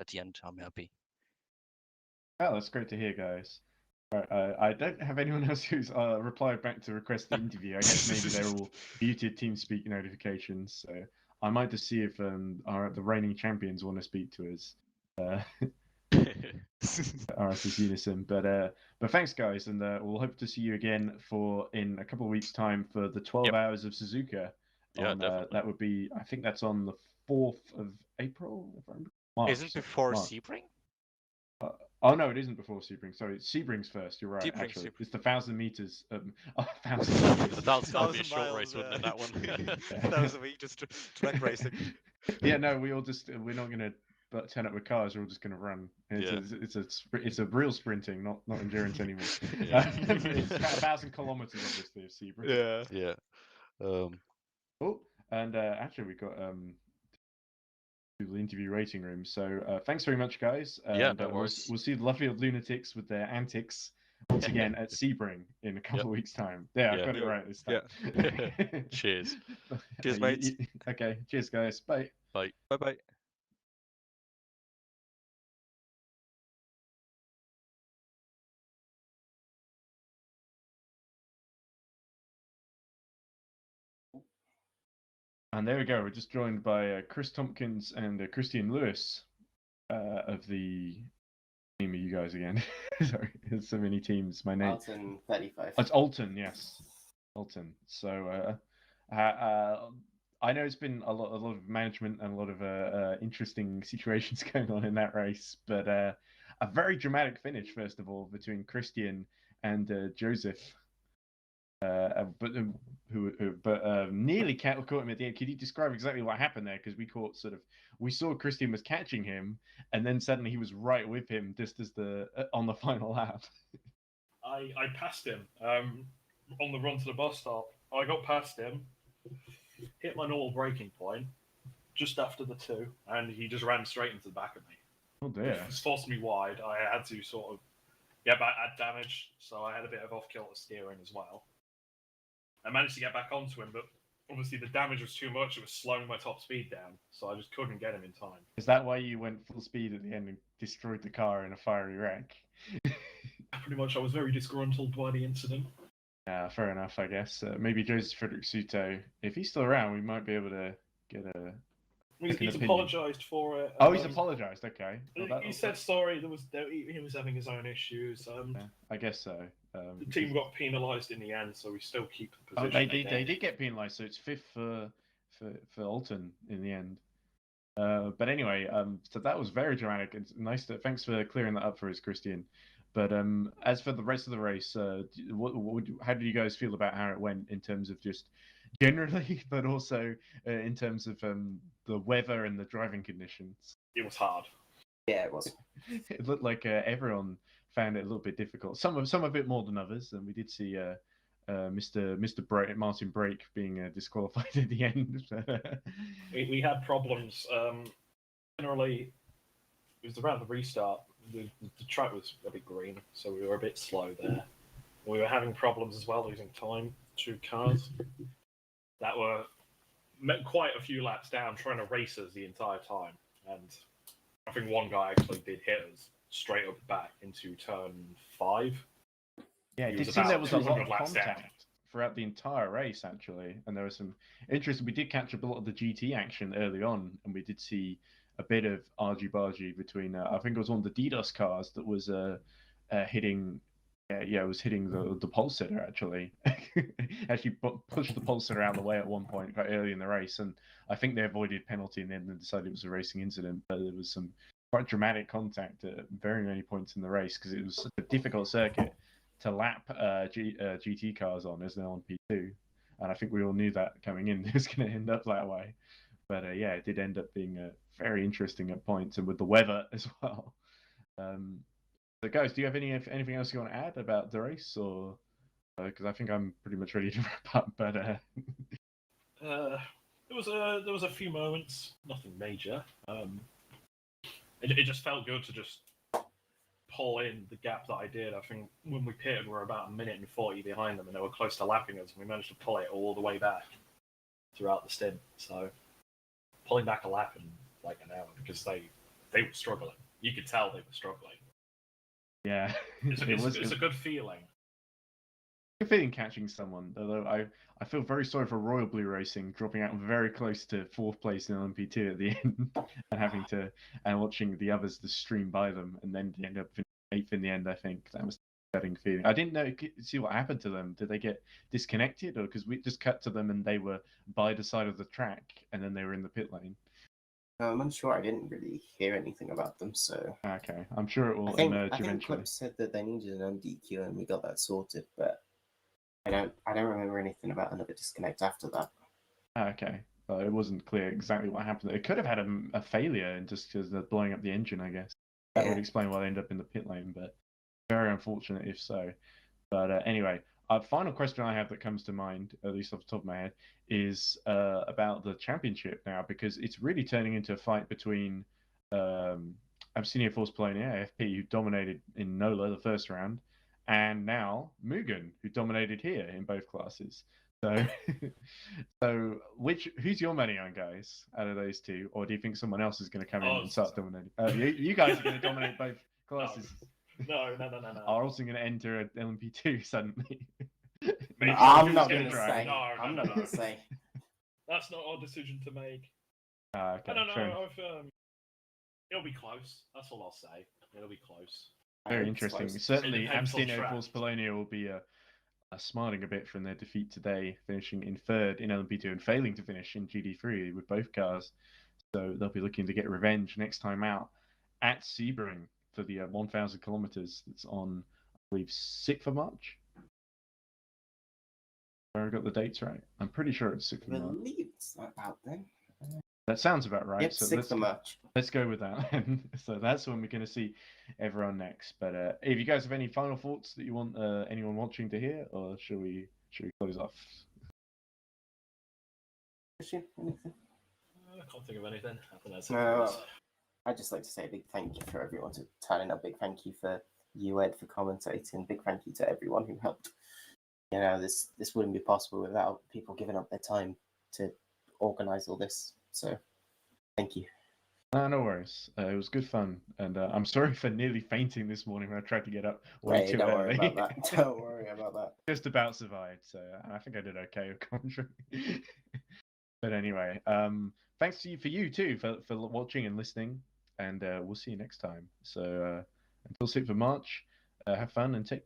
at the end, I'm happy. Oh, that's great to hear, guys. Right, I don't have anyone else who's replied back to request the interview. I guess maybe they're all muted TeamSpeak notifications. So I might just see if the reigning champions want to speak to us. RSS Unison, but thanks, guys, and we'll hope to see you again in a couple of weeks' time for the 12 hours of Suzuka. Yeah, definitely. That would be, I think that's on the 4th of April. If I remember. March, Isn't before March. Sebring? Oh no, it isn't before Sebring. Sorry, Sebring's first. You're right. Sebring, Actually, Sebring. it's the 1,000 meters. 1,000 meters. That'd be a short race, wouldn't it? That one. That was a week just track racing. Yeah, no, we're not gonna turn up with cars. We're all just gonna run. It's a real sprinting, not endurance anymore. Yeah. It's about 1,000 kilometers, obviously, of Sebring. Yeah. Yeah. Oh, and actually, we got the interview waiting room. So thanks very much, guys. Yeah, And, no worries. We'll see the lovely old lunatics with their antics once again at Sebring in a couple of weeks' time. Yeah, I got it right this time. Yeah. Cheers. Cheers, mates. Okay, cheers, guys. Bye. Bye. Bye. And there we go. We're just joined by Chris Tompkins and Christian Lewis of the team of you guys again. Sorry, there's so many teams. My name. Alton 35. It's Alton, yes. Alton. So I know it's been a lot of management and a lot of interesting situations going on in that race, but a very dramatic finish, first of all, between Christian and Joseph. But nearly caught him at the end. Could you describe exactly what happened there? Because we saw Christian was catching him, and then suddenly he was right with him just as on the final lap. I passed him on the run to the bus stop. I got past him, hit my normal braking point just after the 2, and he just ran straight into the back of me. Oh dear! It forced me wide. I had to sort of get back at damage, so I had a bit of off-kilter steering as well. I managed to get back onto him, but obviously the damage was too much. It was slowing my top speed down, so I just couldn't get him in time. Is that why you went full speed at the end and destroyed the car in a fiery wreck? Pretty much, I was very disgruntled by the incident. Yeah, fair enough, I guess. Maybe Joseph Frederick Suto, if he's still around, we might be able to get a Second He's opinion. apologised for it. Oh, he's apologised. Okay. Well, He said sorry. He was having his own issues. yeah, I guess so. The team got penalised in the end, so we still keep the Oh, position. they did get penalised, so it's fifth for Alton in the end. But anyway, so that was very dramatic. It's nice to thanks for clearing that up for us, Christian. But as for the rest of the race, how did you guys feel about how it went in terms of just generally, but also in terms of the weather and the driving conditions? It was hard. Yeah, it was. It looked like everyone found it a little bit difficult. Some of it more than others, and we did see Mr. Martin Brake being disqualified at the end. We had problems. Generally, it was around the restart. The track was a bit green, so we were a bit slow there. We were having problems as well, losing time to cars that were quite a few laps down, trying to race us the entire time. And I think one guy actually did hit us straight up the back into turn 5. Yeah, it He did was seem there about was a lot 200 of laps down. contact throughout the entire race, actually, and there was some interesting. We did catch up a lot of the GT action early on, and we did see a bit of argy-bargy between. I think it was one of the DDoS cars that was hitting. Yeah, it was hitting the pole sitter actually. Actually, pushed the pole sitter out of the way at one point quite early in the race, and I think they avoided penalty and then decided it was a racing incident. But there was some quite dramatic contact at very many points in the race because it was such a difficult circuit to lap GT cars on as they're on P2, and I think we all knew that coming in. It was going to end up that way, but yeah, it did end up being very interesting at points, and with the weather as well. So guys, do you have anything else you want to add about the race, or because I think I'm pretty much ready to wrap up? But there was a few moments, nothing major. It just felt good to just pull in the gap that I did. I think when we pitted, we were about 1:40 behind them, and they were close to lapping us. And we managed to pull it all the way back throughout the stint. So pulling back a lap in like an hour because they were struggling. You could tell they were struggling. yeah, It's a good feeling. Good feeling catching someone. Although I feel very sorry for Royal Blue Racing dropping out very close to 4th place in LMP2 at the end, and having to watching the others to stream by them, and then end up 8th in the end. I think that was a upsetting feeling. I didn't see what happened to them. Did they get disconnected, or because we just cut to them and they were by the side of the track, and then they were in the pit lane? I'm unsure. I didn't really hear anything about them, so. Okay, I'm sure it will I think eventually. Clip said that they needed an MDQ, and we got that sorted, but I don't remember anything about another disconnect after that. Okay, well, it wasn't clear exactly what happened. It could have had a failure, and just because they're blowing up the engine, I guess. That would explain why they end up in the pit lane, but very unfortunate if so. But anyway, a final question I have that comes to mind, at least off the top of my head, is about the championship now, because it's really turning into a fight between Abyssinia Force Polonia, AFP, who dominated in NOLA the first round, and now Mugen, who dominated here in both classes. So, who's your money on, guys, out of those two, or do you think someone else is going to come in and start dominating? You guys are going to dominate both classes. No. Are also going to enter an LMP2 suddenly. I'm not going to say. I'm not going to say. That's not our decision to make. Okay, I don't fair know. enough. It'll be close. That's all I'll say. It'll be close. Very interesting. Close. Certainly, It depends on Abyssinia track. Force Polonia will be smiling a bit from their defeat today, finishing in 3rd in LMP2 and failing to finish in GD3 with both cars. So they'll be looking to get revenge next time out at Sebring for the 1,000 kilometers. That's on, I believe, 6th of March. Where I got the dates right. I'm pretty sure it's 6th I of March. believe it's about then. That sounds about right. Yep, So 6th of March. let's go with that. So that's when we're going to see everyone next. But if you guys have any final thoughts that you want anyone watching to hear, or should we close off? Anything? I can't think of anything. I think that's No. I'd just like to say a big thank you for everyone to turning up. Big thank you for you, Ed, for commentating. Big thank you to everyone who helped. You know, this wouldn't be possible without people giving up their time to organise all this. So, thank you. No worries. It was good fun, and I'm sorry for nearly fainting this morning when I tried to get up way Hey, too don't early. worry about that. Don't worry about that. Just about survived, so I think I did okay with commentary. But anyway, thanks to you for you too for watching and listening, and we'll see you next time. So until Super March, have fun and take care.